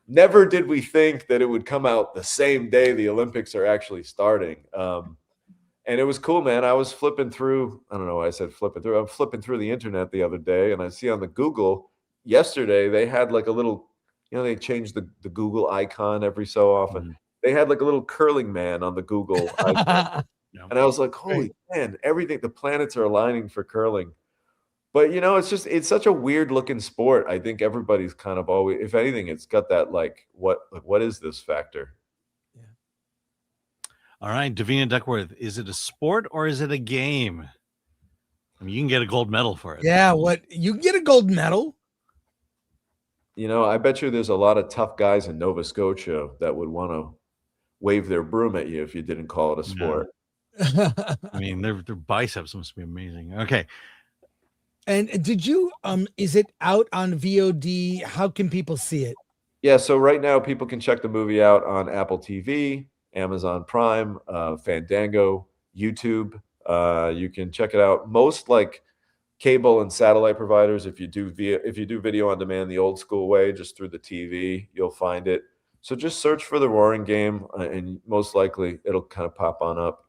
Never did we think that it would come out the same day the Olympics are actually starting. And it was cool, man. I was flipping through, I don't know why I said flipping through. I'm flipping through the internet the other day, and I see on the Google yesterday, they had like a little, you know, they changed the Google icon every so often. Mm-hmm. They had like a little curling man on the Google icon. And I was like, holy man, everything, the planets are aligning for curling. But, you know, it's such a weird looking sport. I think everybody's kind of always, if anything, it's got that like, what is this factor? Yeah. All right, Davina Duckworth, is it a sport or is it a game? I mean, you can get a gold medal for it. Yeah, you can get a gold medal. You know, I bet you there's a lot of tough guys in Nova Scotia that would want to wave their broom at you if you didn't call it a sport. I mean, their biceps must be amazing. Okay. And did you is it out on VOD? How can people see it? Yeah, so right now people can check the movie out on Apple TV, Amazon Prime, Fandango, YouTube. You can check it out. Most like cable and satellite providers, if you do video on demand the old school way, just through the TV, you'll find it. So just search for The Roaring Game, and most likely it'll kind of pop on up.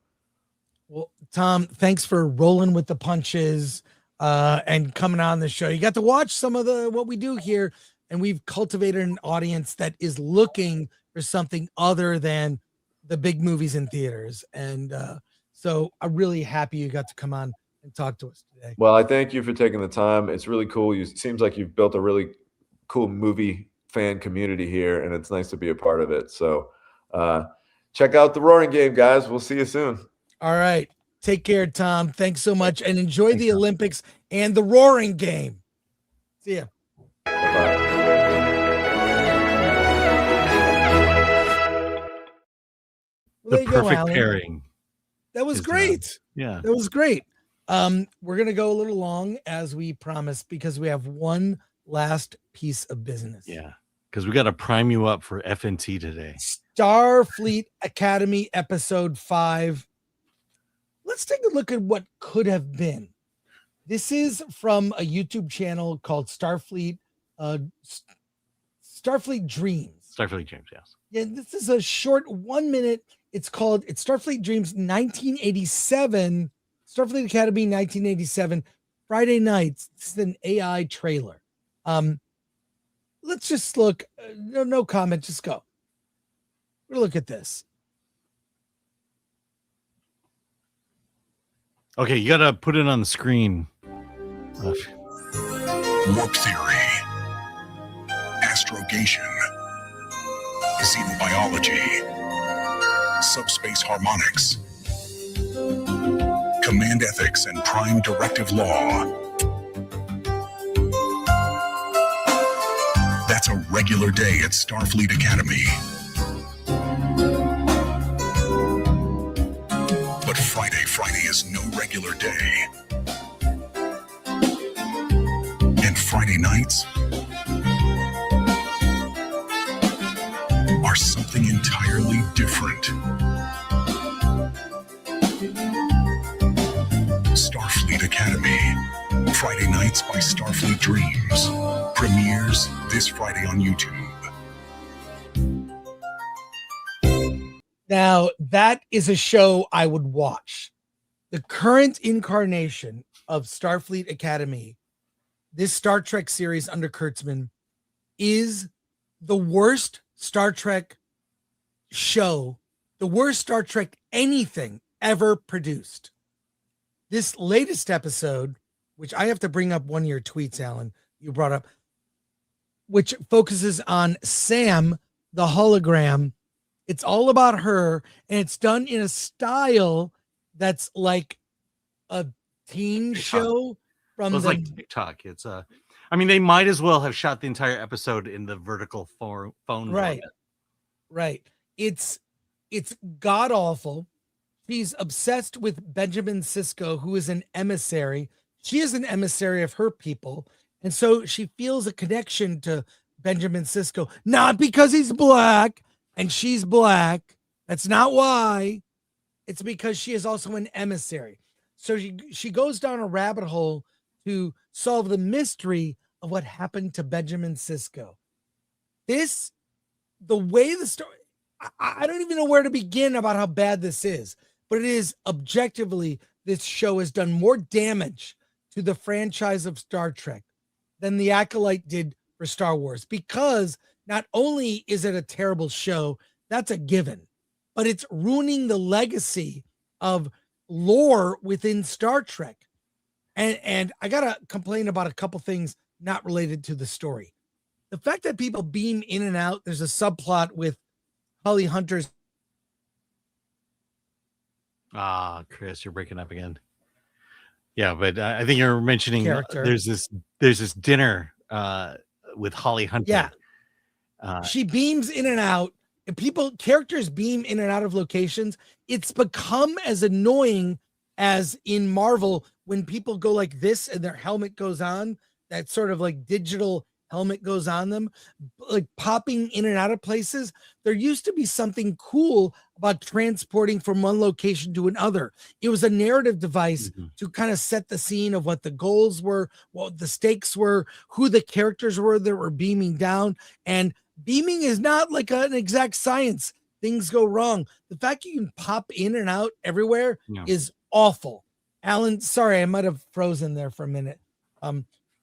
Well, Tom, thanks for rolling with the punches and coming on the show. You got to watch some of what we do here, and we've cultivated an audience that is looking for something other than the big movies in theaters. And so I'm really happy you got to come on and talk to us today. Well, I thank you for taking the time. It's really cool. It seems like you've built a really cool movie fan community here, and it's nice to be a part of it. So check out The Roaring Game, guys. We'll see you soon. All right. Take care, Tom. Thanks so much. And enjoy the Olympics and The Roaring Game. See ya. Bye-bye. Well, The perfect pairing. That was great. Yeah. That was great. We're going to go a little long as we promised because we have one last piece of business. Yeah. Because we got to prime you up for FNT today. Starfleet Academy Episode 5. Let's take a look at what could have been. This is from a YouTube channel called Starfleet Dreams. Starfleet Dreams, yes. Yeah, this is a short 1 minute. It's Starfleet Dreams 1987, Starfleet Academy 1987, Friday nights. This is an AI trailer. Let's just look. No comment. Just go. We'll look at this. Okay, you got to put it on the screen. Warp theory, astrogation, xenobiology, subspace harmonics, command ethics, and prime directive law. That's a regular day at Starfleet Academy. But Friday is no regular day. And Friday nights are something entirely different. Friday Nights by Starfleet Dreams premieres this Friday on YouTube. Now, that is a show I would watch. The current incarnation of Starfleet Academy, this Star Trek series under Kurtzman, is the worst Star Trek show, the worst Star Trek anything ever produced. This latest episode, which I have to bring up one of your tweets, Alan, you brought up, which focuses on Sam, the hologram. It's all about her, and it's done in a style that's like a teen show from It's like TikTok. It's I mean, they might as well have shot the entire episode in the vertical phone. Right. format. Right. It's god awful. She's obsessed with Benjamin Sisko, who is an emissary. She is an emissary of her people. And so she feels a connection to Benjamin Sisko, not because he's black and she's black. That's not why. It's because she is also an emissary. So she goes down a rabbit hole to solve the mystery of what happened to Benjamin Sisko. The way the story, I don't even know where to begin about how bad this is, but it is objectively, this show has done more damage to the franchise of Star Trek than The Acolyte did for Star Wars, because not only is it a terrible show, that's a given, but it's ruining the legacy of lore within Star Trek. And I gotta complain about a couple things not related to the story. The fact that people beam in and out, there's a subplot with Holly Hunter's. Chris, you're breaking up again. Yeah, but I think you're mentioning Character. there's this dinner with Holly Hunter. Yeah. She beams in and out, and characters beam in and out of locations. It's become as annoying as in Marvel when people go like this and their helmet goes on, that sort of like digital helmet goes on them, like popping in and out of places. There used to be something cool about transporting from one location to another. It was a narrative device to kind of set the scene of what the goals were, what the stakes were, who the characters were that were beaming down. And beaming is not like an exact science. Things go wrong. The fact you can pop in and out everywhere is awful. Alan, sorry, I might have frozen there for a minute.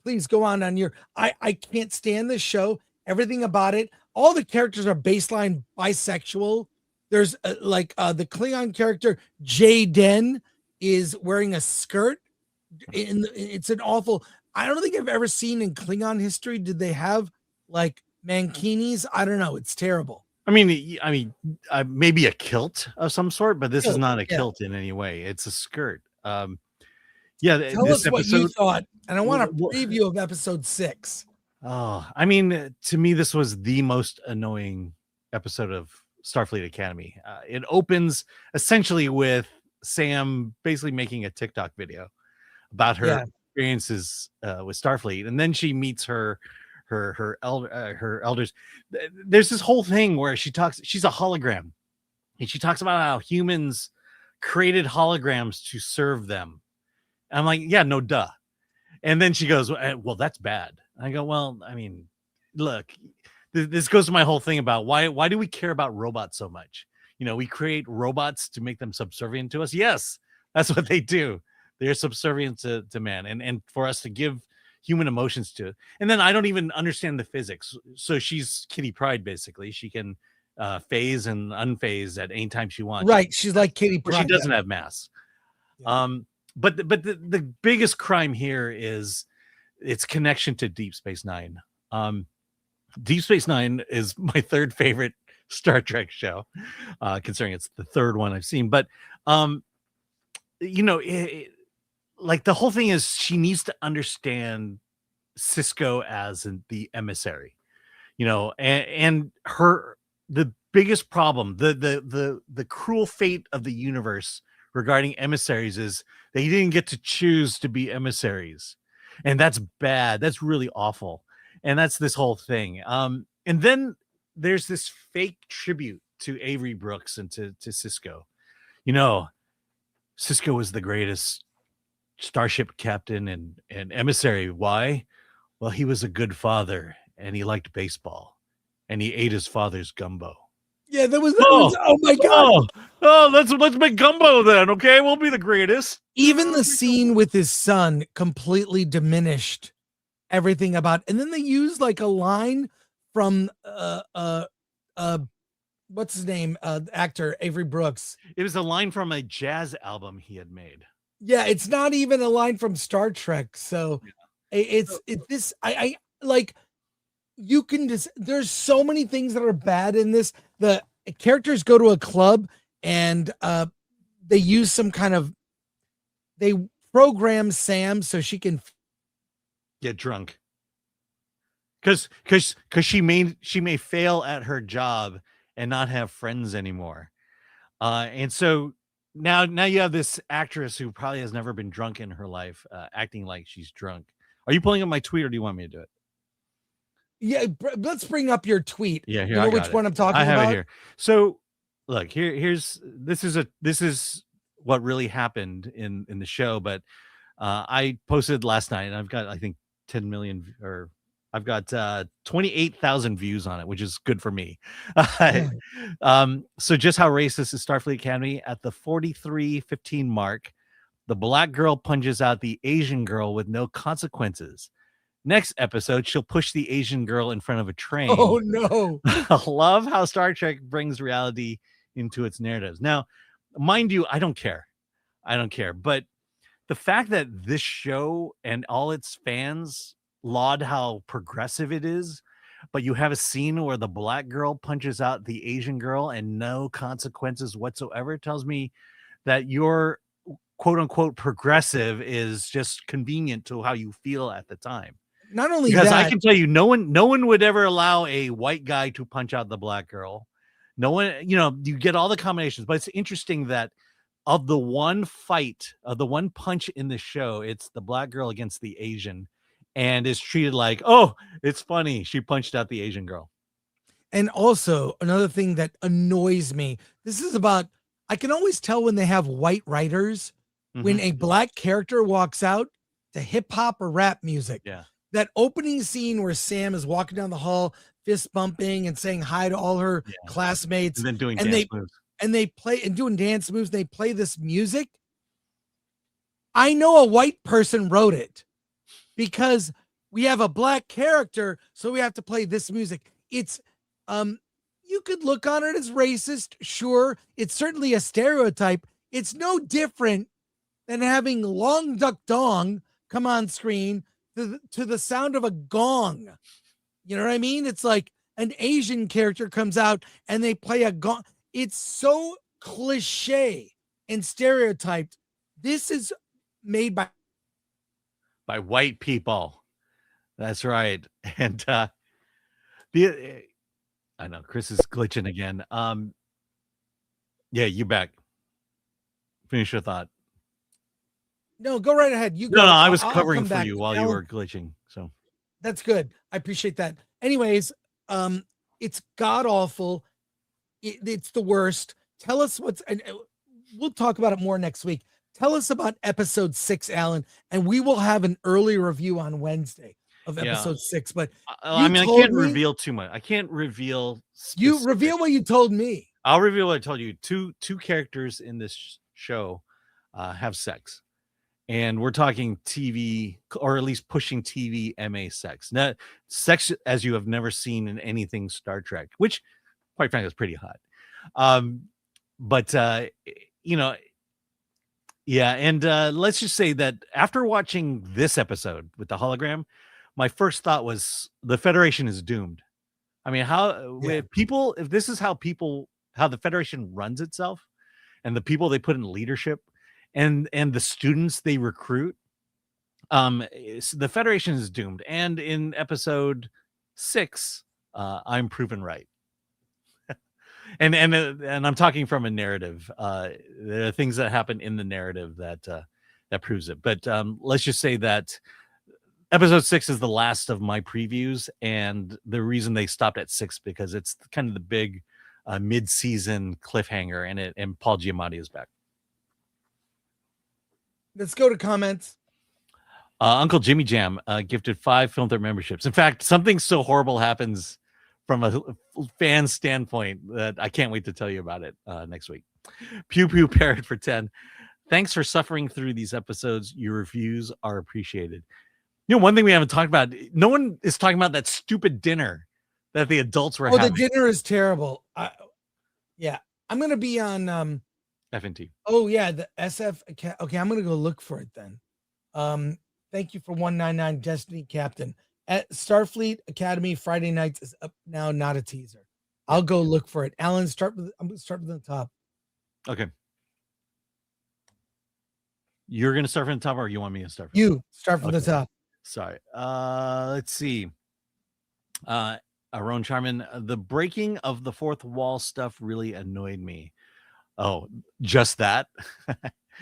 Please go on your. I can't stand this show. Everything about it. All the characters are baseline bisexual. There's the Klingon character Jaden is wearing a skirt. It's an awful. I don't think I've ever seen in Klingon history. Did they have like mankinis? I don't know. It's terrible. I mean, maybe a kilt of some sort, but this is not a kilt in any way. It's a skirt. Tell this us what you episode, thought, and I want a preview of episode 6. Oh, I mean, to me, this was the most annoying episode of Starfleet Academy. It opens essentially with Sam basically making a TikTok video about her experiences with Starfleet, and then she meets her elders. There's this whole thing where she's a hologram, and she talks about how humans created holograms to serve them. I'm like, yeah, no duh. And then she goes, well, that's bad. I go, well, I mean, look, this goes to my whole thing about why do we care about robots so much? We create robots to make them subservient to us. Yes, that's what they do. They're subservient to man, and for us to give human emotions to it. And then I don't even understand the physics. So she's Kitty Pryde, basically. She can phase and unphase at any time she wants. Right. She's like Kitty Pryde. She doesn't have mass. Yeah. But the biggest crime here is its connection to Deep Space Nine. Deep Space Nine is my third favorite Star Trek show, considering it's the third one I've seen. But like the whole thing is she needs to understand Sisko as the emissary, and the biggest problem, the cruel fate of the universe regarding emissaries is they didn't get to choose to be emissaries, and that's bad. That's really awful, and that's this whole thing. And then there's this fake tribute to Avery Brooks and to Sisko. Sisko was the greatest starship captain and emissary. Why? Well, he was a good father and he liked baseball and he ate his father's gumbo. Yeah, that was oh my god. Let's make gumbo then, okay? We'll be the greatest. Even the scene with his son completely diminished everything about, and then they used like a line from what's his name? Actor Avery Brooks. It was a line from a jazz album he had made. Yeah, it's not even a line from Star Trek. So it's this I like, you can just, there's so many things that are bad in this. The characters go to a club and they use some kind of, they program Sam so she can get drunk. Cause she may fail at her job and not have friends anymore. And so now you have this actress who probably has never been drunk in her life, acting like she's drunk. Are you pulling up my tweet or do you want me to do it? Yeah, let's bring up your tweet. Yeah, here, you know which one I'm talking about? I have it here. So look, this is what really happened in the show, but I posted last night and I've got, I think, 10 million, or I've got 28,000 views on it, which is good for me. So just how racist is Starfleet Academy? At the 43:15 mark, the black girl punches out the Asian girl with no consequences. Next episode, she'll push the Asian girl in front of a train. Oh no. I love how Star Trek brings reality into its narratives. Now, mind you, I don't care. But the fact that this show and all its fans laud how progressive it is, but you have a scene where the black girl punches out the Asian girl and no consequences whatsoever, tells me that your quote unquote progressive is just convenient to how you feel at the time. Not only because that, I can tell you, no one would ever allow a white guy to punch out the black girl. No one, you get all the combinations, but it's interesting that of the one fight, of the one punch in the show, it's the black girl against the Asian, and is treated like, oh, it's funny, she punched out the Asian girl. And also another thing that annoys me, this is about, I can always tell when they have white writers, when a black character walks out to hip hop or rap music. Yeah. That opening scene where Sam is walking down the hall, fist bumping and saying hi to all her classmates, And then doing dance moves. And they play and doing dance moves. They play this music. I know a white person wrote it because we have a black character, so we have to play this music. It's you could look on it as racist, sure. It's certainly a stereotype. It's no different than having Long Duck Dong come on screen to the sound of a gong. You know what I mean? It's like an Asian character comes out and they play a gong. It's so cliche and stereotyped. This is made by white people. That's right. And I know Chris is glitching again. Yeah, you back. Finish your thought. No, go right ahead. You go. No, I was I'll covering come for back. you while you Alan, were glitching. So that's good. I appreciate that. Anyways, it's god awful. It's the worst. Tell us and we'll talk about it more next week. Tell us about episode 6, Alan, and we will have an early review on Wednesday of episode 6. But I can't reveal too much. I can't reveal. You reveal what you told me. I'll reveal what I told you. Two characters in this show have sex. And we're talking TV, or at least pushing TV MA sex. Now, sex as you have never seen in anything Star Trek, which, quite frankly, is pretty hot. Yeah. And let's just say that after watching this episode with the hologram, my first thought was the Federation is doomed. I mean, if this is how the Federation runs itself, and the people they put in leadership, and the students they recruit, the Federation is doomed. And in episode 6, I'm proven right. and I'm talking from a narrative. There are things that happen in the narrative that proves it. But let's just say that episode 6 is the last of my previews, and the reason they stopped at 6 because it's kind of the big mid-season cliffhanger, and Paul Giamatti is back. let's go to comments. Uncle Jimmy Jam gifted 5 Film Threat memberships. In fact, something so horrible happens from a fan standpoint that I can't wait to tell you about it next week. Pew Pew Parrot for 10. Thanks for suffering through these episodes. Your reviews are appreciated. You know, one thing we haven't talked about, no one is talking about that stupid dinner that the adults were having. The dinner is terrible. Yeah, I'm going to be on FNT. Oh, yeah, the SF. Okay, I'm going to go look for it then. Thank you for 199 Destiny Captain. At Starfleet Academy Friday nights is up now, not a teaser. I'll go look for it. Alan, I'm going to start from the top. Okay. You're going to start from the top, or you want me to start? You start from the top. Sorry. Let's see. Aaron Charman, the breaking of the fourth wall stuff really annoyed me. Oh, just that?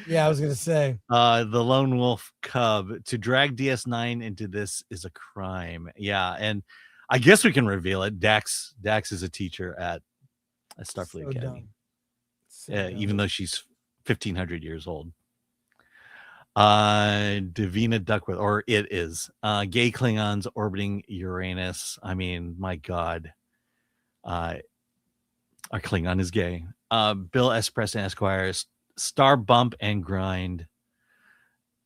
Yeah, I was going to say. The Lone Wolf Cub, to drag DS9 into this is a crime. Yeah, and I guess we can reveal it. Dax is a teacher at Starfleet Academy. Even though she's 1,500 years old. Davina Duckworth, or it is gay Klingons orbiting Uranus. I mean, my God, our Klingon is gay. Bill S. Preston Esquire, Star Bump and Grind.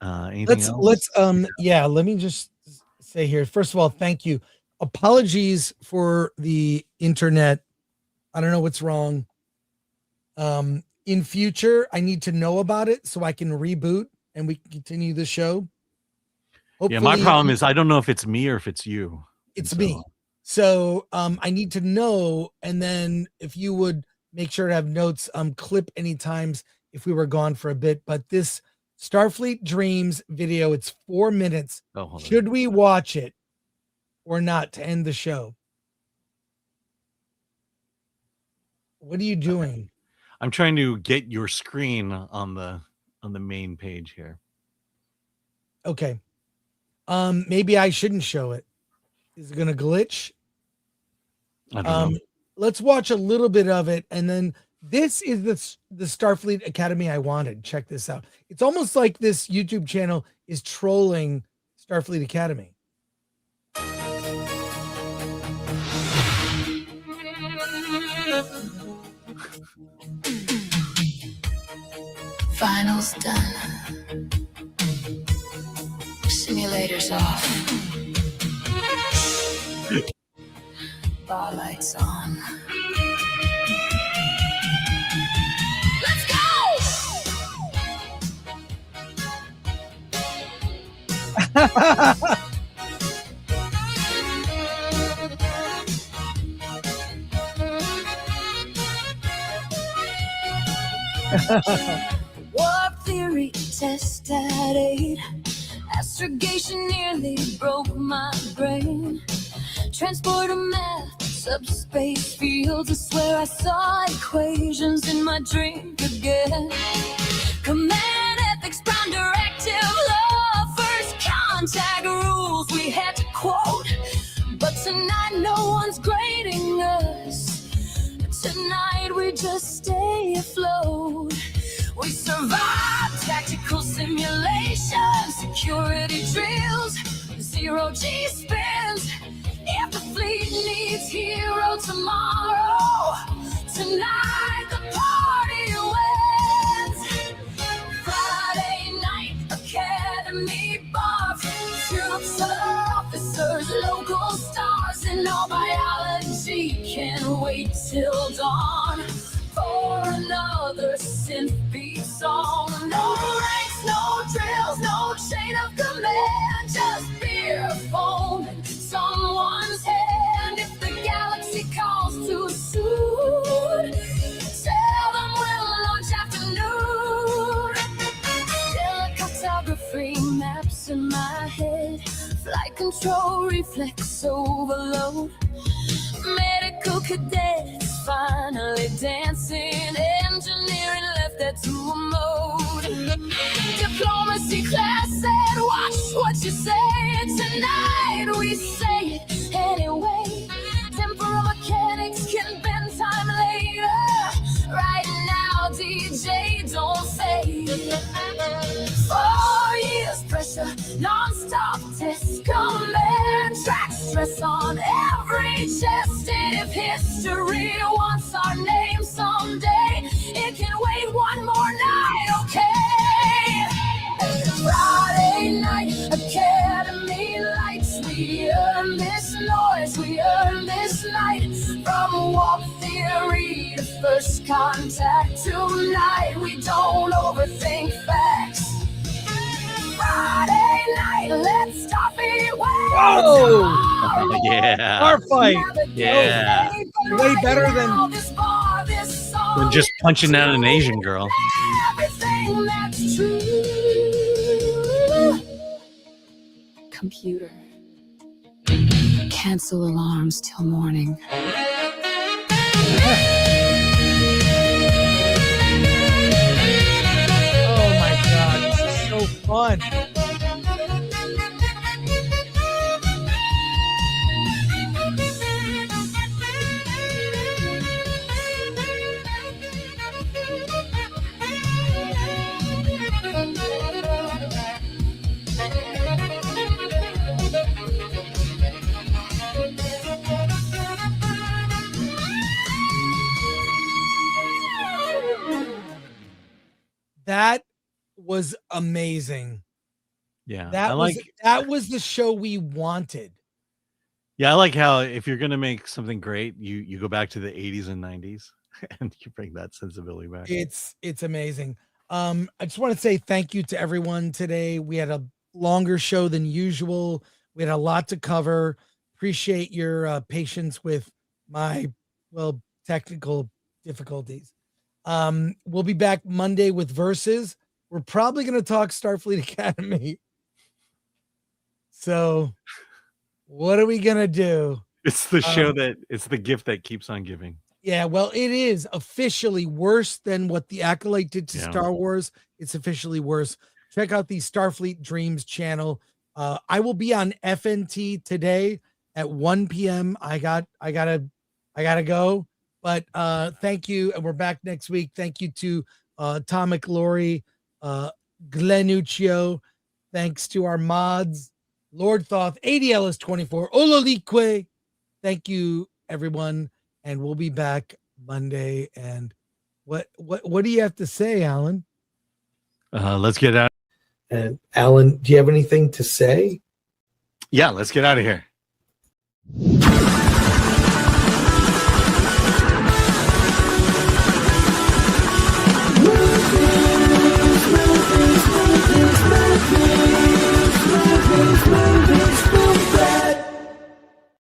Anything else? Let me just say here. First of all, thank you. Apologies for the internet. I don't know what's wrong. In future, I need to know about it so I can reboot and we can continue the show. Hopefully, my problem is I don't know if it's me or if it's you. It's me. So I need to know, and then if you would make sure to have notes, clip any times if we were gone for a bit. But this Starfleet Dreams video, it's 4 minutes. Should we watch it or not to end the show? What are you doing? I'm trying to get your screen on the main page here. Okay. Maybe I shouldn't show it. Is it gonna glitch? I don't know. Let's watch a little bit of it, and then this is the Starfleet Academy I wanted. Check this out. It's almost like this YouTube channel is trolling Starfleet Academy. Finals done. Simulators off. Bar lights on. Let's go! Warp theory test at 8. Astrogation nearly broke my brain. Transporter math, subspace fields. I swear I saw equations in my dream again. Command ethics, prime directive, law, first contact rules we had to quote. But tonight no one's grading us. Tonight we just stay afloat. We survive tactical simulations, security drills, 0G spins. If the fleet needs hero tomorrow, tonight the party wins. Friday night, academy bar, troops, officers, local stars, and all biology can't wait till dawn for another synth beat song. No ranks, no drills, no chain of command, just beer foam in someone's hand. If the galaxy calls too soon, tell them we'll launch afternoon. Cartography maps in my head, flight control reflex overload. Medical cadets finally dancing, engineering left that to a mode. Diplomacy class said, watch what you say. Tonight we say it anyway. Temporal mechanics can bend time later. Right now, DJ, don't fade. Oh, names on every chest. And if history wants our name someday, it can wait one more night, okay? Friday night, Academy lights. We earn this noise, we earn this night. From Warp Theory to First Contact tonight, we don't overthink facts. Friday night, let's stop it. Whoa! Yeah. Our fight. Yeah. Way better than just punching down an Asian girl. everything that's true. Computer, cancel alarms till morning. Oh my God, this is so fun. That was amazing. Yeah. That was the show we wanted. Yeah, I like how if you're gonna make something great, you go back to the 80s and 90s and you bring that sensibility back. It's amazing. I just want to say thank you to everyone today. We had a longer show than usual. We had a lot to cover. Appreciate your patience with my technical difficulties. We'll be back Monday with Versus. We're probably going to talk Starfleet Academy. So what are we going to do? It's the show it's the gift that keeps on giving. Yeah, well, it is officially worse than what the Acolyte did to Star Wars. It's officially worse. Check out the Starfleet Dreams channel. I will be on FNT today at 1 p.m. I gotta go. But thank you, and we're back next week. Thank you to Tom McLaury, Glenuccio. Thanks to our mods, Lord Thoth, ADLS24, Ololique. Thank you, everyone, and we'll be back Monday. And what do you have to say, Alan? Let's get out. And Alan, do you have anything to say? Yeah, let's get out of here.